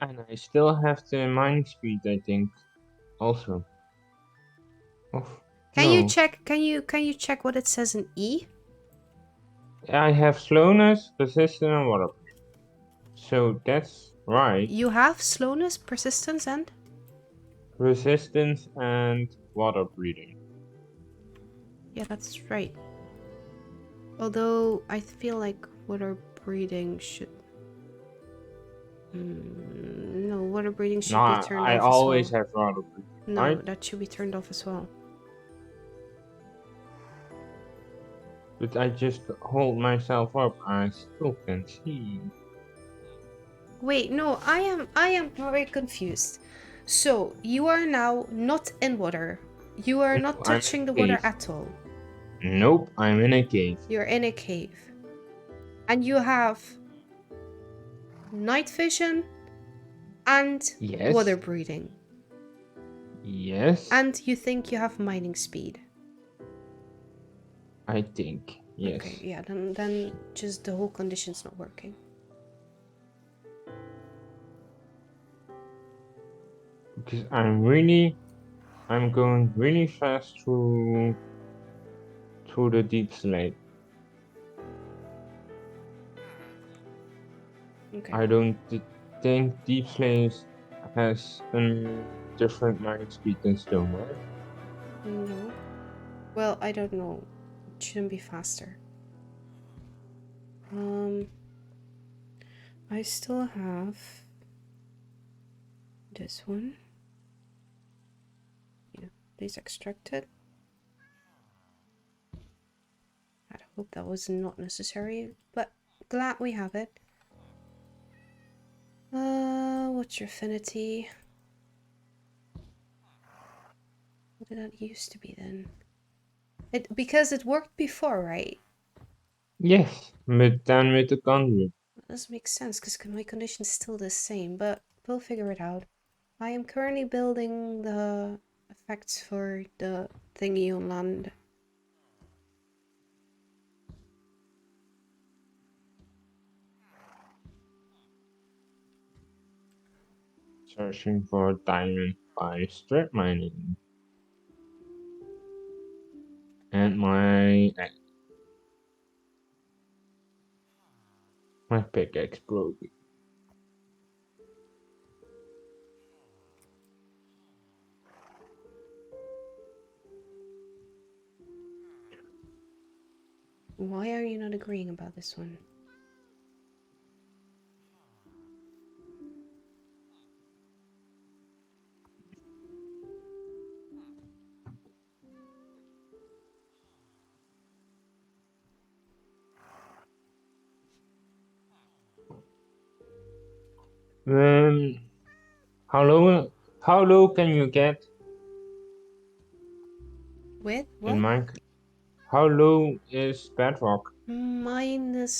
And I still have the mining speed, I think, also. Oh, Can you no. check check what it says in E? I have slowness, persistence, and water. So that's right. You have slowness, persistence, and Resistance and water breathing. yeah, that's right. Although I feel like water breathing should. No, water breathing should No, be turned I off as always well. have water breathing, No, right? that should be turned off as well. But I just hold myself up. I still can see. Wait, no, I am very confused. So you are now not in water. You are not I'm in touching a the water cave. at all. Nope, I'm in a cave. You're in a cave. And you have night vision and Yes. water breathing. Yes. And you think you have mining speed. I think. Yes. Okay, yeah, then just the whole condition's not working. Because I'm going really fast through the deep slate. Okay. I don't think deep slate has a different mining speed than stone, right? No. Well, I don't know. It shouldn't be faster. I still have this one. Yeah, please extract it. I hope that was not necessary, but glad we have it. What's your affinity? What did that used to be then? Because it worked before, right? Yes, but then with the conduit. That doesn't make sense because my condition is still the same, but we'll figure it out. I am currently building the effects for the thingy on land. Searching for diamond by strip mining. And my pickaxe broke. Why are you not agreeing about this one? How low can you get With what? in Minecraft? How low is bedrock? Minus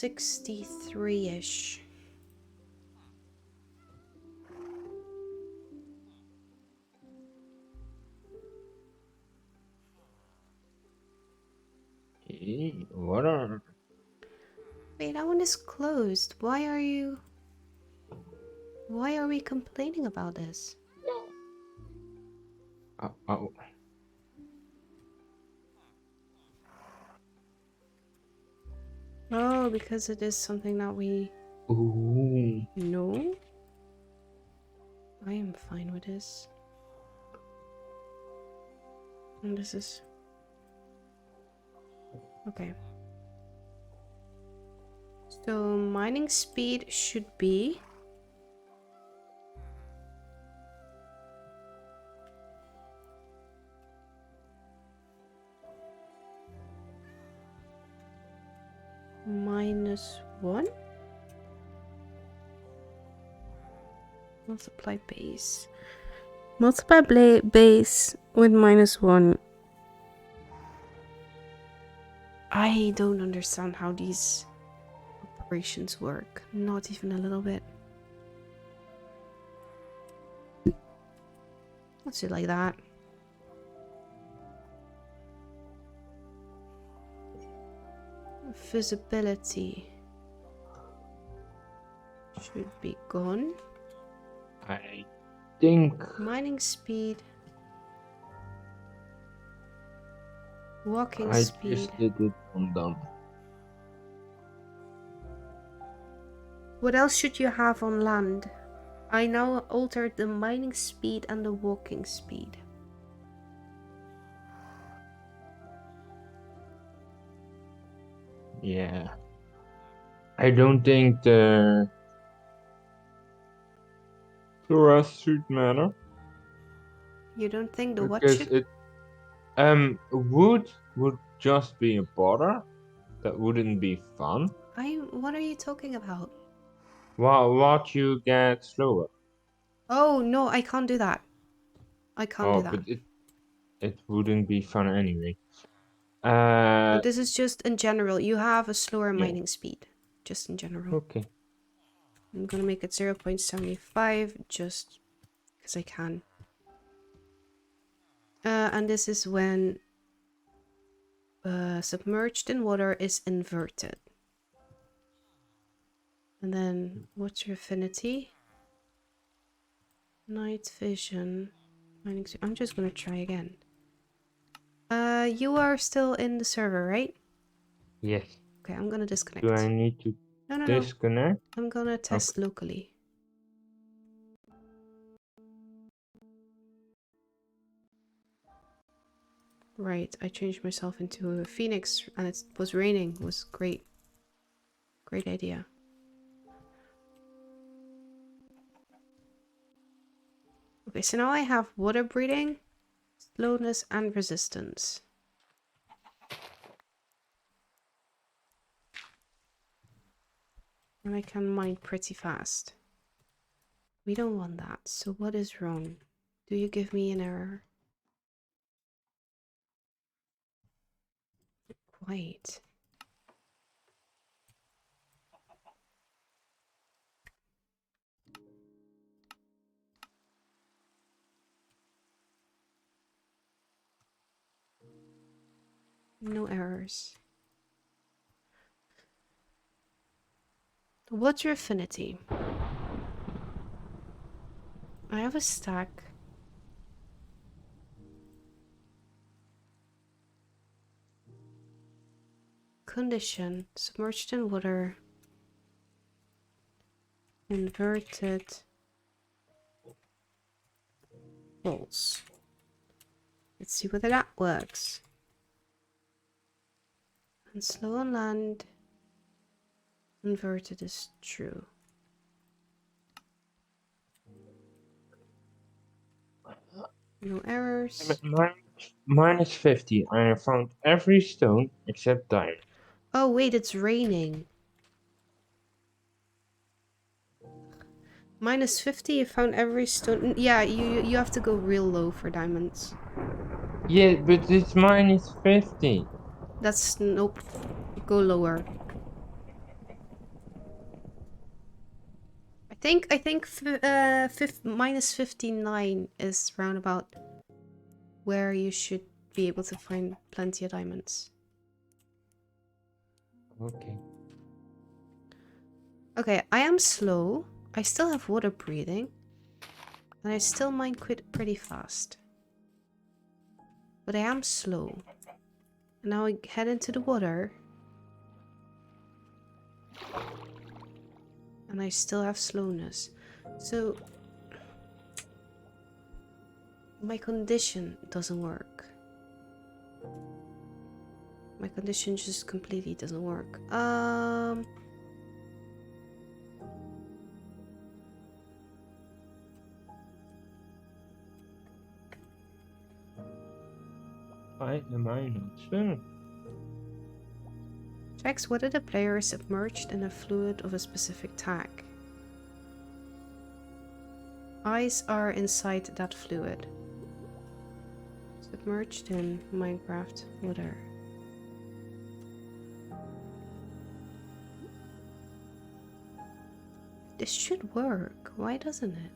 63-ish. What are... Wait, that one is closed. Why are we complaining about this? Oh. Oh, because it is something that we... Ooh. No? I am fine with this. And this is... Okay. So mining speed should be... -1. Multiply base. Multiply base with -1. I don't understand how these operations work. Not even a little bit. Let's do it like that. Visibility should be gone. I think Mining speed. Walking I speed. just did it on done. What else should you have on land? I now altered the mining speed and the walking speed. Yeah. I don't think the rest should matter. You don't think the what Because should? it wood would just be a bother. That wouldn't be fun. What are you talking about? What you get slower. Oh no, I can't do that. I can't do Oh, that. but it wouldn't be fun anyway. No, this is just in general. You have a slower Yeah. mining speed. Just in general. Okay. I'm gonna make it 0.75 just because I can. And this is when submerged in water is inverted. And then what's your affinity? Night vision. I'm just gonna try again. You are still in the server, right? Yes. Okay, I'm gonna disconnect. Do I need to No. disconnect? I'm gonna test locally. Right, I changed myself into a phoenix and it was raining. It was great. Great idea. Okay, so now I have water breathing, slowness, and resistance. And I can mine pretty fast. We don't want that. So what is wrong? Do you give me an error? Wait. No errors. What's your affinity? I have a stack. Condition. Submerged in water. Inverted. False. Let's see whether that works. And slow on land. Inverted is true. No errors. -50. I have found every stone except diamond. Oh wait, it's raining. -50, you found every stone. Yeah, you have to go real low for diamonds. Yeah, but it's -50. That's nope. Go lower. I think -59 is roundabout where you should be able to find plenty of diamonds. Okay. Okay, I am slow. I still have water breathing. And I still mine pretty fast. But I am slow. And now I head into the water. And I still have slowness. So my condition doesn't work. My condition just completely doesn't work. Why am I not swimming? Checks whether the player is submerged in a fluid of a specific tag. Eyes are inside that fluid. Submerged in Minecraft water. This should work. Why doesn't it?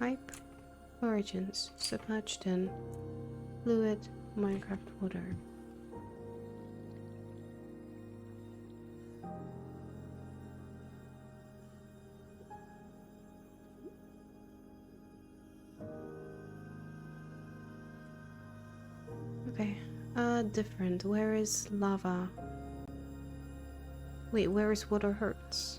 Type origins submerged in fluid Minecraft water. Okay, different. Where is lava? Wait, where is water hurts?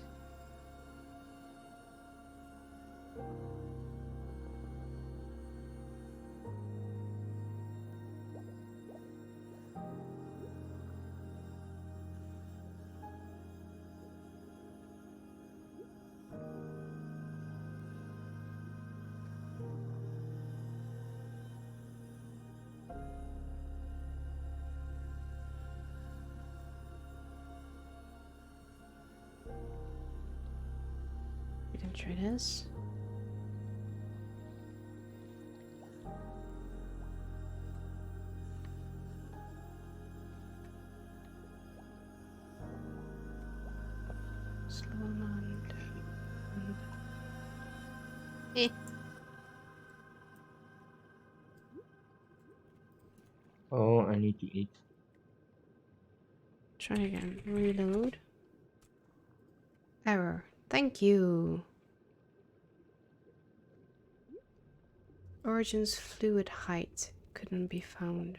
We can try this. Slow on. Eh. Oh, I need to eat. Try again. Reload. Error. Thank you. Origins fluid height couldn't be found.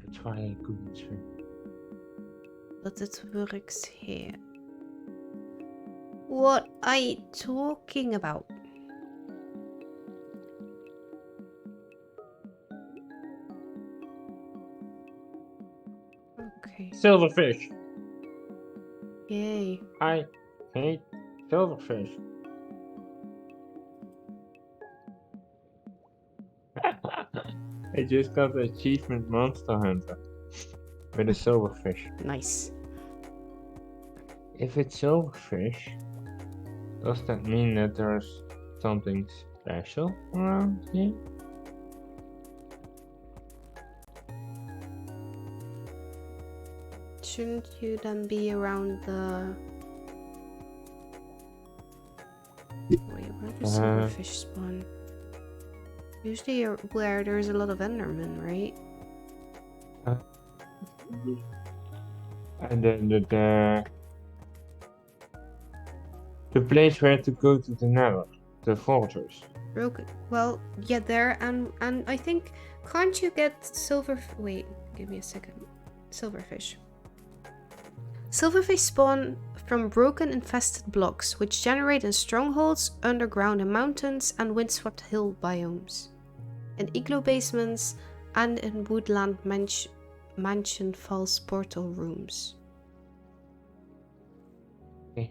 That's why I couldn't swim. But it works here. What are you talking about? Okay. Silverfish! Yay. I hate silverfish. I just got the achievement Monster Hunter with a silverfish. Nice. If it's silverfish, does that mean that there's something special around here? Shouldn't you then be around the... Wait, where does silverfish spawn? Usually you're where there's a lot of Endermen, right? And then the place where to go to the Nether, the fortress. Well, yeah, there and I think can't you get silver? Wait, give me a second. Silverfish. Silverfish spawn from broken infested blocks, which generate in strongholds, underground in mountains, and windswept hill biomes, in igloo basements, and in woodland mansion false portal rooms. Okay.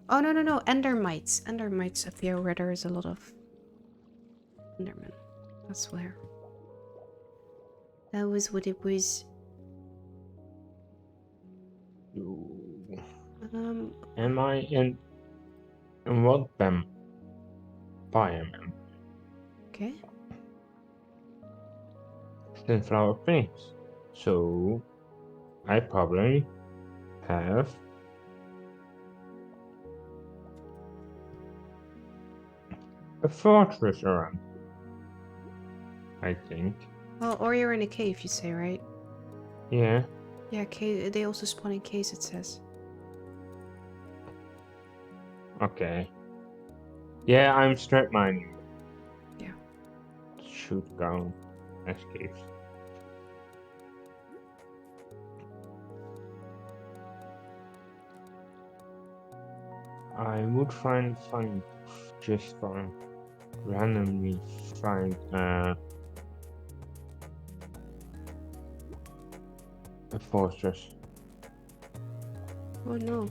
Oh no, endermites. Endermites appear where there is a lot of endermen. That's where. That was what it was. Am I in what biome? Okay. Sunflower plains. So I probably have a fortress around. I think. Well, or you're in a cave, you say, right? Yeah. Yeah, cave. They also spawn in caves, it says. Okay. Yeah, I'm strap mining. Yeah. Shoot down escapes. I would find it funny to just randomly find a fortress. Oh no.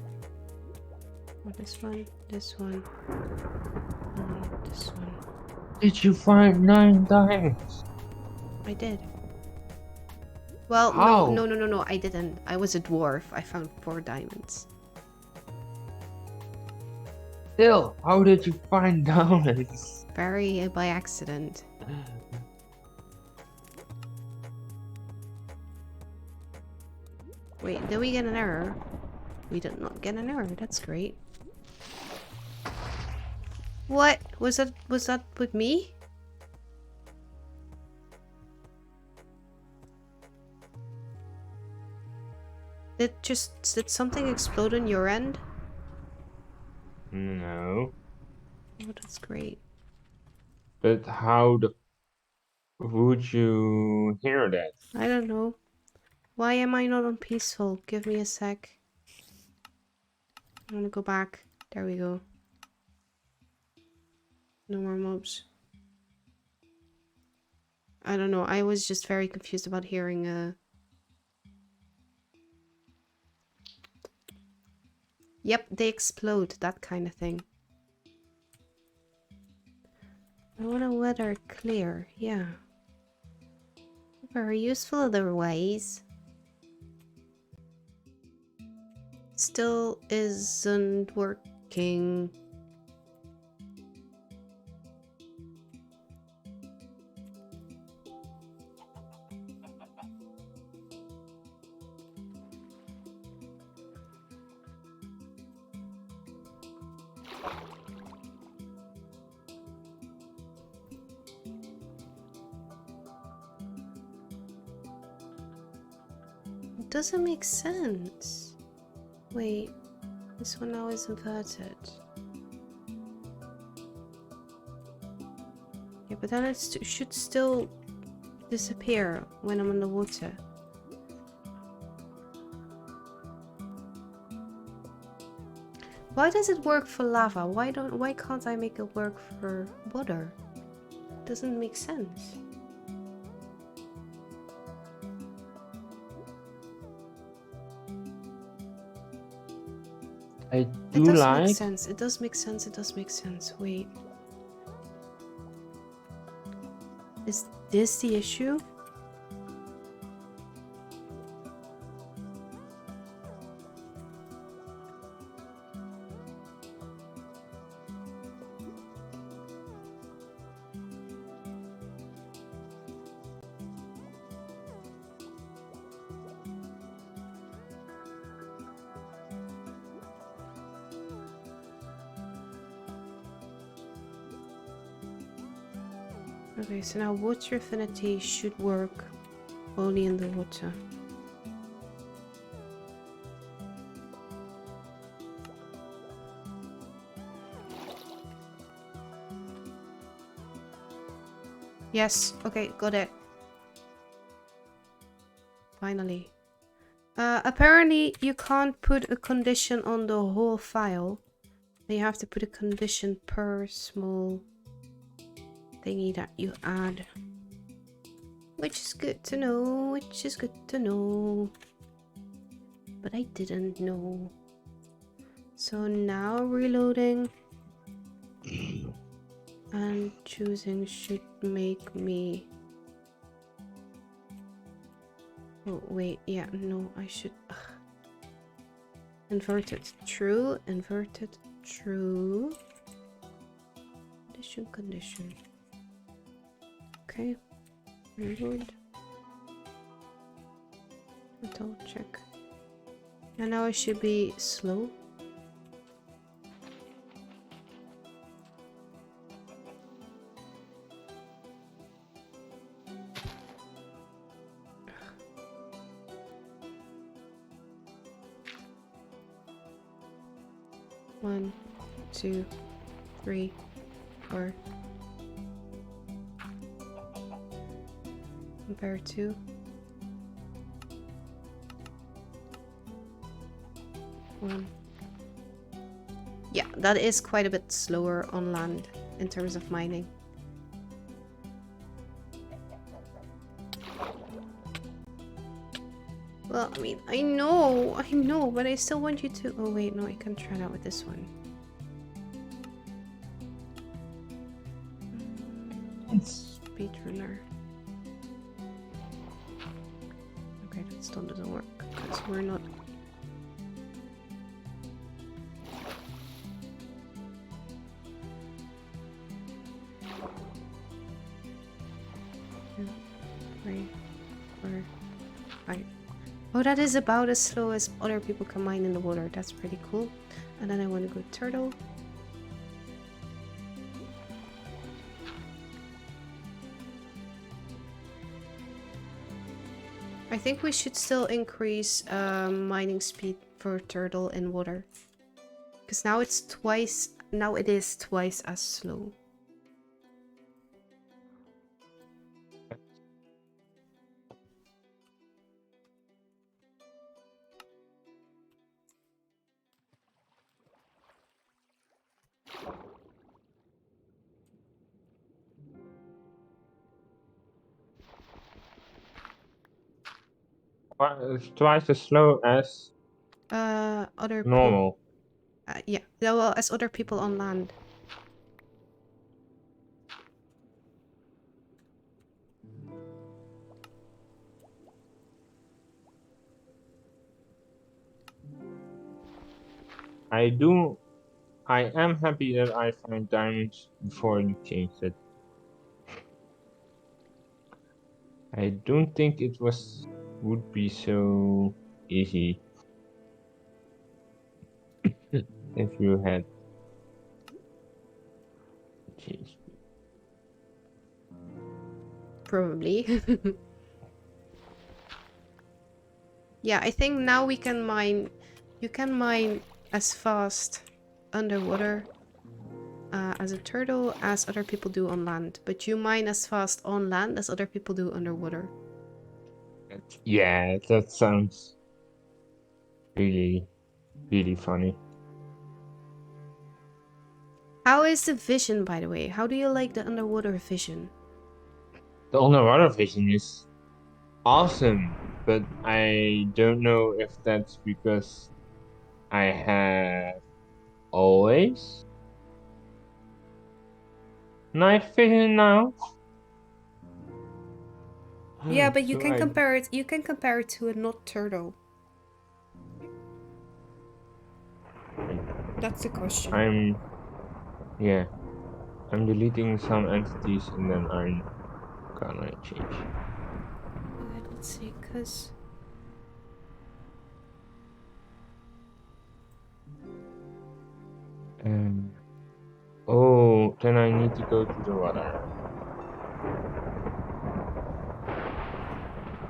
Oh, this one, this one, and this one. Did you find 9 diamonds? I did. Well, How? no, I didn't. I was a dwarf. I found 4 diamonds. Still, how did you find diamonds? Very by accident. Wait, did we get an error? We did not get an error. That's great. What? Was that with me? Did something explode on your end? No. Oh, that's great. But how would you hear that? I don't know. Why am I not on peaceful? Give me a sec. I want to go back. There we go. No more mobs. I don't know. I was just very confused about hearing Yep, they explode. That kind of thing. I want a weather clear. Yeah. Very useful otherwise. Still isn't working. It doesn't make sense. Wait, this one now is inverted. Yeah, but then it should still disappear when I'm in the water. Why does it work for lava? Why can't I make it work for water? It doesn't make sense. I It do does make like. sense. It does make sense. It does make sense. Wait. Is this the issue? Okay, so now water affinity should work only in the water. Yes, okay, got it. Finally. Apparently you can't put a condition on the whole file. You have to put a condition per small thingy that you add. Which is good to know, which is good to know. But I didn't know. So now reloading and choosing should make me... Oh wait, yeah, no, I should... Inverted true, inverted true. Condition. Okay, reload. Double check. And now I should be slow. One, two, three, or compared to. Yeah, that is quite a bit slower on land in terms of mining. Well, I mean, I know, but I still want you to... Oh wait, no, I can try that with this one. Speedrunner. Okay, that still doesn't work, because we're not... Oh, that is about as slow as other people can mine in the water. That's pretty cool. And then I want to go turtle. I think we should still increase mining speed for turtle in water. Because now it's twice... Now it is twice as slow. It's twice as slow as Other people... normal. yeah, well, as other people on land. I am happy that I found diamonds before you changed it. I don't think it would be so easy if you had changed. Probably. Yeah, I think now we can mine... You can mine as fast underwater as a turtle as other people do on land. But you mine as fast on land as other people do underwater. Yeah, that sounds really, really funny. How is the vision, by the way? How do you like the underwater vision? The underwater vision is awesome, but I don't know if that's because I have always night vision now. Yeah, but you So can compare it. You can compare it to a not turtle. That's the question. Yeah, I'm deleting some entities and then I'm gonna change. Okay, let's see, cause Oh, then I need to go to the water.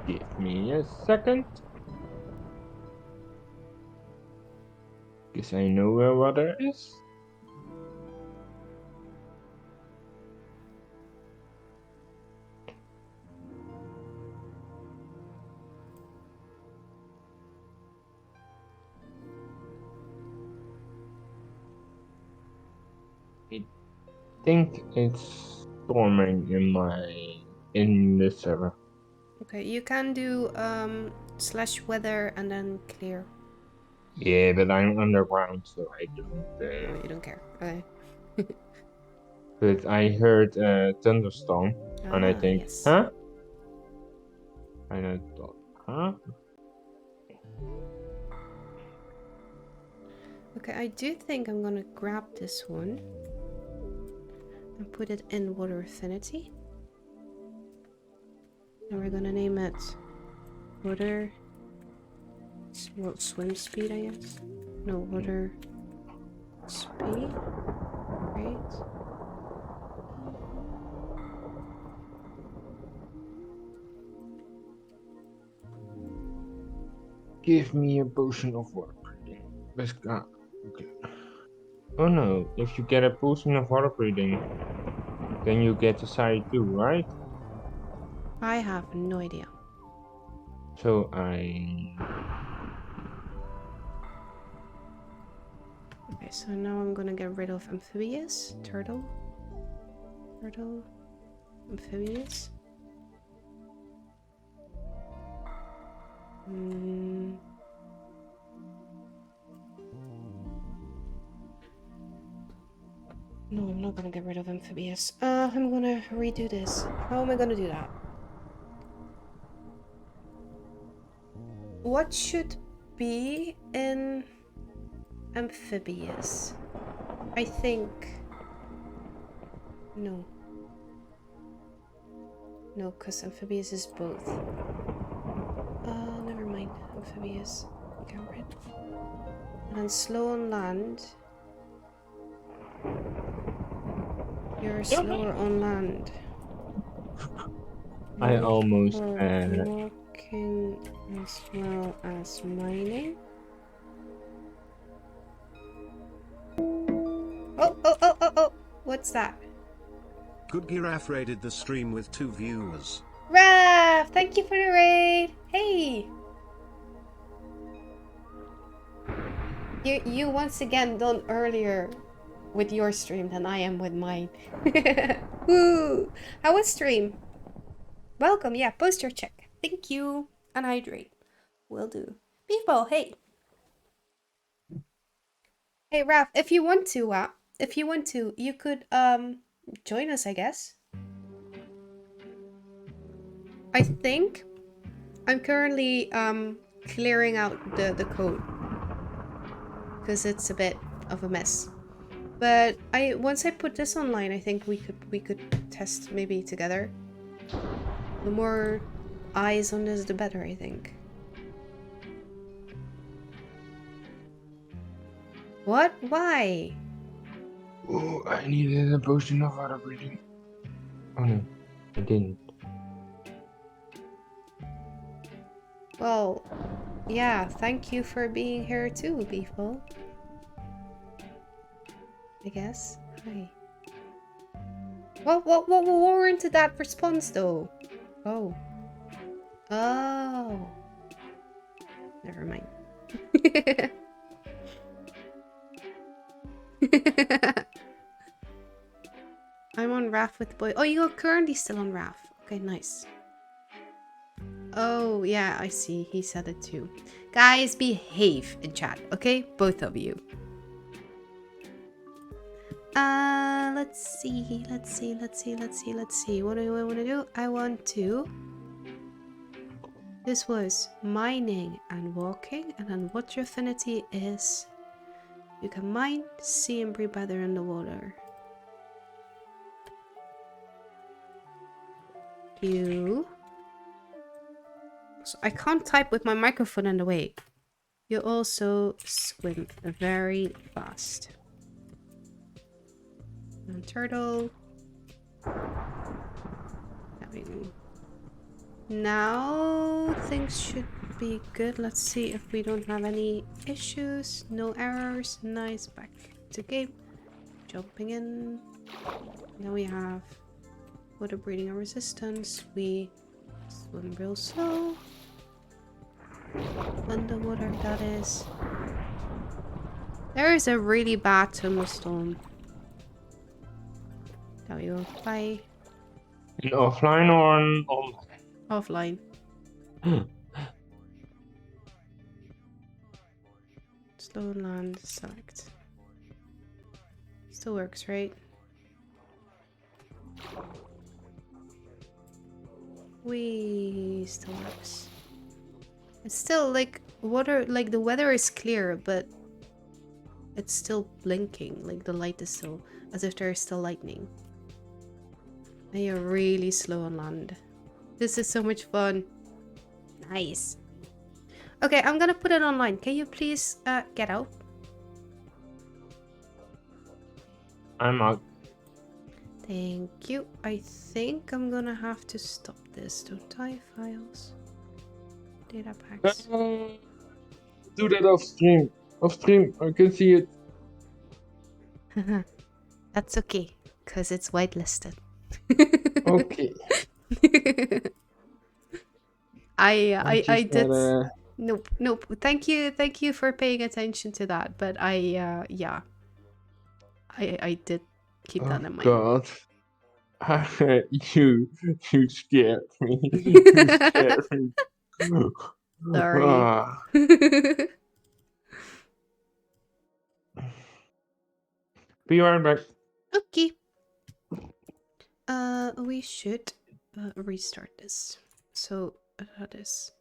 Give me a second. Because I know where water is. I think it's storming in the server. okay, you can do /weather and then clear. Yeah, but I'm underground, so I don't. No, you don't care. Okay. But I heard a thunderstorm, and I think, Yes. huh? And I thought, huh? Okay, I do think I'm gonna grab this one and put it in water affinity. And we're gonna name it water swim speed, I guess. No, water speed. Right. Give me a potion of water. Let's go. Okay. Oh no, if you get a potion of water breathing, then you get the side too, right? I have no idea. So I... Okay, so now I'm gonna get rid of amphibious, turtle, amphibious. No, I'm not gonna get rid of amphibious. I'm gonna redo this. How am I gonna do that? What should be in amphibious? I think... No. No, because amphibious is both. Never mind. Amphibious. Get rid. And then slow on land. You're slower on land. I almost Walking as well as mining. Oh! What's that? Good Giraffe raided the stream with 2 viewers. Raph, thank you for the raid. Hey. You once again done earlier with your stream than I am with mine. Woo! How was stream? Welcome, yeah, post your check. Thank you. And hydrate. Will do. Beefball, hey. Hey Raph, if you want to, you could join us, I guess. I think I'm currently clearing out the code because it's a bit of a mess. But once I put this online, I think we could test maybe together. The more eyes on this, the better, I think. What? Why? Oh, I needed a potion of water breathing. Oh no, I didn't. Well, yeah, thank you for being here too, Beefball. I guess. Hi. What warranted that response though? Oh. Oh. Never mind. I'm on RAF with the boy. Oh, you're currently still on RAF. Okay, nice. Oh, yeah, I see. He said it too. Guys, behave in chat, okay? Both of you. Let's see. What do I want to do? I want to... This was mining and walking, and then what your affinity is. You can mine, see, and breathe better in the water. You... So I can't type with my microphone in the way. You also swim very fast. And turtle. Now things should be good. Let's see if we don't have any issues. No errors. Nice. Back to game. Jumping in. Now we have water breathing and resistance. We swim real slow. Underwater, that is. There is a really bad thunderstorm. There we go. Bye. In offline or on online? Offline. Slow land, select. Still works, right? Still works. It's still like water, like the weather is clear, but it's still blinking. Like the light is still, as if there is still lightning. And you're really slow on land. This is so much fun. Nice. Okay, I'm gonna put it online. Can you please get out? I'm out. Thank you. I think I'm gonna have to stop this, don't I? Files. Data packs. Do that off stream. Off stream, I can see it. That's okay, because it's whitelisted. Okay. I just did. gotta... Nope. Thank you for paying attention to that. But yeah, I did keep Oh that in mind. God. You scared me. You scared me. Sorry. Ah. Be right back. Okay. We should restart this. So that is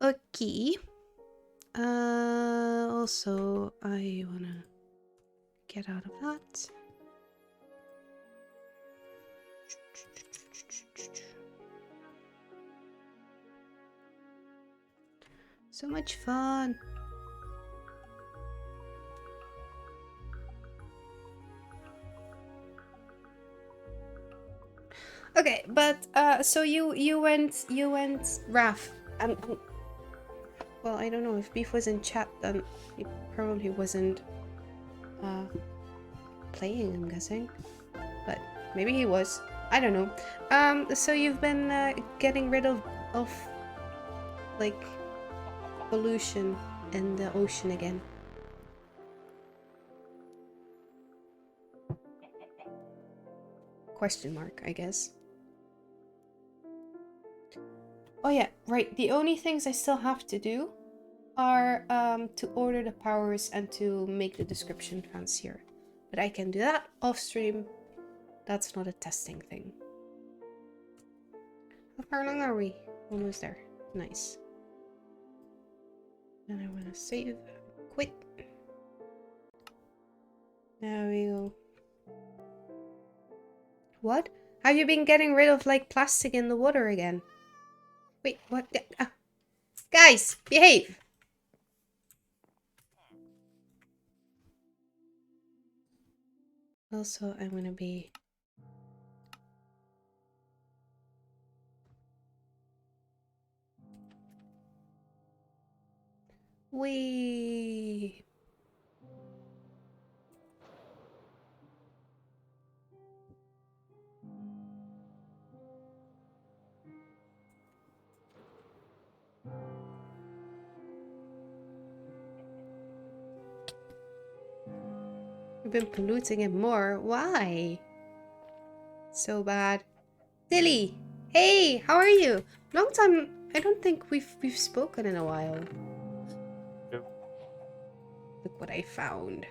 okay. Also, I wanna get out of that. So much fun. Okay, but so you went Raf and well, I don't know if Beef was in chat, then he probably wasn't playing, I'm guessing, but maybe he was. I don't know. So you've been getting rid of like pollution in the ocean again. Question mark, I guess. Oh yeah, right. The only things I still have to do are to order the powers and to make the description fancier. But I can do that off stream. That's not a testing thing. How far along are we? Almost there. Nice. And I want to save. Quit. There we go. What? Have you been getting rid of like plastic in the water again? Wait, what? Guys, behave! Also, I'm gonna be... Wee. We've been polluting it more. Why? So bad. Dilly! Hey, how are you? Long time. I don't think we've spoken in a while. Look what I found.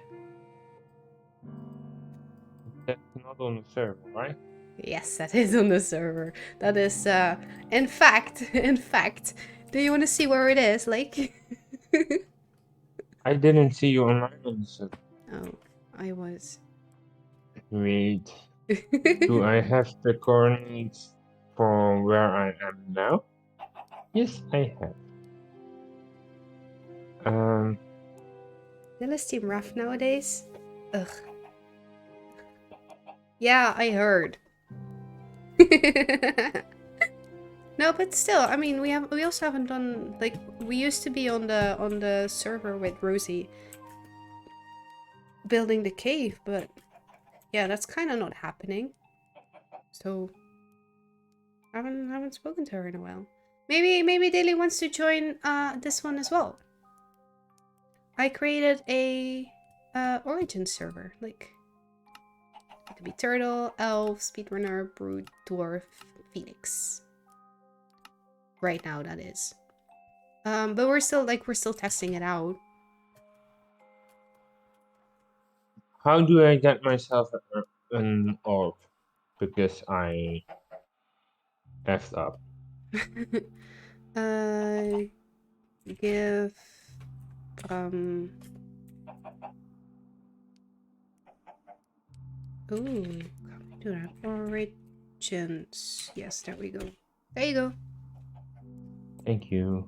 That's not on the server, right? Yes, that is on the server. That is, in fact, do you want to see where it is? Like, I didn't see you online on the server. oh, I was. Wait. Do I have the coordinates for where I am now? Yes, I have. Is Team rough nowadays? Ugh. Yeah, I heard. No, but still, I mean, we also haven't done like we used to be on the server with Rosie building the cave, but yeah, that's kind of not happening. So haven't spoken to her in a while. Maybe Daily wants to join this one as well. I created a origin server. Like it could be turtle, elf, speedrunner, brute, dwarf, phoenix. Right now, that is. But we're still testing it out. How do I get myself an orb? Because I effed up. Give ooh, can we do that? Origins. Yes, there we go. There you go. Thank you.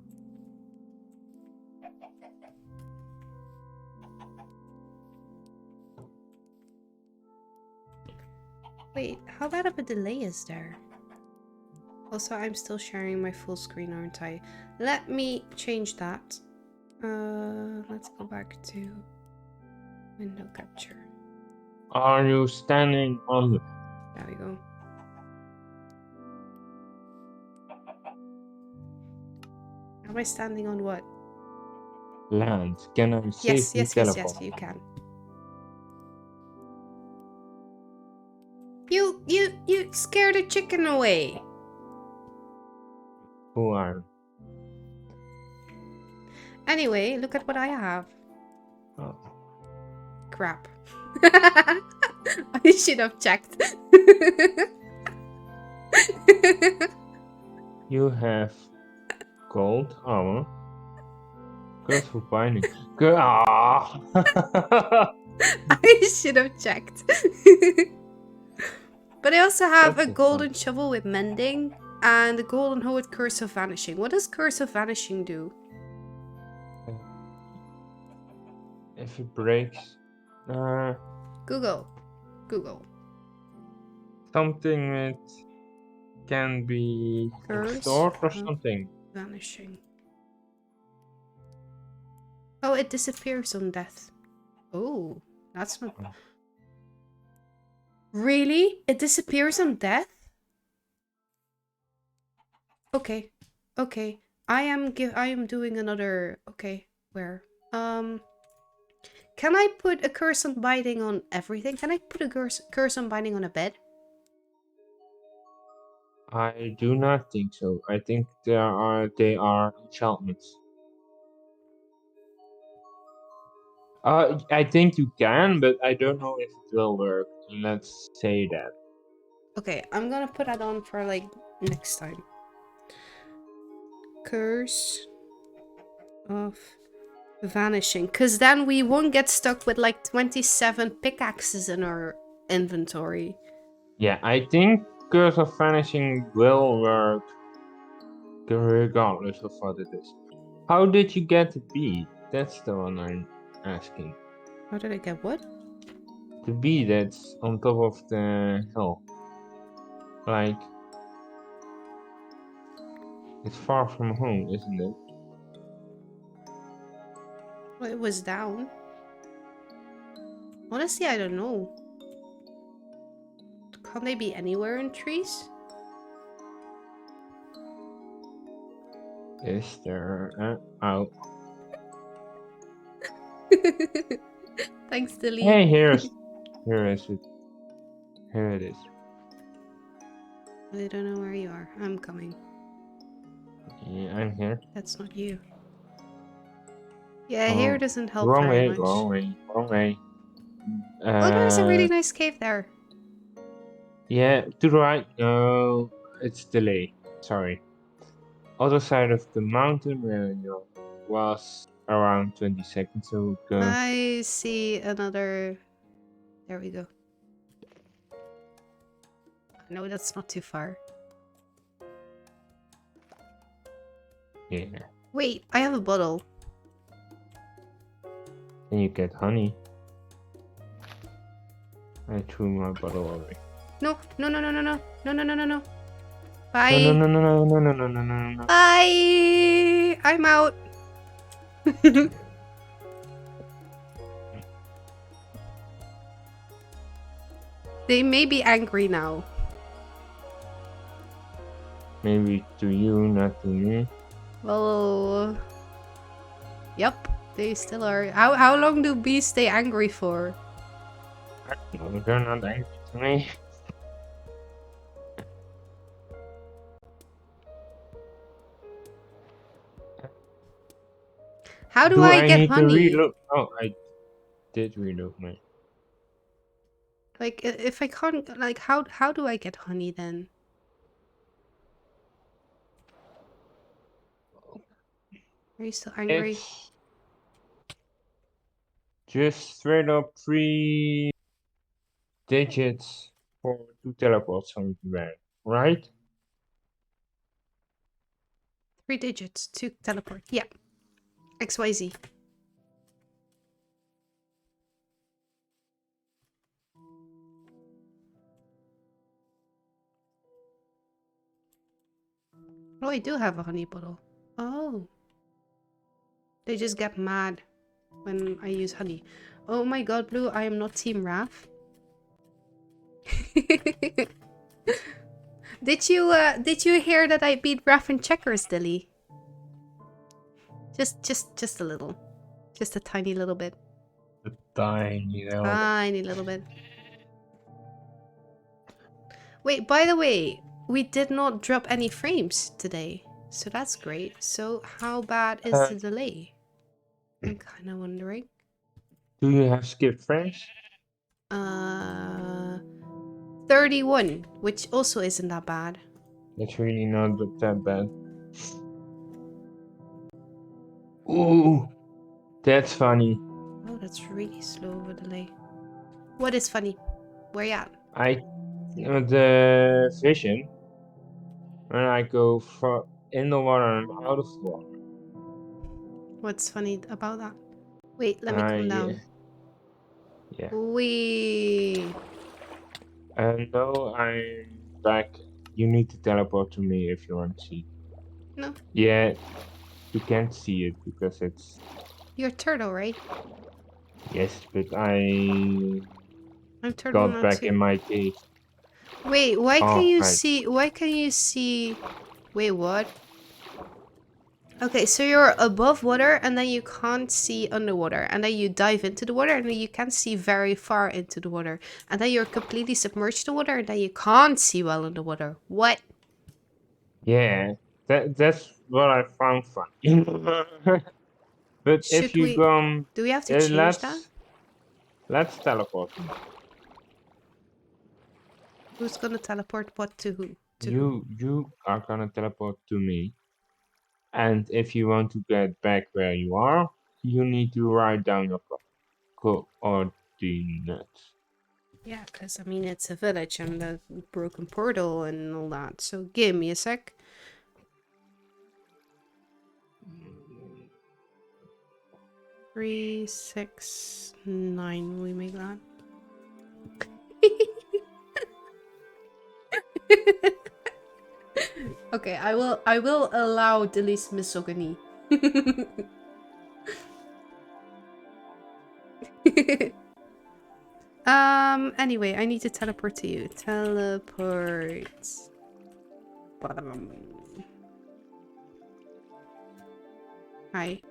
Wait, how bad of a delay is there? Also, I'm still sharing my full screen, aren't I? Let me change that. Let's go back to window capture. Are you standing on There we go. Am I standing on what? land? Can I Yes, safely yes, yes, teleport? yes, you can. You scared a chicken away. Who are? Anyway, look at what I have. Oh. Crap. I should have checked. You have gold armor. Good for binding. Good. Ah. I should have checked. But I also have That's a a fun. golden shovel with mending and a golden hoe with curse of vanishing. What does curse of vanishing do? If it breaks, Google. Google. something that can be Curse restored or of something. vanishing. Oh, it disappears on death. Oh, that's not... Really? It disappears on death? Okay. Okay. I am doing another... Okay. Where? Can I put a curse on binding on everything? Can I put a curse on binding on a bed? I do not think so. I think they are enchantments. I think you can, but I don't know if it will work. Let's say that. Okay, I'm gonna put that on for like next time. Curse of vanishing. Because then we won't get stuck with like 27 pickaxes in our inventory. Yeah, I think Curse of Vanishing will work regardless of what it is. How did you get the bee? That's the one I'm asking. How did I get what? The bee that's on top of the hill. Like, it's far from home, isn't it? Well, it was down. Honestly, I don't know. Can't they be anywhere in trees? Is there oh. Thanks, Dilly. Hey, here is it. Here it is. I don't know where you are. I'm coming. Yeah, I'm here. That's not you. Yeah, Oh, here doesn't help wrong very way, much. wrong way, wrong way. Oh, there's a really nice cave there. Yeah, to the right. No, it's delay. Sorry. Other side of the mountain where you was around 20 seconds ago. I see another... There we go. No, that's not too far. Yeah. Wait, I have a bottle. Then you get honey. I threw my bottle away. No, no, no, no, no, no, no, no, no, no, no. No, Bye. no, no, no, no, no, no, no, no, no, no. Bye. I'm out. They may be angry now. Maybe to you, not to me. Well, yep, they still are. How long do bees stay angry for? No, they're not angry to me. How do I get need to honey? reload? Oh, I did reload my. Like, if I can't, like, how do I get honey then? Are you still angry? It's just straight up 3 digits to teleport somewhere, right? 3 digits to teleport. Yeah. XYZ. Oh, I do have a honey bottle. Oh. They just get mad when I use honey. Oh my god, Blue, I am not Team Raph. Did you hear that I beat Raf in checkers, Dilly? Just a little. Just a tiny little bit. A tiny little. Tiny little bit. Wait, by the way, we did not drop any frames today. So that's great. So how bad is the delay? I'm kind of wondering. Do you have skip frames? 31, which also isn't that bad. That's really not that bad. Ooh, that's funny. Oh, that's really slow of a delay. What is funny? Where you at? The vision when I go for in the water and out of the water. What's funny about that? Wait, let me come down. Yeah. Wee. No, I'm back. You need to teleport to me if you want to see. No. Yeah, you can't see it because it's. You're a turtle, right? Yes, but I'm turtle got now back too. in my cave. Wait, why can Oh, you right. see? Why can you see? Wait, what? Okay, so you're above water and then you can't see underwater, and then you dive into the water and then you can't see very far into the water, and then you're completely submerged in water and then you can't see well in the water. What? Yeah, that's what I found funny. But if Should you we? go, Do we have to change that? let's teleport. Who's gonna teleport what to who? To who? You are gonna teleport to me, and if you want to get back where you are, you need to write down your coordinates. Yeah, because I mean it's a village and a broken portal and all that. So give me a sec. 3, 6, 9. Will we make that? Okay, I will allow Dilly's misogyny. Anyway, I need to teleport to you. Teleport. Hi.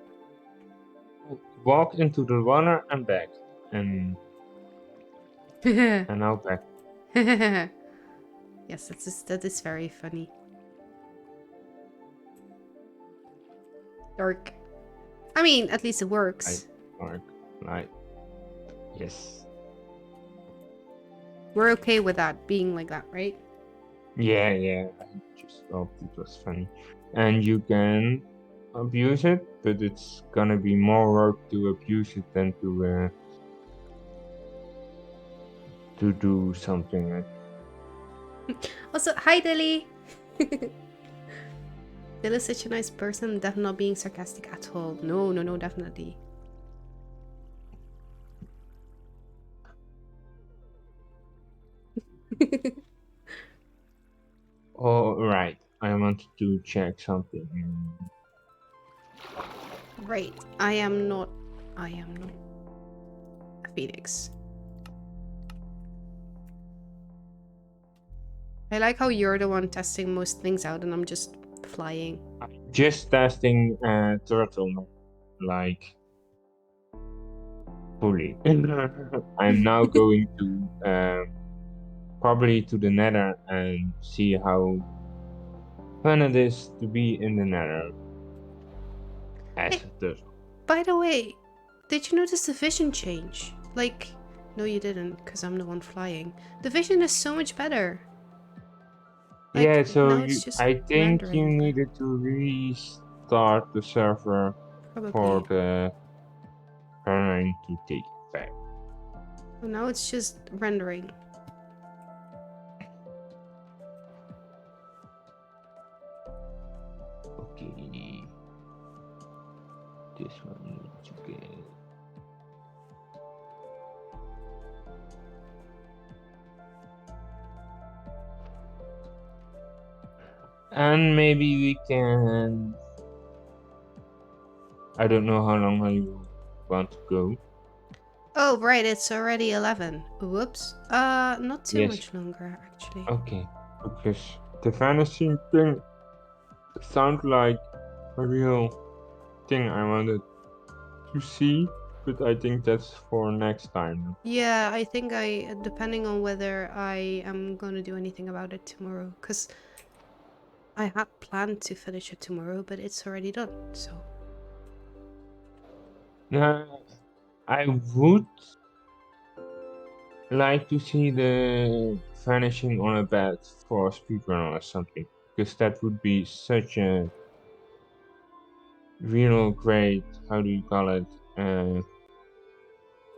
Walk into the water and back, and now back. Yes, that is very funny. Dark. I mean, at least it works. Right. Yes. We're okay with that being like that, right? Yeah. I just thought it was funny, and you can abuse it, but it's gonna be more work to abuse it than to do something like. Also, hi Dilly! Dilly's such a nice person, definitely not being sarcastic at all. No, definitely. Oh, right. I wanted to check something. Right. I am not a phoenix. I like how you're the one testing most things out and I'm just flying. Just testing turtle, like fully. I'm now going to probably to the nether and see how fun it is to be in the nether as Hey, a turtle. by the way, did you notice the vision change? Like, no you didn't, because I'm the one flying. The vision is so much better. Like, Yeah, so now it's just I think you rendering. needed to restart the server for Probably. the rendering to take effect. Oh, now it's just rendering. Okay. This one needs to get. And maybe we can. I don't know how long you want to go. Oh, right, it's already 11. Whoops. Not too Yes. much longer, actually. Okay. Because the vanishing thing sounds like a real thing I wanted to see, but I think that's for next time. Yeah, I think depending on whether I am gonna do anything about it tomorrow, because I had planned to finish it tomorrow, but it's already done, so. I would like to see the vanishing on a bed for a speedrun or something, because that would be such a real great, how do you call it?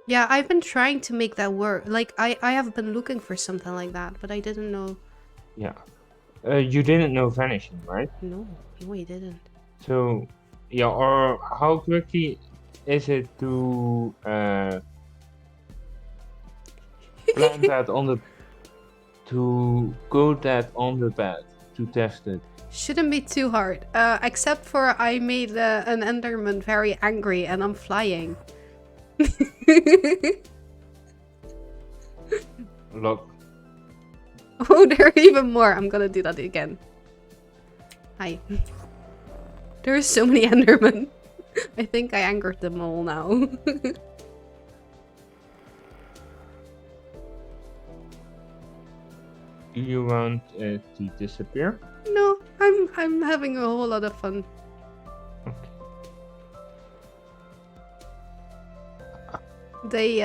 Yeah, I've been trying to make that work. Like, I have been looking for something like that, but I didn't know. Yeah. You didn't know vanishing, right? No, no, I didn't. So, yeah, or how quickly is it to plant that on the to go that on the bed to test it? Shouldn't be too hard. Except for I made an Enderman very angry and I'm flying. Look, Oh, there are even more. I'm gonna do that again. Hi. There are so many Endermen. I think I angered them all now. do you want it to disappear? No, I'm having a whole lot of fun. Okay. They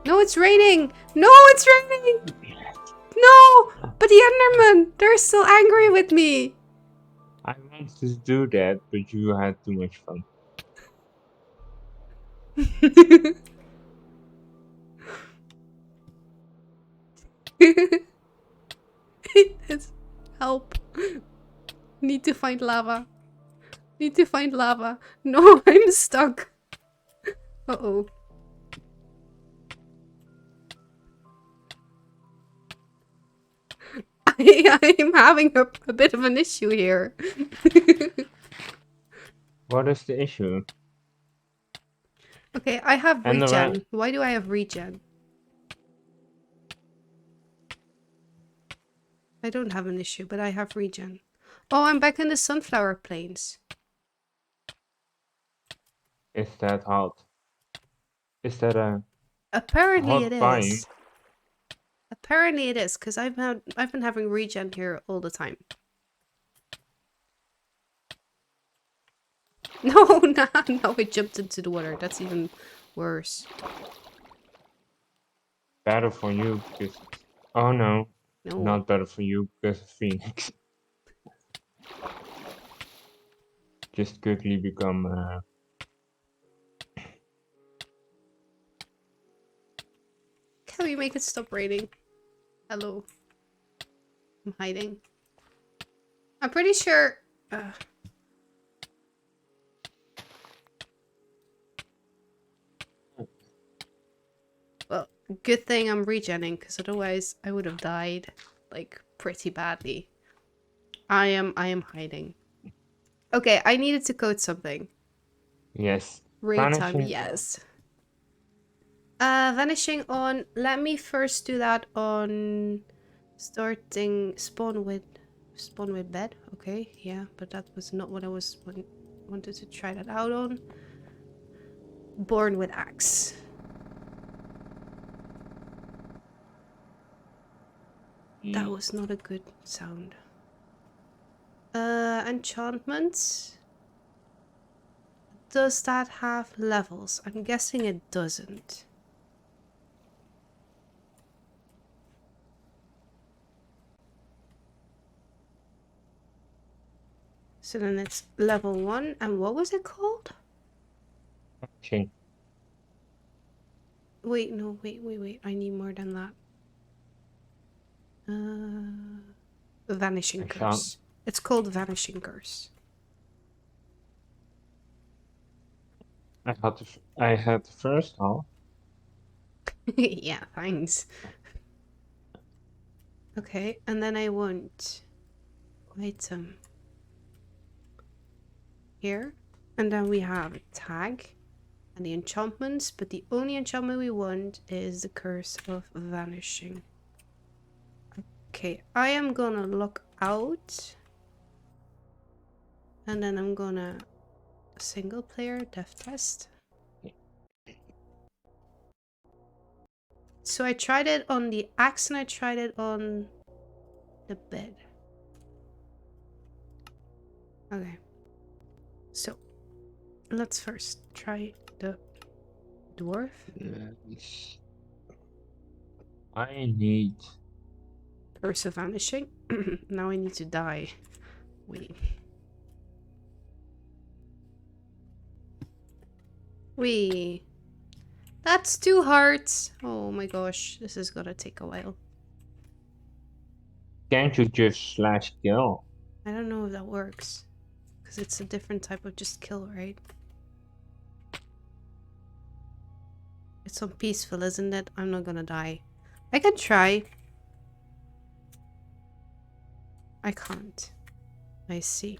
No, it's raining! No, it's raining! No! But the Endermen, they're still angry with me. I wanted to do that, but you had too much fun. Yes. Help. Need to find lava. Need to find lava. No, I'm stuck. Uh-oh. I'm having a bit of an issue here. What is the issue? Okay, I have And the regen. Why do I have regen? I don't have an issue, but I have regen. Oh, I'm back in the sunflower plains. is that hot? Is that a Apparently it hot biome? is. Apparently it is, because I've been having regen here all the time. No, no, no, I jumped into the water. That's even worse. Better for you because oh no, No. not better for you because of Phoenix. Just quickly become Can we make it stop raining? Hello. I'm hiding. I'm pretty sure... Well, good thing I'm regenning, because otherwise I would have died, like, pretty badly. I am hiding. Okay, I needed to code something. yes. Raid time, Vanishing. yes. Vanishing on... Let me first do that on... Starting spawn with bed. Okay, yeah, but that was not what I wanted to try that out on. Born with axe. That was not a good sound. Enchantments. Does that have levels? I'm guessing it doesn't. So then it's level 1. And what was it called? Vanishing. Wait, no, wait. I need more than that. Vanishing Curse. It's called Vanishing Curse. I had the first half. Yeah, thanks. Okay, and then I want item here, and then we have tag, and the enchantments, but the only enchantment we want is the Curse of Vanishing. Okay, I am gonna look out, and then I'm gonna single player death test. So I tried it on the axe and I tried it on the bed. Okay, so let's first try the dwarf. Yes. I need. Curse of Vanishing. Now I need to die. Wait. Wee. That's 2 hearts. Oh my gosh, this is gonna take a while. Can't you just slash kill? I don't know if that works. Because it's a different type of just kill, right? It's on peaceful, isn't it? I'm not gonna die. I can try. I can't. I see.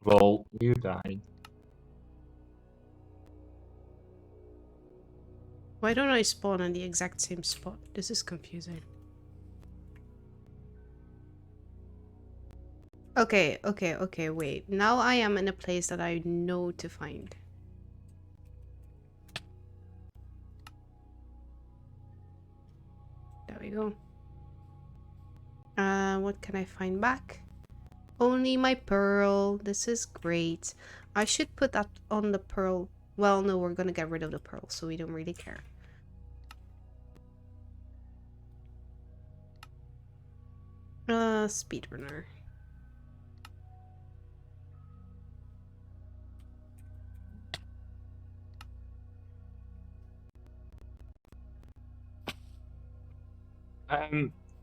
Well, you died. Why don't I spawn in the exact same spot? This is confusing. Okay, wait. Now I am in a place that I know to find. There we go. What can I find back? Only my pearl. This is great. I should put that on the pearl. Well, no, we're gonna get rid of the pearl, so we don't really care. Speedrunner.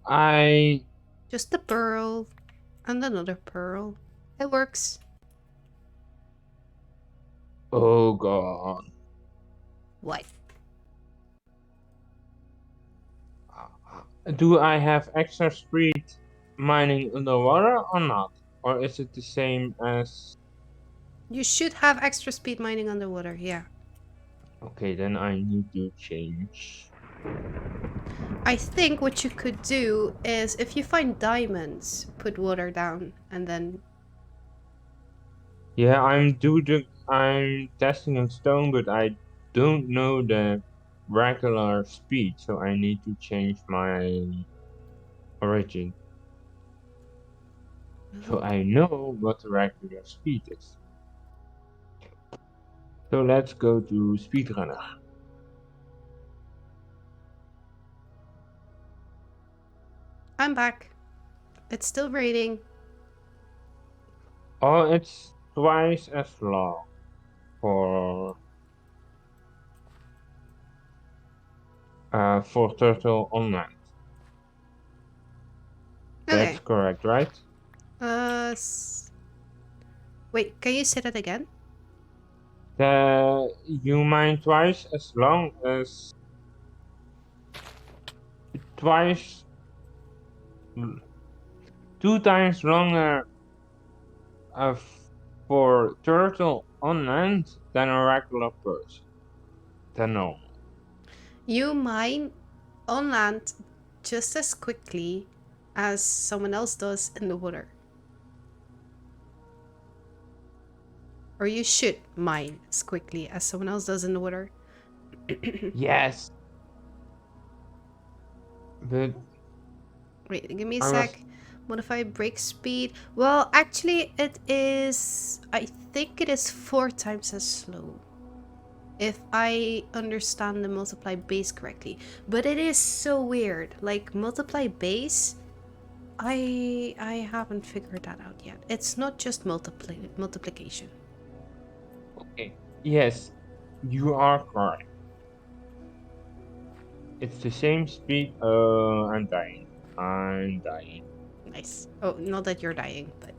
I. Just the pearl and another pearl. It works. Oh god. What? Do I have extra speed mining underwater or not? Or is it the same as... You should have extra speed mining underwater, yeah. Okay, then I need to change. I think what you could do is if you find diamonds, put water down and then... Yeah, I'm testing in stone, but I don't know the regular speed, so I need to change my origin. So I know what the regular speed is. So let's go to speedrunner. I'm back. It's still raining. Oh, it's twice as long for Turtle Online. That's Okay. correct, right? Wait, can you say that again? You mine twice as long as twice, 2 times longer for turtle on land than a regular person. Than normal. You mine on land just as quickly as someone else does in the water. Or you should mine as quickly as someone else does in the water. Yes. But Wait, give me a I was... sec. Modify break speed. Well, actually, it is... I think it is 4 times as slow. If I understand the multiply base correctly. But it is so weird. Like, multiply base... I haven't figured that out yet. It's not just multiplication. Okay. Yes, you are correct. It's the same speed. I'm dying. I'm dying. Nice. Oh, not that you're dying, but...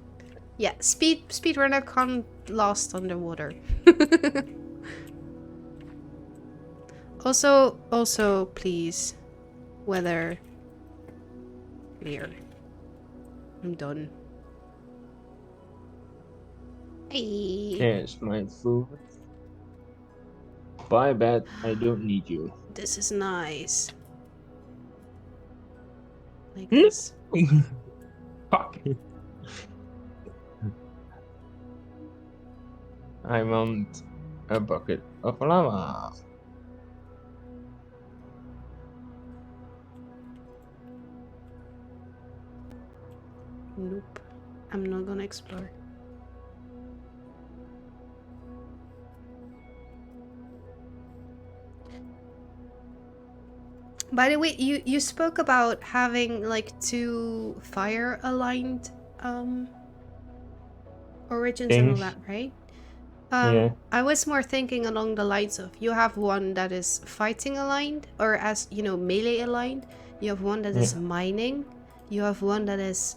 Yeah, speedrunner can't last underwater. Also, please, weather clear. I'm done. Hey, Here's my food. Bye, bet. I don't need you. this is nice. Like Hmm? this. Fuck. I want a bucket of lava. Nope. I'm not gonna explore. By the way, you spoke about having like 2 fire aligned origins and all Things. that, right? Yeah. I was more thinking along the lines of you have one that is fighting aligned, or as you know, melee aligned. You have one that is Yeah. mining. You have one that is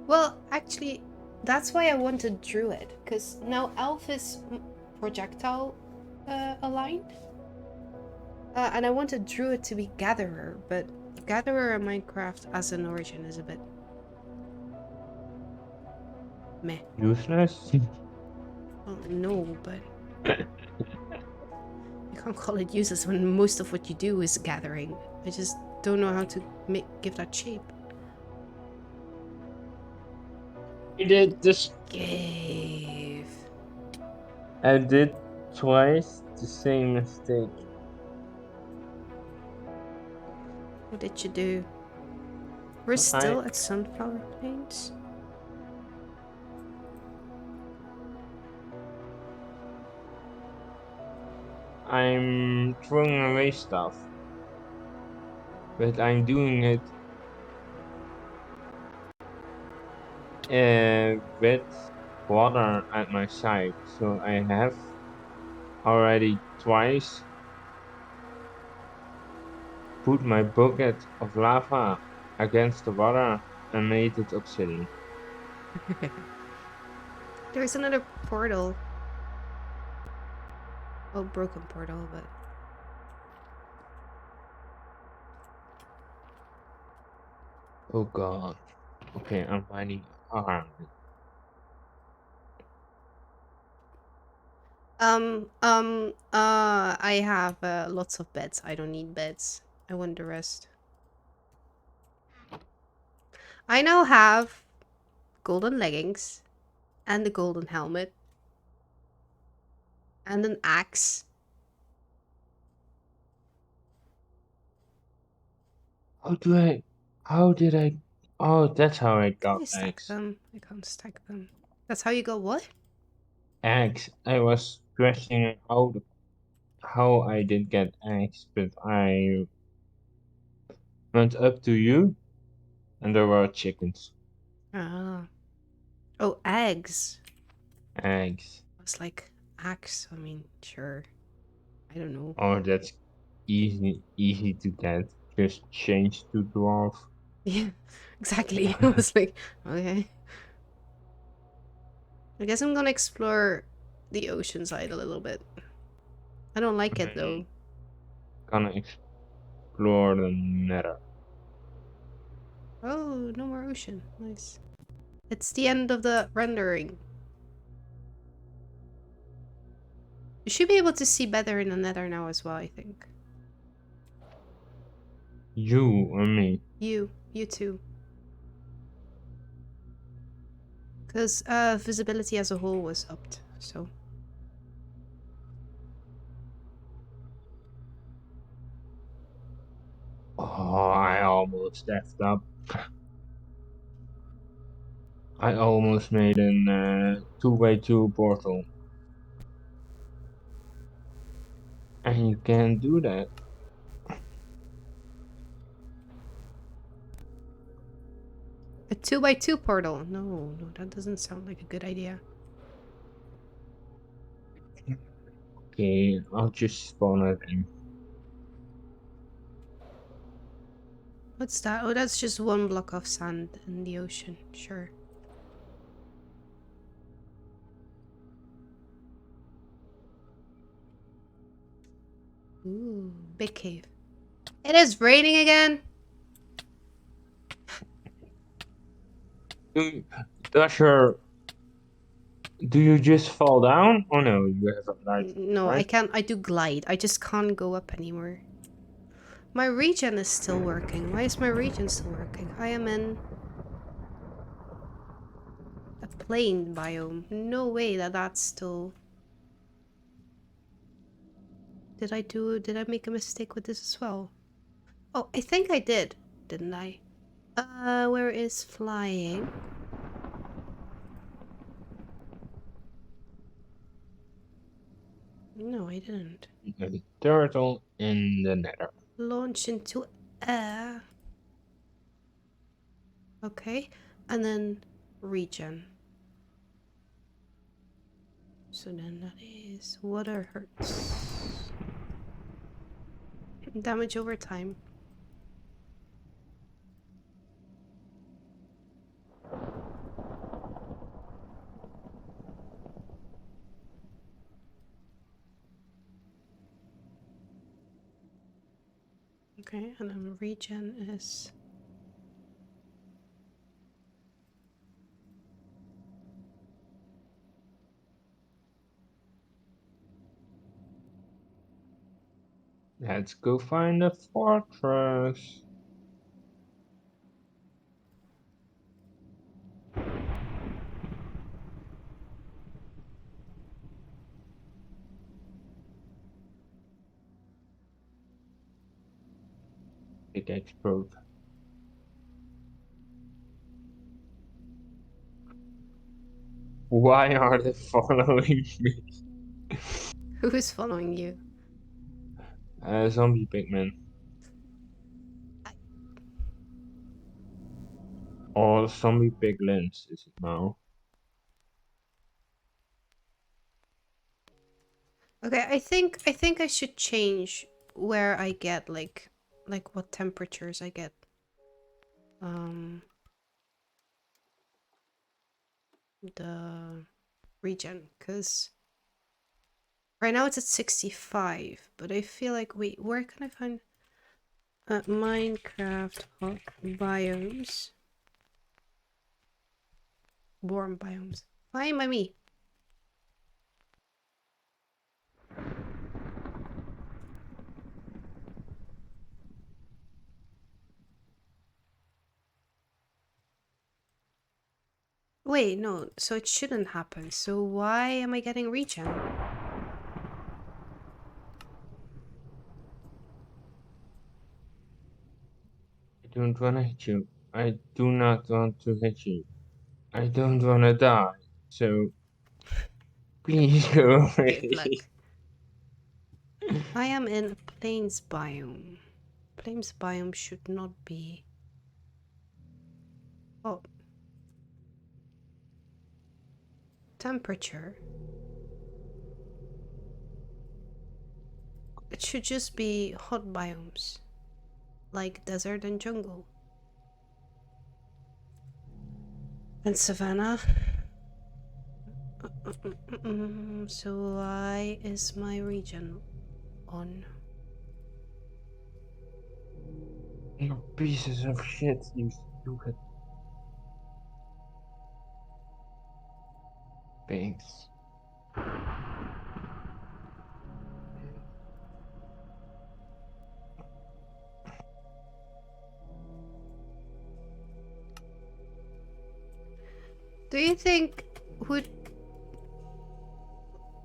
well, actually, that's why I wanted Druid, because now Elf is projectile aligned. And I wanted Druid to be Gatherer, but Gatherer in Minecraft as an origin is a bit meh. Useless. Well, no, but you can't call it useless when most of what you do is gathering. I just don't know how to give that shape. You did this. Gave. I did twice the same mistake. What did you do? We're still at Sunflower Plains? I'm throwing away stuff, but I'm doing it with water at my side. So I have already twice put my bucket of lava against the water and made it obsidian. There's another portal. Oh, broken portal, but... Oh god. Okay, I'm finding hard. I have lots of beds. I don't need beds. I want the rest. I now have golden leggings and the golden helmet and an axe. How did I? Oh, that's how I Can got I stack eggs. them? I can't stack them. That's how you go what? Eggs. I was questioning how I did get eggs, but I went up to you and there were chickens. Ah. Oh, eggs. Eggs. I was like, axe. I mean, sure. I don't know. Oh, that's easy to get. Just change to dwarf. Yeah, exactly. I was like, okay. I guess I'm gonna explore the ocean side a little bit. I don't like it I'm though. gonna explore the nether. Oh, no more ocean. Nice. It's the end of the rendering. You should be able to see better in the nether now as well, I think. You and me. You too. Because visibility as a whole was upped, so. Oh, I almost effed up. I almost made an 2x2 portal. And you can't do that. A 2x2 portal. No, that doesn't sound like a good idea. Okay, I'll just spawn it in. What's that? Oh, that's just one block of sand in the ocean. Sure. Ooh, big cave. It is raining again. Do you just fall down? Oh no, you have a light, No, I right? can't. I do glide. I just can't go up anymore. My regen is still working. Why is my regen still working? I am in a plain biome. No way that that's still... Did I make a mistake with this as well? Oh, I think I did, didn't I? Where is flying? No, I didn't. A turtle in the nether. Launch into air. Okay, and then regen. So then that is water hurts. Damage over time. Okay, and then regen is... Let's go find the fortress. Pickaxe broke. Why are they following me? Who is following you? Zombie pigmen. Or zombie piglins is it now? Okay, I think I should change where I get like what temperatures I get. The regen, because right now it's at 65, but I feel like, wait, where can I find Minecraft hot biomes? Warm biomes. Fine by me. Wait, no, so it shouldn't happen. So why am I getting regen? I don't wanna hit you. I do not want to hit you. I don't wanna die. So please go Okay, away. look. I am in plains biome. Plains biome should not be... Oh. Temperature. It should just be hot biomes. Like desert and jungle. And savanna. So why is my region on? You pieces of shit, you stupid pigs. Do you think would...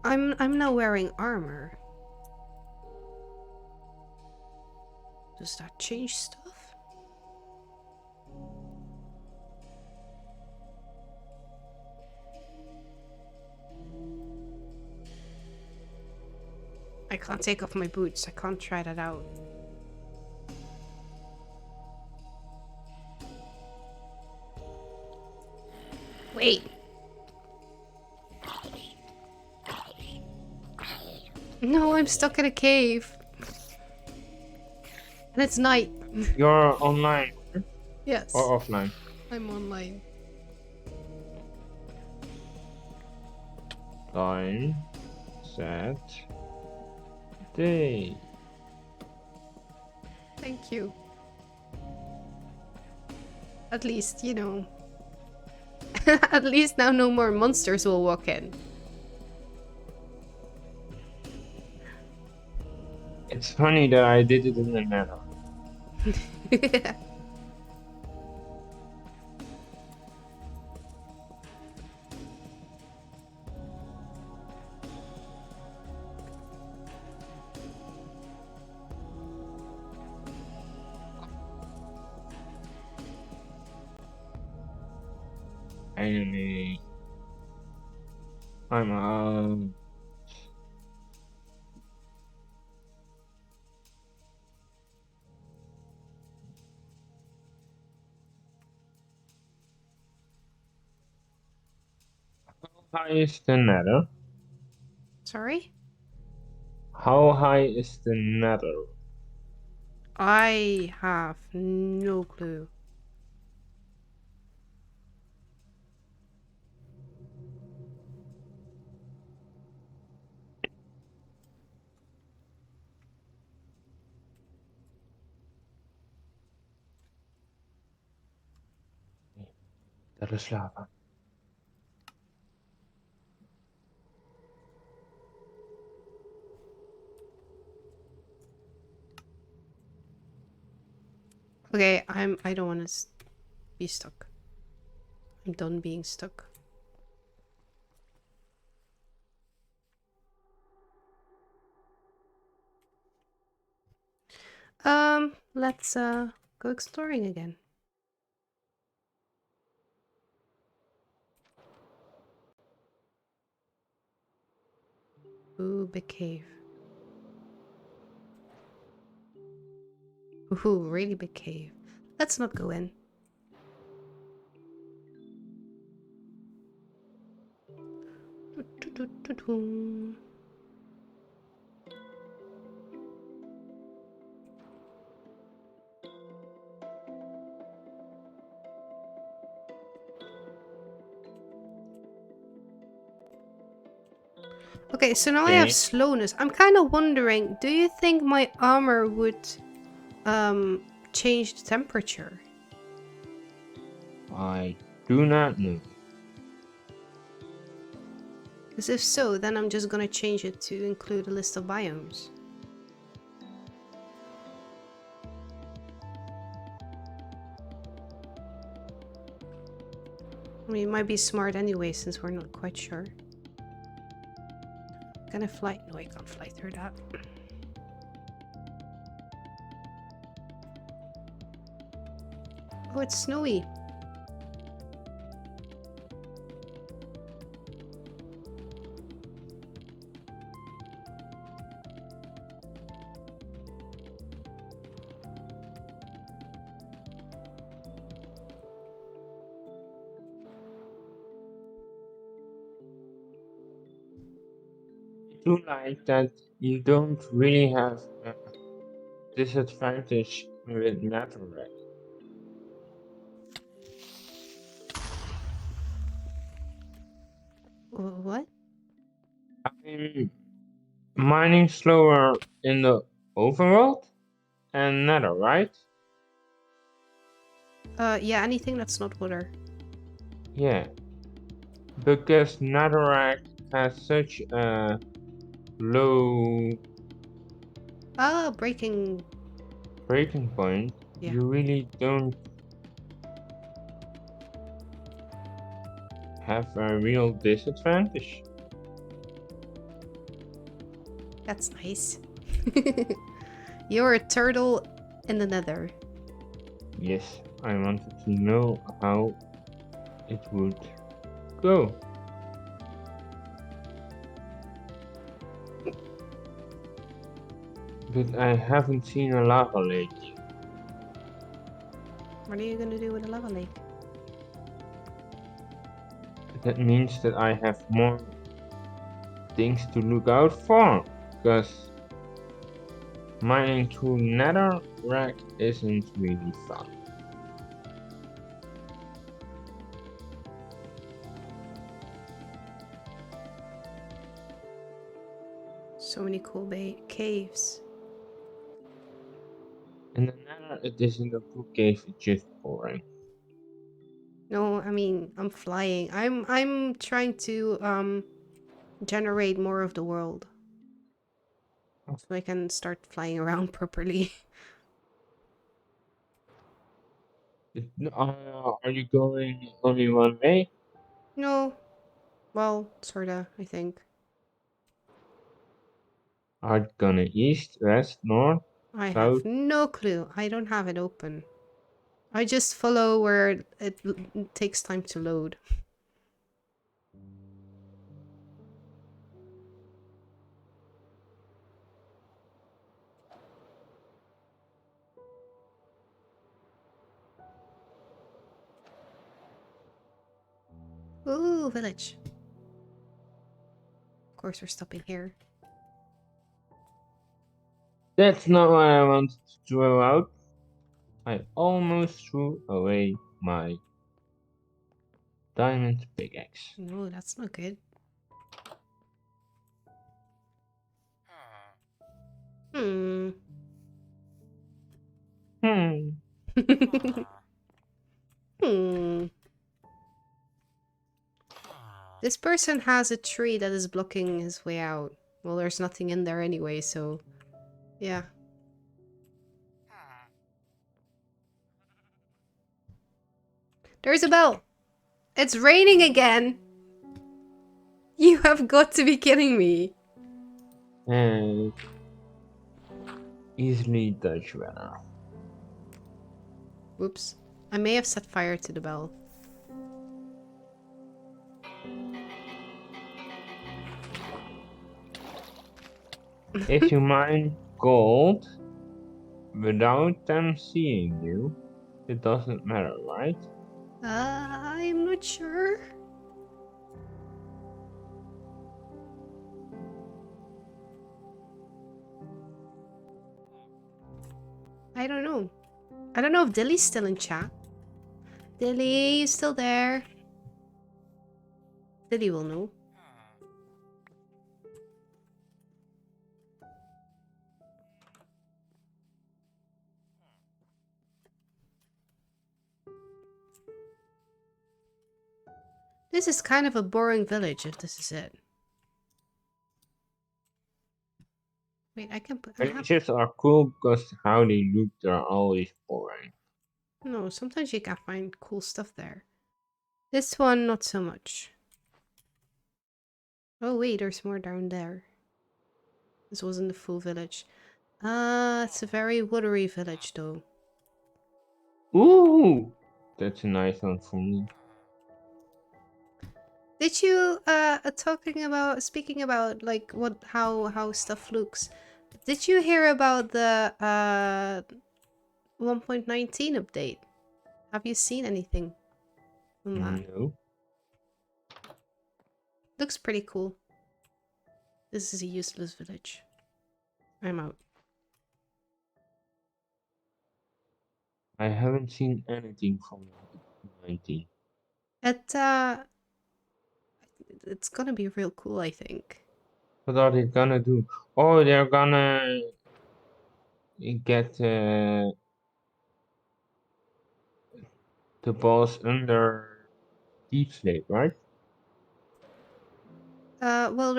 I'm now wearing armor. Does that change stuff? I can't take off my boots. I can't try that out. Wait. No, I'm stuck in a cave. And it's night. You're online Yes, or offline? I'm online. Time, set, day. Thank you. At least, you know. At least now no more monsters will walk in. It's funny that I did it in the nether. Finally, I'm out. How high is the nether? Sorry? How high is the nether? I have no clue. Dat is slapen. Okay, I don't want to be stuck. I'm done being stuck. Let's go exploring again. Ooh, big cave. Ooh, really big cave. Let's not go in. Okay, so now I have Okay. slowness. I'm kind of wondering, do you think my armor would change the temperature? I do not know. Because if so, then I'm just gonna change it to include a list of biomes. I mean, it might be smart anyway, since we're not quite sure. Can I fly? No, I can't fly through that. Oh, it's snowy. I do like that you don't really have a disadvantage with netherrack. What? I mean, mining slower in the overworld and nether, right? Yeah, anything that's not water. Yeah, because netherrack has such a low Ah, breaking. breaking point, Yeah. you really don't have a real disadvantage. That's nice. You're a turtle in the nether. Yes, I wanted to know how it would go. But I haven't seen a lava lake yet. What are you gonna do with a lava lake? That means that I have more things to look out for, because Mining through netherrack isn't really fun. So many cool caves. In the nether, it isn't a cool cave, it's just boring. No, I mean, I'm flying. I'm trying to generate more of the world. So I can start flying around properly. Are you going only one way? No. Well, sorta, I think. Are you gonna east, west, north, I south? have no clue. I don't have it open. I just follow where it takes time to load. Ooh, village. Of course, we're stopping here. That's not what I wanted to throw out. I almost threw away my diamond pickaxe. No, that's not good. Hmm. Hmm. Hmm. This person has a tree that is blocking his way out. Well, there's nothing in there anyway, so... yeah. There's a bell! It's raining again! You have got to be kidding me! And easily Dutch weather. Whoops. I may have set fire to the bell. If you mine gold without them seeing you, it doesn't matter, right? I'm not sure. I don't know. I don't know if Dilly's still in chat. Dilly, you still there? Dilly will know. This is kind of a boring village if this is it. Wait, I can put... Villages are cool because how they look, they're always boring. No, sometimes you can find cool stuff there. This one, not so much. Oh wait, there's more down there. This wasn't the full village. It's a very watery village though. Ooh! That's a nice one for me. Did you speaking about like how stuff looks? Did you hear about the 1.19 update? Have you seen anything on that? No. Looks pretty cool. This is a useless village. I'm out. I haven't seen anything from 19. It's gonna be real cool, I think. What are they gonna do? Oh, they're gonna get the boss under deep sleep, right? Well,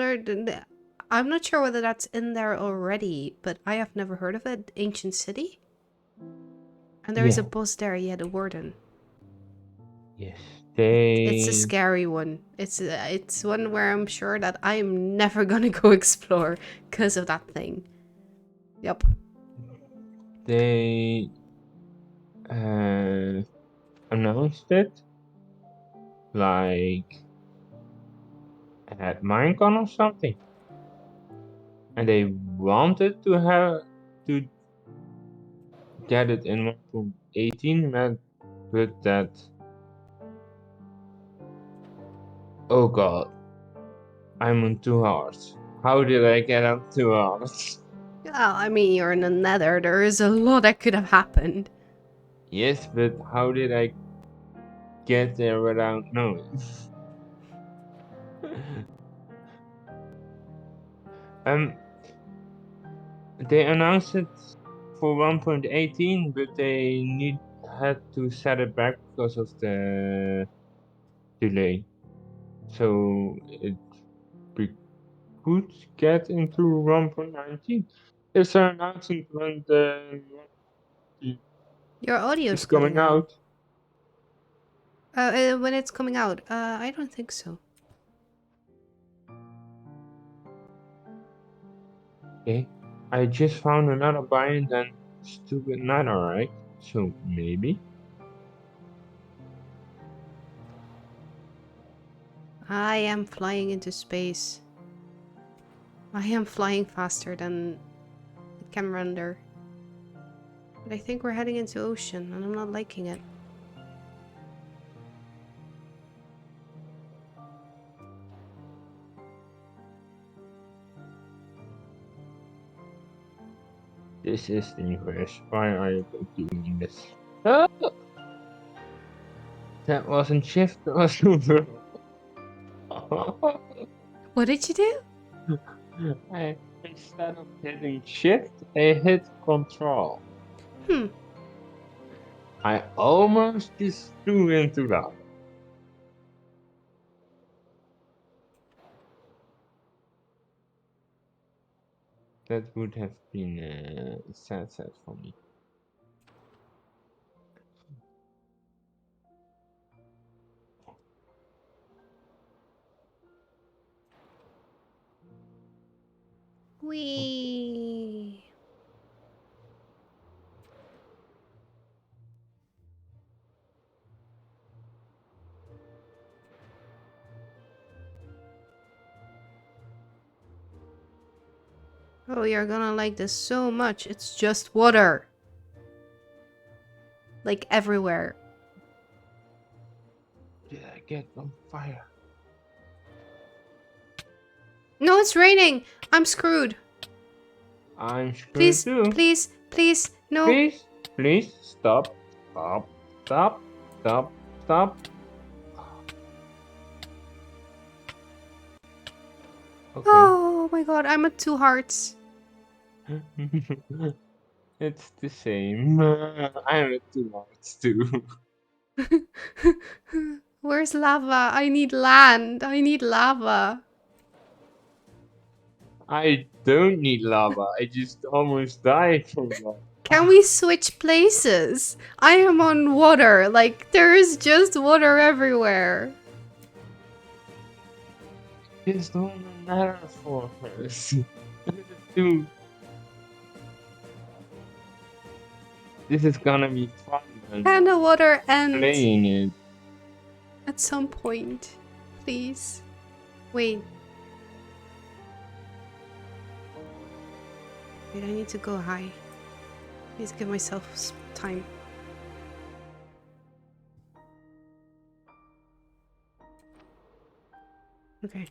I'm not sure whether that's in there already, but I have never heard of it. Ancient City? And there is a Yeah. boss there, yeah, the Warden. Yes. It's a scary one. It's one where I'm sure that I am never gonna go explore because of that thing. Yep. They announced it like at Minecon or something, and they wanted to have to get it in 1.18, but that, oh god, I'm on 2 hours. How did I get on 2 hours? Well, I mean, you're in the Nether. There is a lot that could have happened. Yes, but how did I get there without knowing? um, they announced it for 1.18, but they had to set it back because of the delay. So we could get into 1.19. It's an announcement when the Your audio's is coming cutting out. out. When it's coming out? I don't think so. Okay, I just found another biome than stupid netherite, so maybe. I am flying into space. I am flying faster than it can render. But I think we're heading into ocean, and I'm not liking it. This is the universe. Why are you doing this? Ah! That wasn't shift, that was over. What did you do? Instead of hitting shift, I hit control. Hmm. I almost just flew into lava. That would have been sad for me. Wee. Oh, you're gonna like this so much. It's just water. Like everywhere. Did I get on fire? No, it's raining. I'm screwed. I'm screwed Please, too. please, please. No. Please, please stop, stop, stop, stop, stop. Okay. Oh my god, I'm at 2 hearts. It's the same. I'm at 2 hearts too. Where's lava? I need land. I need lava. I don't need lava. I just almost died from lava. Can we switch places? I am on water. Like, there is just water everywhere. Just don't matter for us. Dude, this is gonna be fun when Can the water end playing it. at some point? Please. Wait. Wait, I need to go high. Please give myself time. Okay.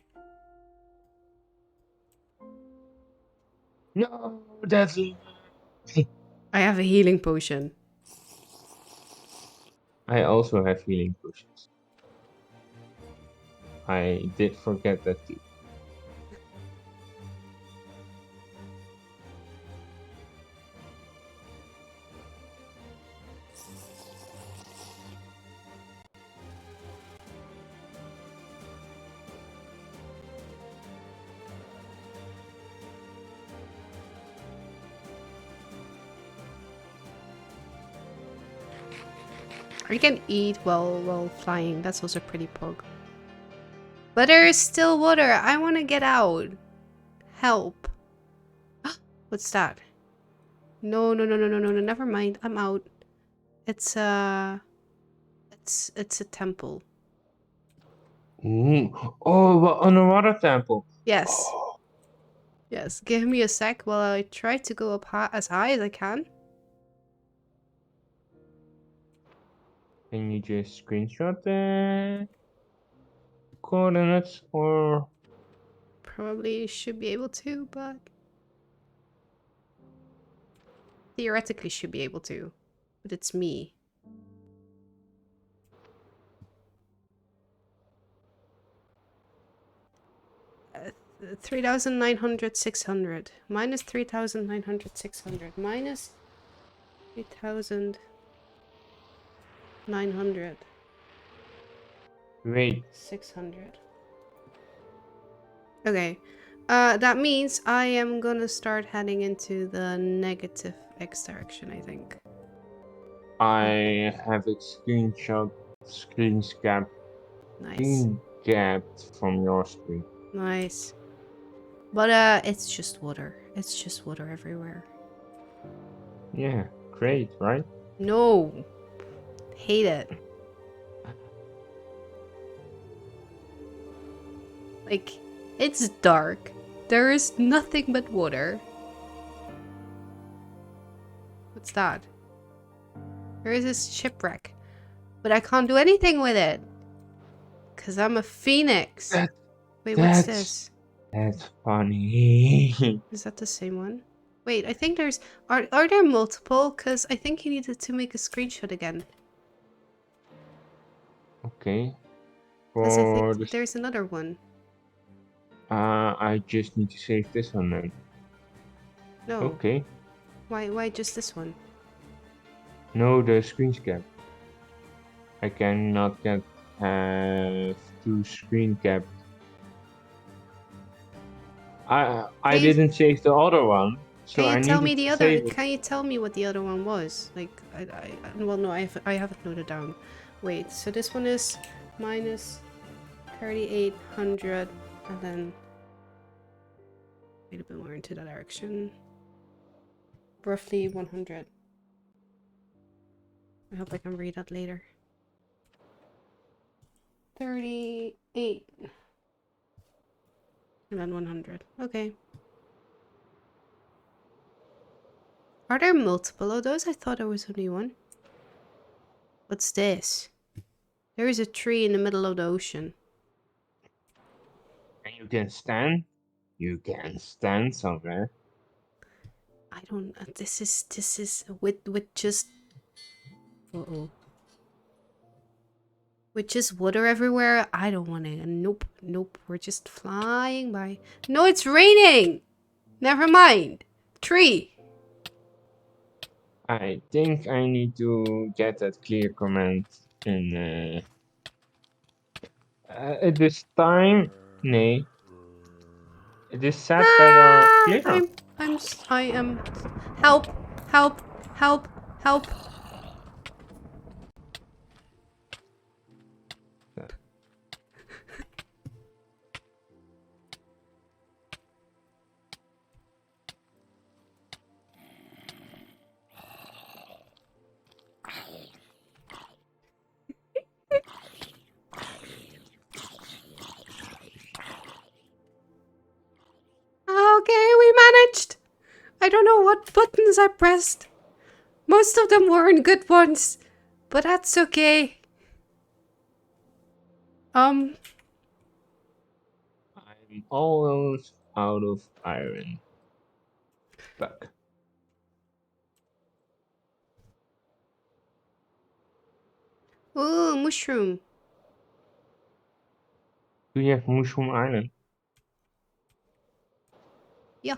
No, that's. I have a healing potion. I also have healing potions. I did forget that too. Or you can eat while flying. That's also pretty pog. But there is still water. I want to get out. Help. What's that? No, no, no, no, no, no, no. Never mind. I'm out. It's a temple. Ooh. Oh, but underwater temple. Yes. Oh, Yes. Give me a sec while I try to go up as high as I can. can you just screenshot the coordinates or? Probably should be able to, but theoretically should be able to, but it's me. Uh, 3,900, 600. Minus 3,900, 600. Minus 3,900. Wait. 600. Okay. That means I am gonna start heading into the negative X direction, I think. I have a screen Nice. capped from your screen. Nice. But it's just water. It's just water everywhere. Yeah, great, right? No. Hate it. Like, it's dark. There is nothing but water. What's that? There is this shipwreck. But I can't do anything with it. Because I'm a phoenix. Wait, what's this? That's funny. Is that the same one? Wait, I think there's... Are there multiple? Because I think you needed to make a screenshot again. Okay. Because I For think there's another one. I just need to save this one then. No. Okay. Why just this one? No, the screen cap. I cannot get have two screen capped. I didn't save the other one, so Can I you tell me needed the to other? save it. Can you tell me what the other one was? Like, well, no, I haven't noted down. Wait, so this one is minus 3,800, and then wait a bit more into that direction. Roughly 100. I hope I can read that later. 38. And then 100. Okay. Are there multiple of those? I thought there was only one. What's this? There is a tree in the middle of the ocean. And you can stand. You can stand somewhere. I don't. This is with just. Uh-oh. With just water everywhere. I don't want to. Nope. Nope. We're just flying by. No, it's raining. Never mind. Tree. I think I need to get that clear command in at this time. Nee. It is set better clear. I am. Help! Help! Help! Help! Okay, we managed. I don't know what buttons I pressed. Most of them weren't good ones, but that's okay. I'm almost out of iron. Fuck. Ooh, mushroom. Do you have Mushroom Island? Yeah.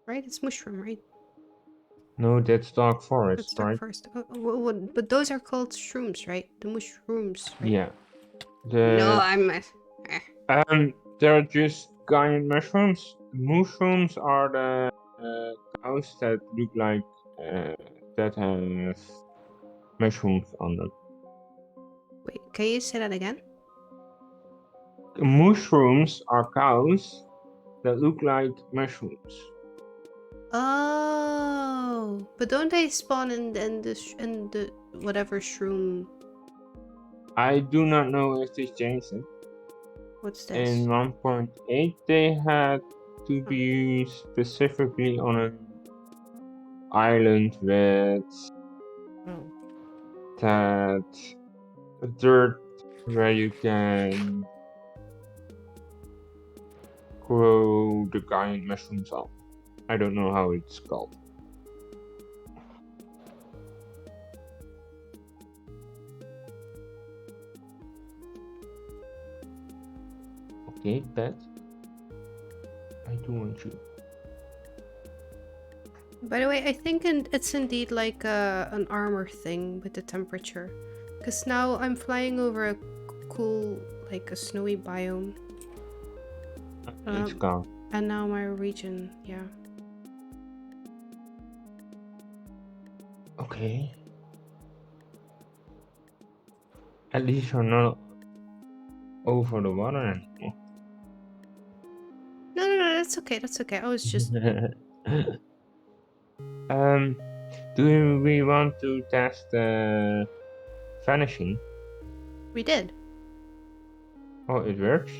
Right? It's mushroom, right? No, that's Dark Forest, That's dark right? first. But those are called shrooms, right? The mushrooms, right? Yeah. No, The I'm... they're just giant mushrooms. Mushrooms are the cows that look like that have mushrooms on them. Wait, can you say that again? Mushrooms are cows that look like mushrooms. Oh, but don't they spawn in the whatever shroom? I do not know if they changed it. What's this? In 1.8 they had to be specifically on an island with Oh. that dirt where you can grow the giant mushrooms up. I don't know how it's called. Okay, pet. I do want you. By the way, I think it's indeed like an armor thing with the temperature. Because now I'm flying over a cool, like a snowy biome. It's gone. And now my region, yeah. Okay. At least you're not over the water anymore. No, that's okay, that's okay. I was just... Do we want to test vanishing? We did. Oh, it works?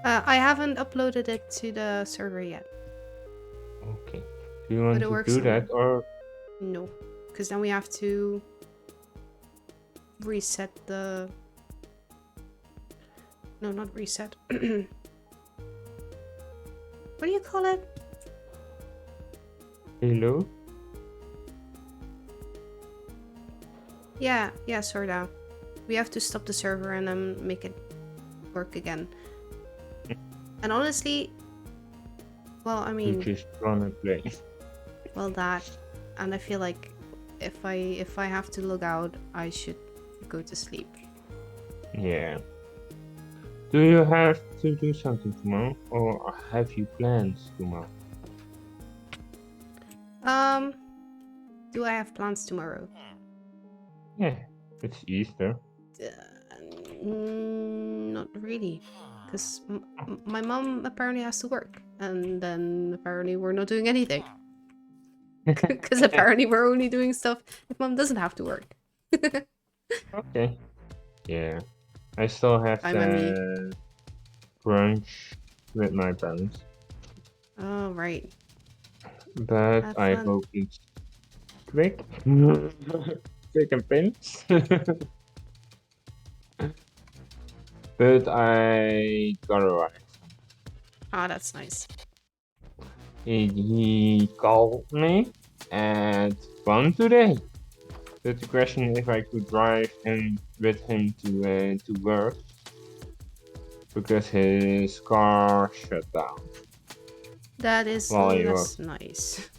I haven't uploaded it to the server yet. Okay. Do you want But it to works do that or? No. Because then we have to reset the... No, not reset. What do you call it? Hello? Yeah, sorta. We have to stop the server and then make it work again. And honestly, well, I mean, You just wanna play. well, that, and I feel like if I have to log out, I should go to sleep. Yeah. Do you have to do something tomorrow, or have you plans tomorrow? Do I have plans tomorrow? Yeah, it's Easter. Not really, because my mom apparently has to work, and then apparently we're not doing anything. Because apparently we're only doing stuff if mom doesn't have to work. Okay. Yeah. I still have Hi, mommy. brunch with my parents, Oh, right. but Have I fun. hope it's quick. Quick and painless. But I got a ride. Ah, that's nice. He called me at 1 today. But the question if I could drive him with him to work because his car shut down. That is less nice.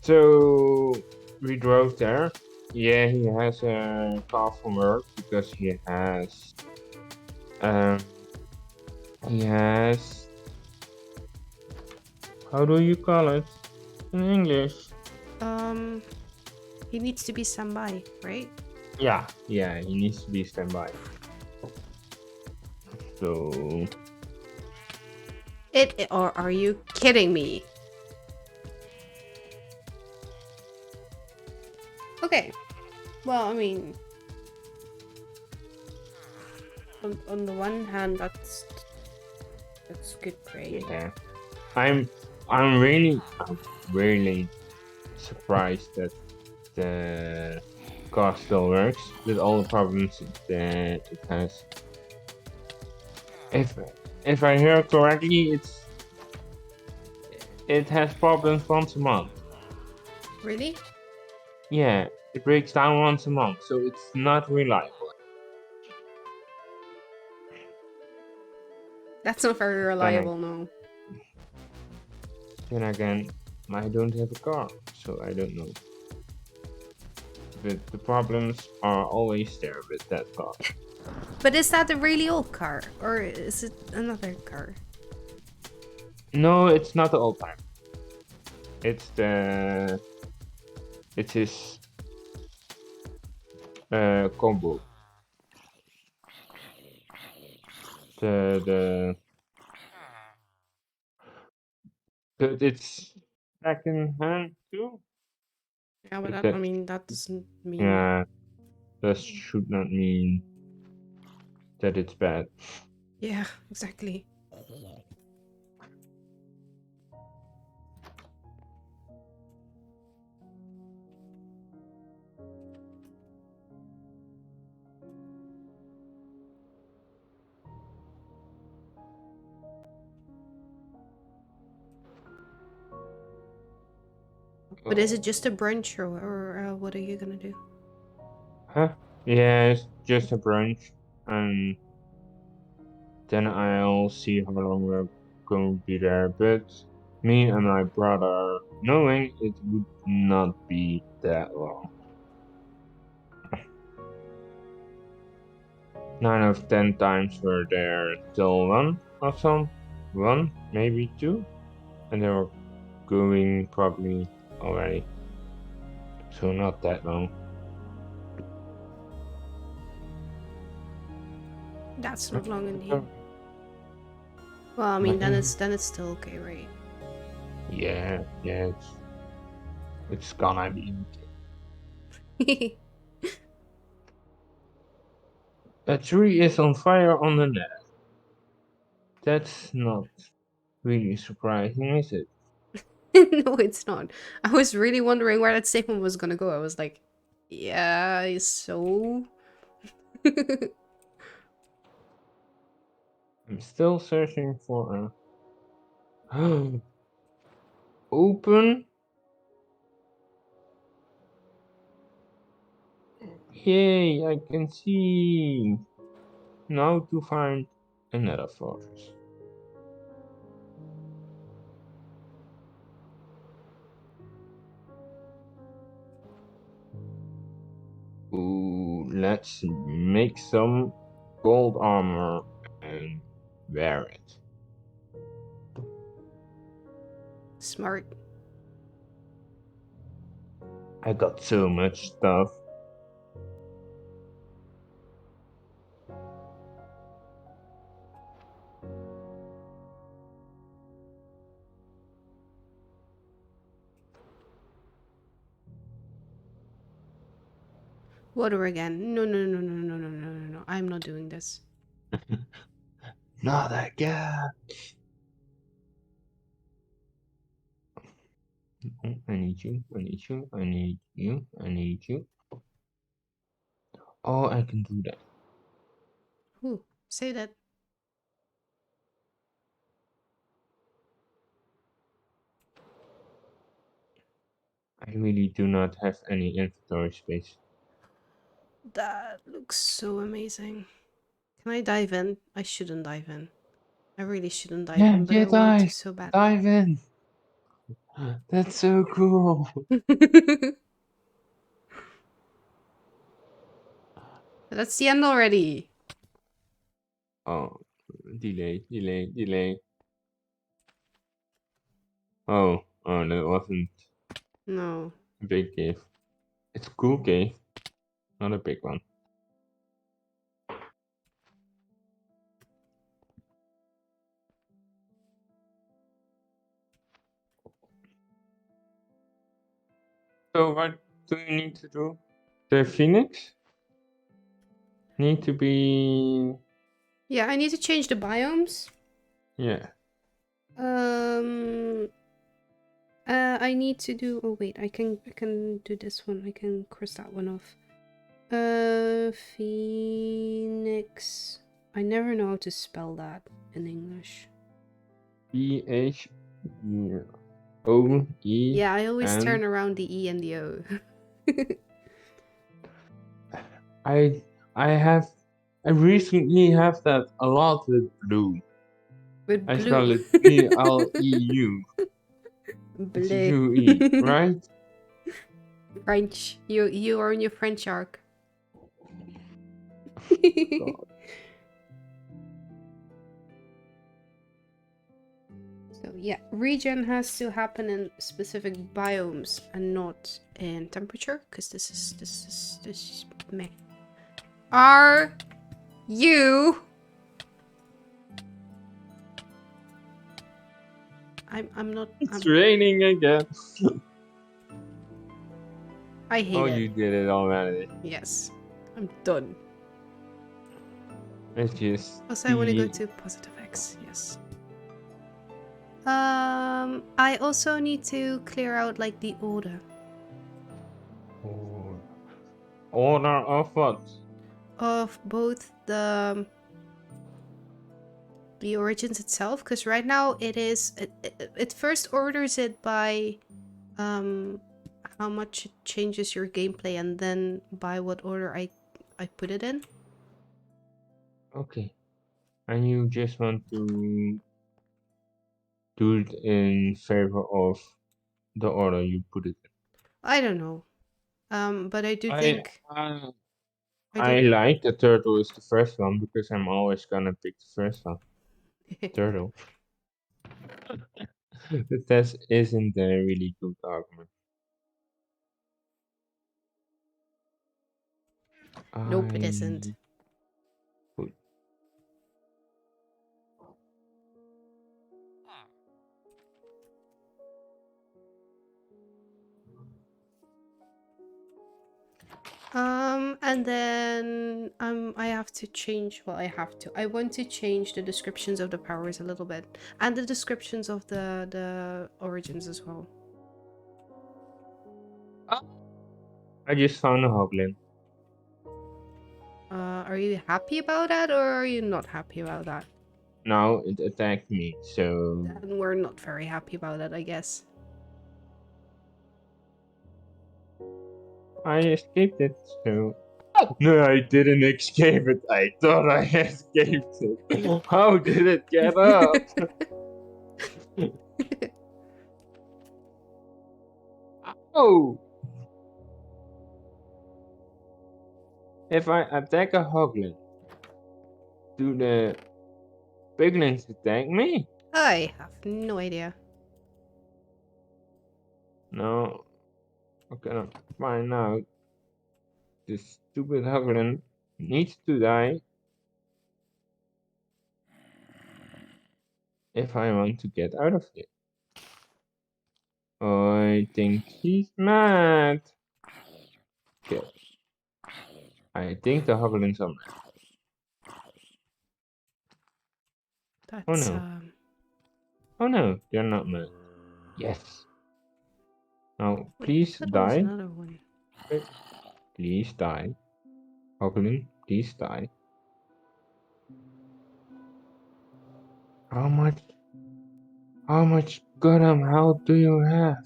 So we drove there. Yeah, he has a car from work because he has how do you call it in English? He needs to be standby, right? Yeah, he needs to be standby. So Or are you kidding me? Okay. Well, I mean, on the one hand, that's good, great. yeah, I'm really surprised that the car still works with all the problems it has. If I hear correctly, it has problems once a month. Really? Yeah, it breaks down once a month, so it's not reliable. That's not very reliable, no. Then again, I don't have a car, so I don't know. But the problems are always there with that car. But is that a really old car? Or is it another car? No, it's not the old time. It's his combo. It's second hand too. Yeah, but That I mean, that doesn't mean... yeah, that should not mean that it's bad. Yeah, exactly. But is it just a brunch or what are you gonna do? Huh? Yeah, it's just a brunch, and then I'll see how long we're going to be there. But me and my brother, knowing it would not be that long. 9 of 10 times we're there till 1 or some. 1, maybe 2. And they were going probably already. So not that long. That's not long indeed. So, Well, I mean, then nothing. it's still okay, right? Yeah, it's gonna be okay. A tree is on fire on the net. That's not really surprising, is it? No, it's not. I was really wondering where that statement was gonna go. I was like, yeah, so. I'm still searching for a open. Yay, I can see. Now to find another fortress. Ooh, let's make some gold armor and wear it. Smart. I got so much stuff. Water again. No, no, no, no, no, no, no, no, no. I'm not doing this. Not again. I need you, I need you, I need you, I need you. Oh, I can do that. Ooh, say that. I really do not have any inventory space. That looks so amazing. Can I dive in? I shouldn't dive in. I really shouldn't dive Yeah, in, but yeah, I want to dive, so badly. dive in. That's so cool. That's the end already. Oh, delay, delay, delay. Oh, that wasn't No. a big cave. It's a cool cave, not a big one. So what do you need to do? The phoenix need to be, Yeah, I need to change the biomes. yeah. I need to do. Oh wait, I can do this one. I can cross that one off. Phoenix. I never know how to spell that in English. PHOE. Yeah, I always And turn around the E and the O. I have I recently have that a lot with blue. With I blue. spell it BLEU. It's Bleu. UE, right? French. You are in your French arc. God. So yeah, regen has to happen in specific biomes and not in temperature, because this is meh. Are you? I'm not. It's raining again. I hate Oh, it. you did it already. Yes, I'm done. It's just Also, I want to go to positive X. Yes. I also need to clear out like the order Oh. Order of what? of both the origins itself, because right now it is it first orders it by how much it changes your gameplay and then by what order I put it in. Okay. And you just want to do it in favor of the order you put it in. I don't know. But I do I think I, I I do. like the turtle is the first one because I'm always gonna pick the first one. Turtle. But that isn't a really good argument. Nope, it isn't. I put And then I have to change. Well, I want to change the descriptions of the powers a little bit, and the descriptions of the origins as well. I just found a hoglin. Are you happy about that, or are you not happy about that? Now it attacked me, so Then we're not very happy about it, I guess. I escaped it. So no, I didn't escape it. I thought I escaped it. How did it get up? Oh! If I attack a hoglin, do the piglins attack me? I have no idea. No. Okay, find out. This stupid hoglin needs to die if I want to get out of here. I think he's mad. Okay. I think the hoglins are mad. Oh That's no. Oh no, they're not mad. Yes. Now, Wait, I please thought there was die. another one. Please die. Hoglin, please die. How much goddamn health do you have?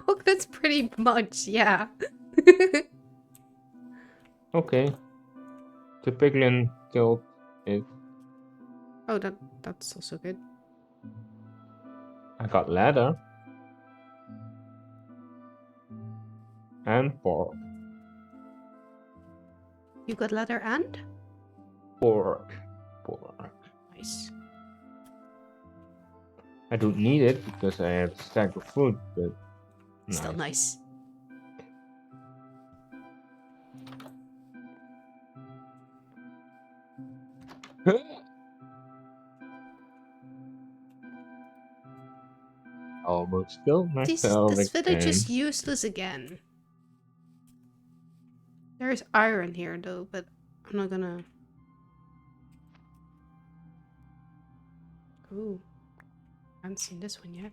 Oh, that's pretty much, yeah. Okay. The piglin killed it. Oh, that's also good. I got leather. And pork. You got leather and? Pork. Nice. I don't need it because I have a stack of food, but Still nice. Almost killed This myself village again. is useless again. There's iron here though, but I'm not gonna. Ooh, I haven't seen this one yet.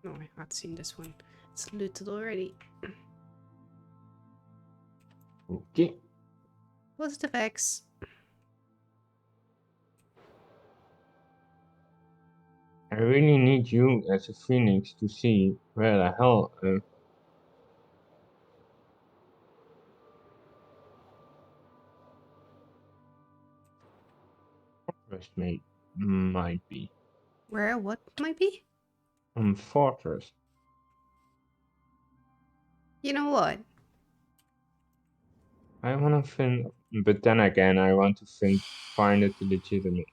No, I haven't seen this one. It's looted already. Okay. Positive X. I really need you as a phoenix to see where the hell a fortress might be. Where? What might be? Fortress. You know what? I wanna but then again, I want to find it legitimate.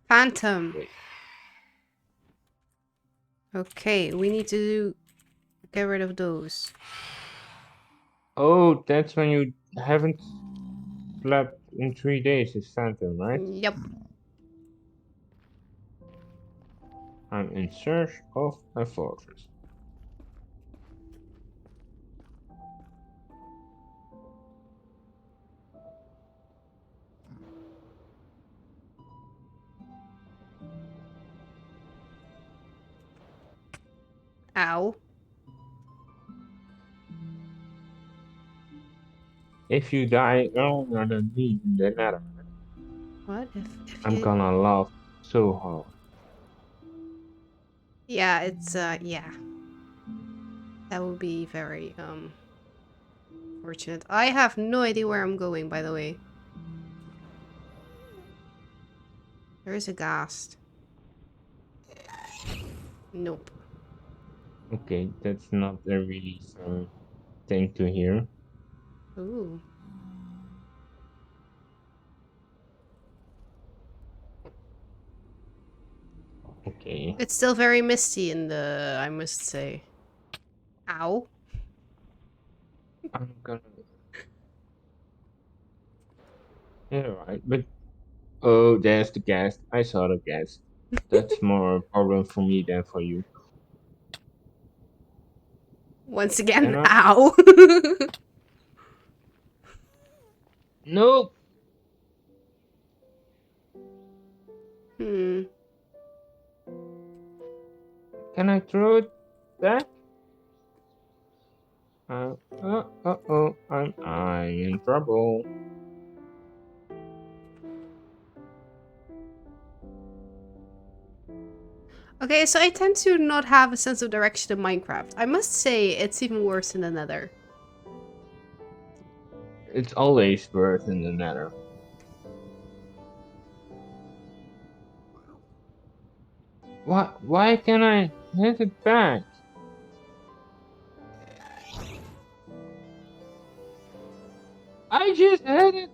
Phantom. Wait. Okay, we need to get rid of those. Oh, that's when you haven't slept in 3 days. It's Phantom, right? Yep. I'm in search of a fortress. Ow. If you die earlier than me in the nether, What if I'm you? gonna laugh so hard. Yeah, it's yeah. That would be very fortunate. I have no idea where I'm going, by the way. There is a ghast. Nope. Okay, that's not a really fun thing to hear. Ooh. Okay. It's still very misty in the, I must say. Ow. I'm gonna. Yeah, right. But oh, there's the gas. I saw the gas. That's more a problem for me than for you. Once again, Can I? ow. Nope. Hmm. Can I throw it back? Oh, I'm in trouble. Okay, so I tend to not have a sense of direction in Minecraft. I must say, it's even worse in the Nether. It's always worse in the Nether. What? Why can I hit it back? I just hit it.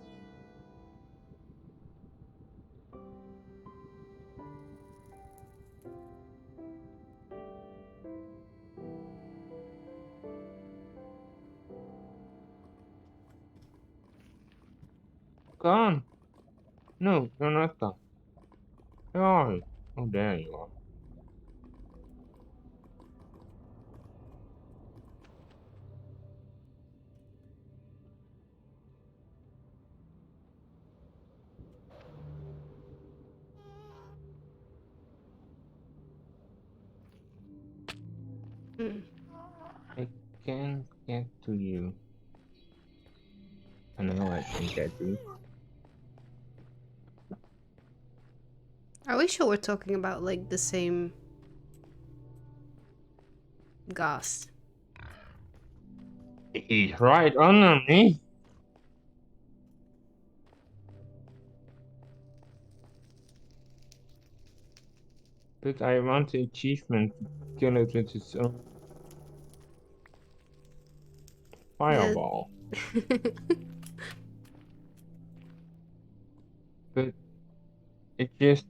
Gone. No, you're not gone. Where are you? Oh, there you are. Hmm. I can't get to you. I know I can get you. Are we sure we're talking about, like, the same ghast? He's right under me. But I want the achievement to kill it with its own Yeah. fireball. But it just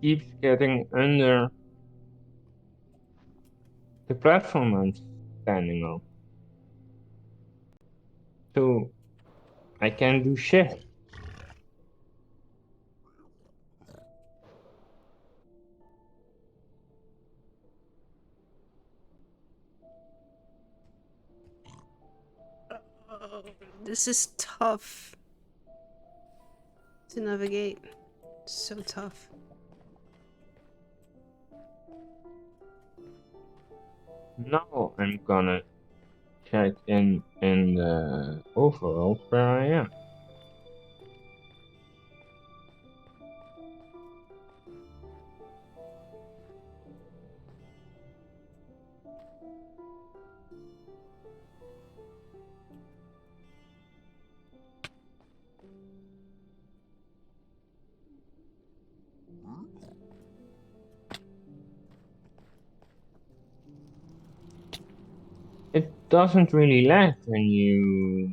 keeps getting under the platform I'm standing on. So I can't do shit. Oh, this is tough to navigate. So tough. Now I'm gonna check in the overworld where I am. It doesn't really lag when you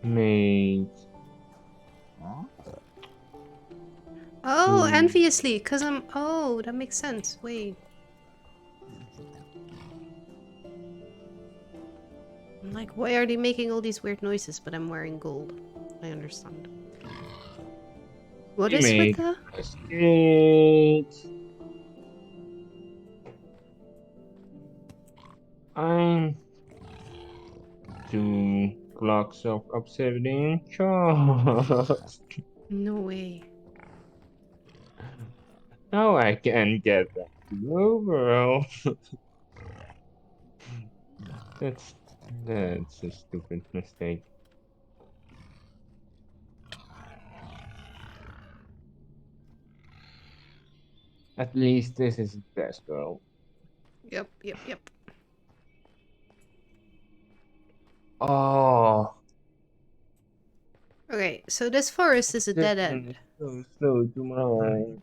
make Oh, to enviously, because I'm... Oh, that makes sense. Wait. I'm like, why are they making all these weird noises, but I'm wearing gold? I understand. What you is with make the... escape. I'm 2 blocks of obsidian charge. No way. Now I can get back to the overworld. That's that's a stupid mistake. At least this is the best world. Yep, yep, yep. Oh, Okay, so this forest is a this dead one end. is so slow to mine.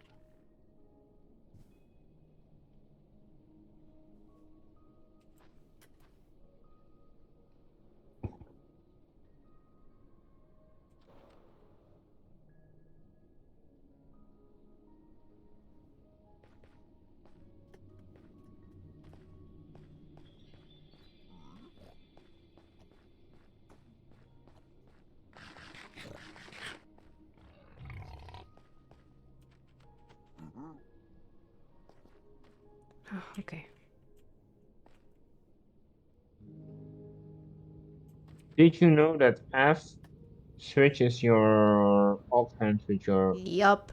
Oh, okay. Did you know that F switches your offhand with your Yup.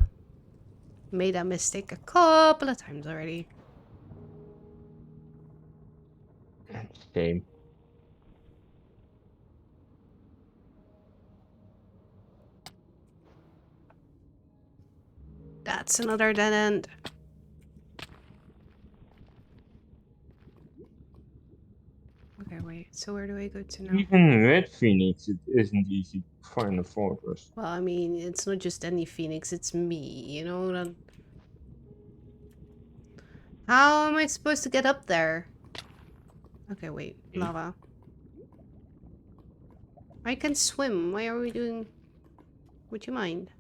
Made that mistake a couple of times already. same? That's another dead end. Okay, wait. So where do I go to now? Even with Phoenix, it isn't easy to find a fortress. Well, I mean, it's not just any phoenix, it's me, you know? How am I supposed to get up there? Okay, wait. Lava. I can swim. Why are we doing... Would you mind?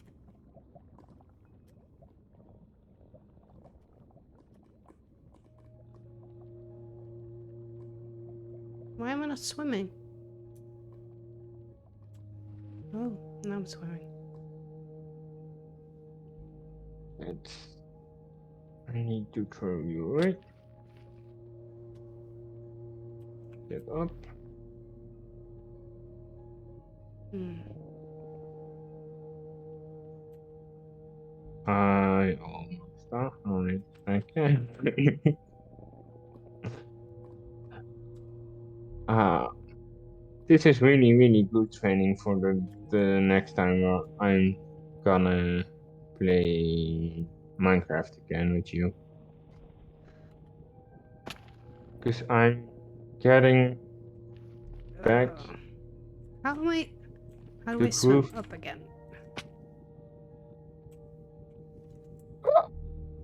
Why am I not swimming? Oh, now I'm swimming. It's... I need to throw you, right? Get up. Hmm. I almost on it. I can. Ah, this is really, really good training for the next time I'm gonna play Minecraft again with you. Because I'm getting back How am I... How do to I swim groove. up again?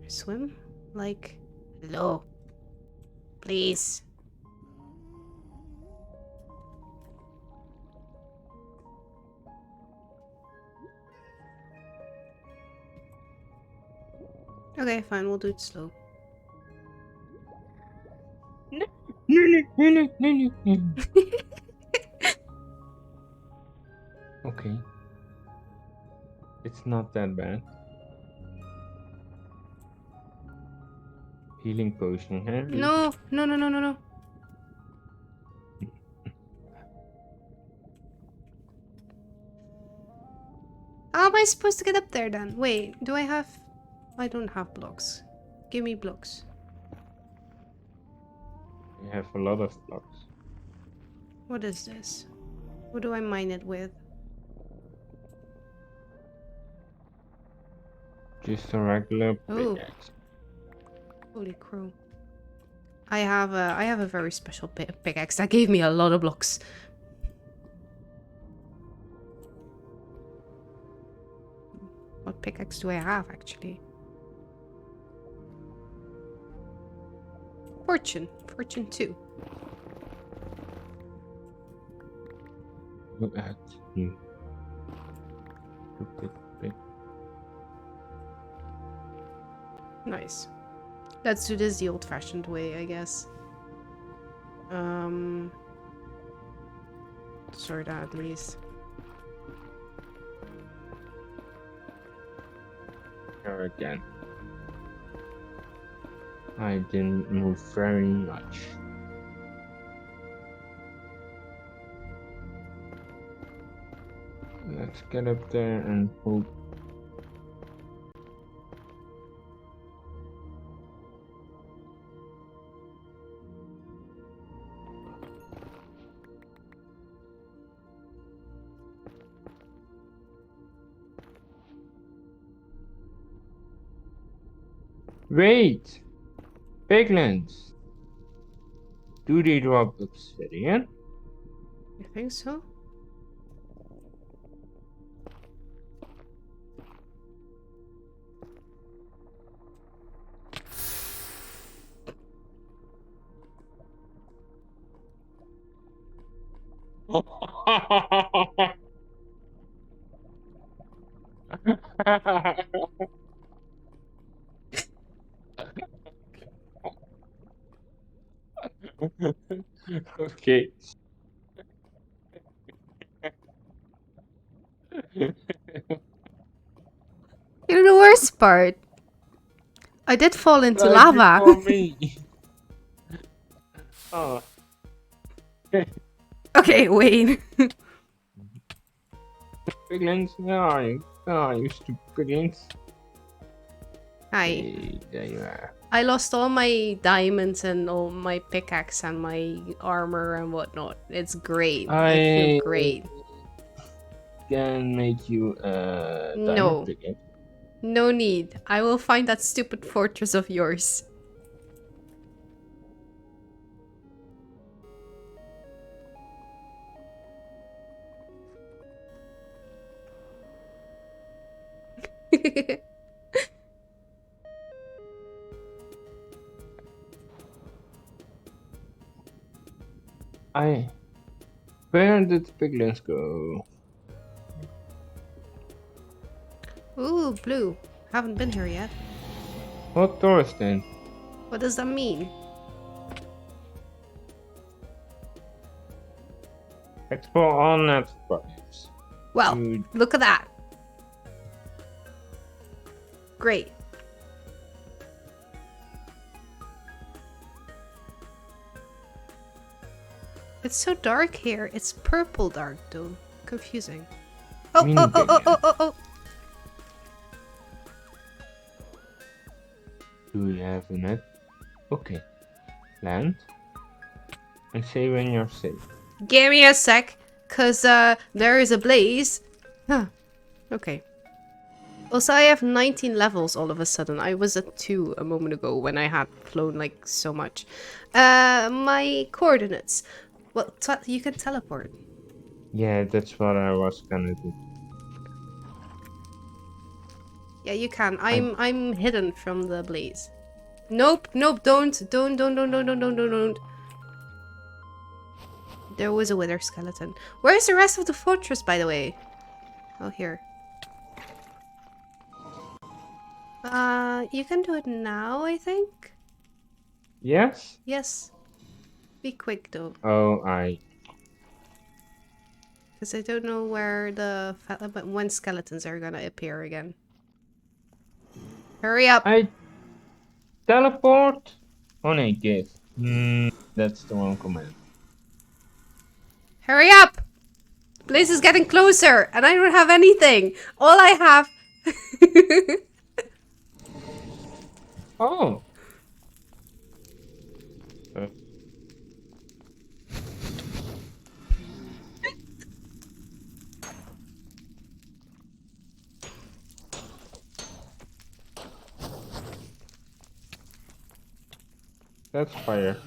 Swim? Like... Hello. Please. Okay, fine. We'll do it slow. No, no, no, no, no, no, no. Okay. It's not that bad. Healing potion handy. No, no, no, no, no, no. How am I supposed to get up there then? Wait, do I have... I don't have blocks. Give me blocks. You have a lot of blocks. What is this? What do I mine it with? Just a regular Oh, pickaxe. holy crow. I have a very special pickaxe that gave me a lot of blocks. What pickaxe do I have actually? Fortune. Fortune 2. Look at you. Stupid pig. Nice. Let's do this the old-fashioned way, I guess. Sort that at least. Here again. I didn't move very much. Let's get up there and hope. Wait! Piglins! Do they drop obsidian? I think so. Okay. You know the worst part? I did fall into Like lava. before me. Oh. Okay, wait. Piglins, where are you? Where are you, stupid piglins? Hi. Hey, there you are. I lost all my diamonds and all my pickaxe and my armor and whatnot. It's great. I feel great. Can make you a diamond No. pickaxe. No need. I will find that stupid fortress of yours. Where did the piglins go? Ooh, blue. Haven't been here yet. What doors then? What does that mean? Explore all net pipes. Well, You- look at that. Great. It's so dark here. It's purple dark though. Confusing. Oh, Mini oh, oh, oh, piglin. oh, oh, oh. Do we have a net? Okay. Land. And say when you're safe. Give me a sec, cause there is a blaze. Huh. Okay. Also, I have 19 levels all of a sudden. I was at 2 a moment ago when I had flown like so much. My coordinates. Well, you can teleport. Yeah, that's what I was gonna do. Yeah, you can. I'm hidden from the blaze. Nope, nope, don't. There was a wither skeleton. Where's the rest of the fortress, by the way? Oh, here. You can do it now, I think? Yes? Yes. Be quick, though. Oh, Because I don't know where when skeletons are gonna appear again. Hurry up! I teleport on a gift. That's the wrong command. Hurry up! Blaze is getting closer, and I don't have anything. All I have... Oh. That's fire.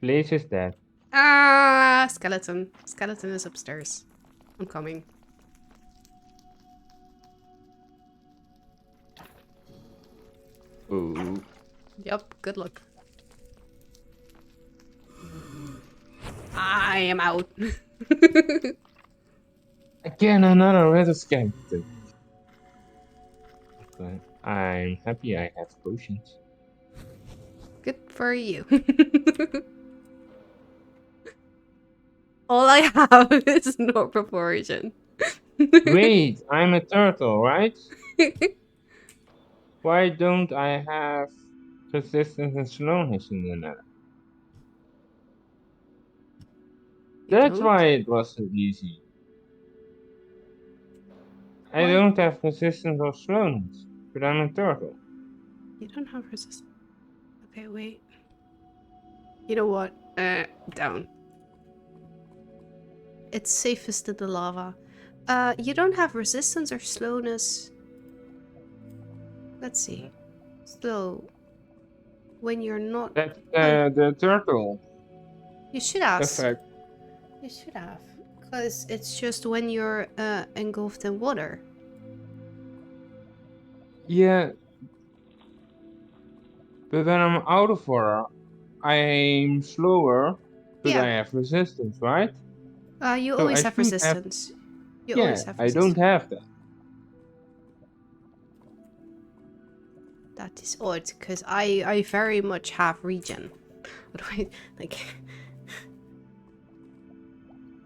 Blaze is dead. Ah, skeleton. Skeleton is upstairs. I'm coming. Ooh. Yup, good luck. I am out. Again, another red skeleton. Okay. I'm happy I have potions. Good for you. All I have is no proportion. Wait, I'm a turtle, right? Why don't I have resistance and slowness in the nether? That's don't? why it was so easy. I Why? don't have resistance or slowness, but I'm a turtle. You don't have resistance. Okay, wait. You know what? Down. It's safest in the lava. You don't have resistance or slowness. Let's see. So, when you're not... That's Oh, the turtle you should ask. effect. You should have. Because it's just when you're engulfed in water. Yeah, but when I'm out of water, I'm slower, but I Yeah. have resistance, right? You So I always have should have. resistance. You always Yeah, have I don't resistance. have that. That is odd, because I very much have regen. What do I... Like...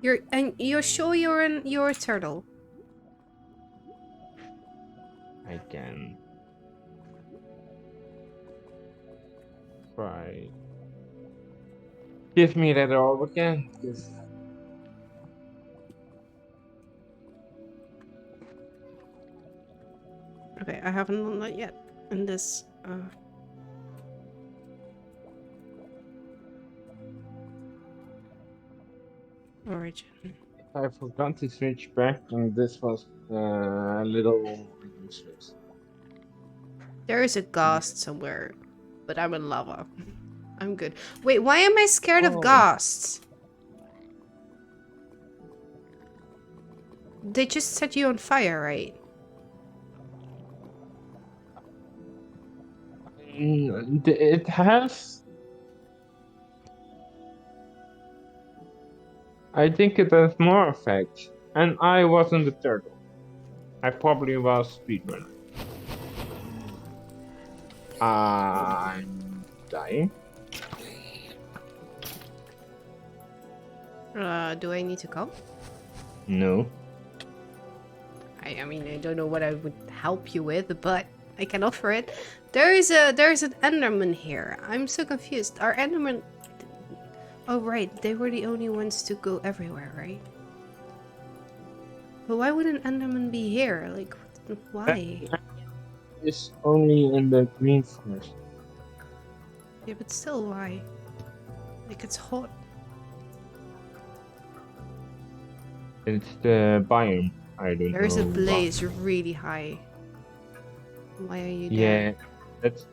You're sure you're a turtle? I can try. Give me that orb again. Okay, I haven't done that yet. In this, origin. I forgot to switch back, and this was a little useless. There is a ghost somewhere, but I'm in lava. I'm good. Wait, why am I scared of Oh. ghosts? They just set you on fire, right? It has. I think it has more effects. And I wasn't a turtle. I probably was speedrunner. I'm dying. Do I need to go? No. I mean, I don't know what I would help you with, but I can offer it. There's an Enderman here. I'm so confused. Are Enderman... Oh, right. They were the only ones to go everywhere, right? But why would an Enderman be here? Like, why? It's only in the green forest. Yeah, but still, why? Like, it's hot. It's the biome. I don't know. There's a why. blaze really high. Why are you Yeah, there? that's.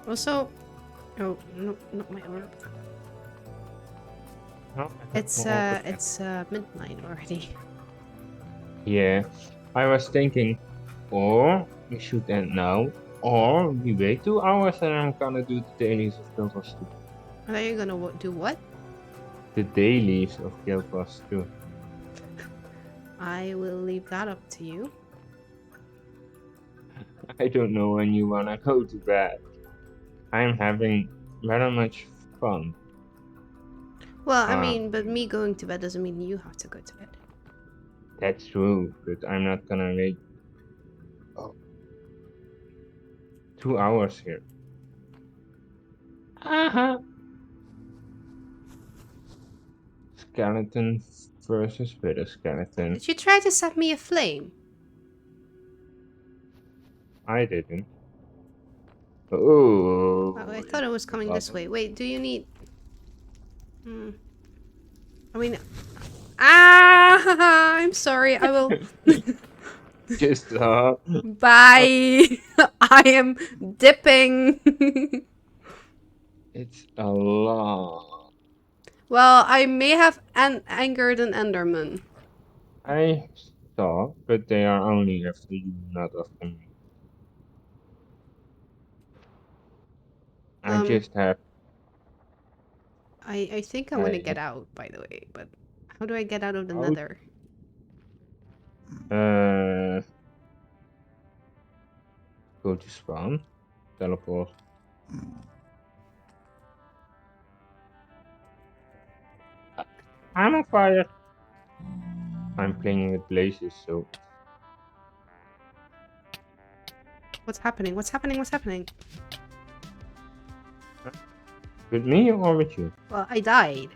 Also... Oh, no, not my orb. Oh, It's midnight already. Yeah, I was thinking, or we should end now, or we wait 2 hours and I'm gonna do the dailies of Guild Wars 2. Are you gonna do what? The dailies of Guild Wars 2. I will leave that up to you. I don't know when you wanna go to bed. I'm having very much fun. Well, I mean, but me going to bed doesn't mean you have to go to bed. That's true, but I'm not gonna wait 2 hours here. Aha! Skeleton versus Wither skeleton. Did you try to set me aflame? I didn't. Oh, Oh, I thought it was coming this way. Wait, do you need... I mean... Ah! I'm sorry, I will... Just Bye! I am dipping! It's a lot. Well, I may have angered an Enderman. I saw, but they are only after you, not after me. I just have... I think I want to get out, by the way, but how do I get out of the nether? Go to spawn. Teleport. I'm on fire. I'm playing with blazes, so... What's happening? What's happening? What's happening? With me or with you? Well, I died.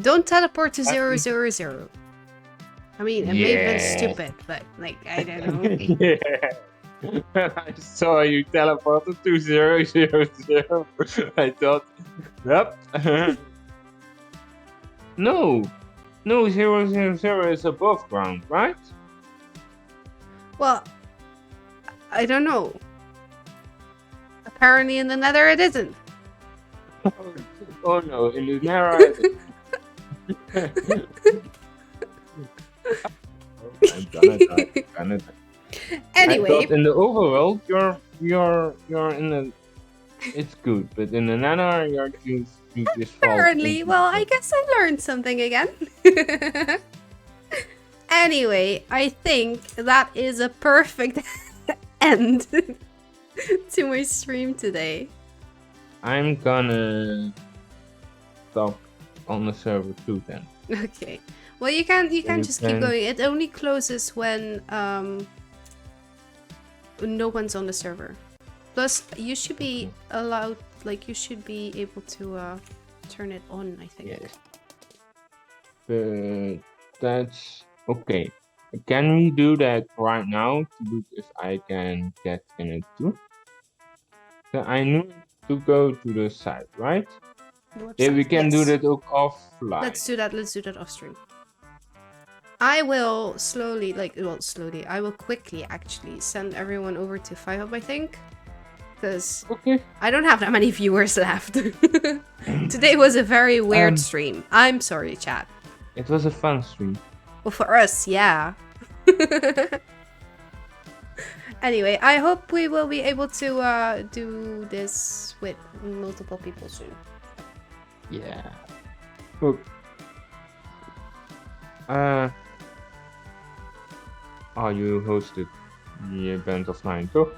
Don't teleport to 000. I mean, it may have been stupid, but, like, I don't know. Yeah. I saw you teleported to 000. I thought, yep. No, no, 000 is above ground, right? Well, I don't know. Apparently in the nether it isn't. Oh no, in the narrow. I'm gonna die. I Anyway, thought in the overworld you're in the. It's good, but in the nether you just fall. apparently, into well, I the- guess I learned something again. Anyway, I think that is a perfect end to my stream today. I'm gonna stop on the server too then. Okay. Well, you can you just keep can- going. It only closes when no one's on the server. Plus, you should be allowed, like you should be able to turn it on, I think. Yes. But that's okay. Can we do that right now to look if I can get in it too? So I need to go to the site, right? Yeah, we can do Yes. that offline. Let's do that. Let's do that off stream. I will slowly, I will quickly actually send everyone over to 5up, I think. Because Okay. I don't have that many viewers left. Today was a very weird Um, stream. I'm sorry, chat. It was a fun stream. Well, for us, yeah. Anyway, I hope we will be able to do this with multiple people soon. Yeah. Look. You hosted the event of 9, toch?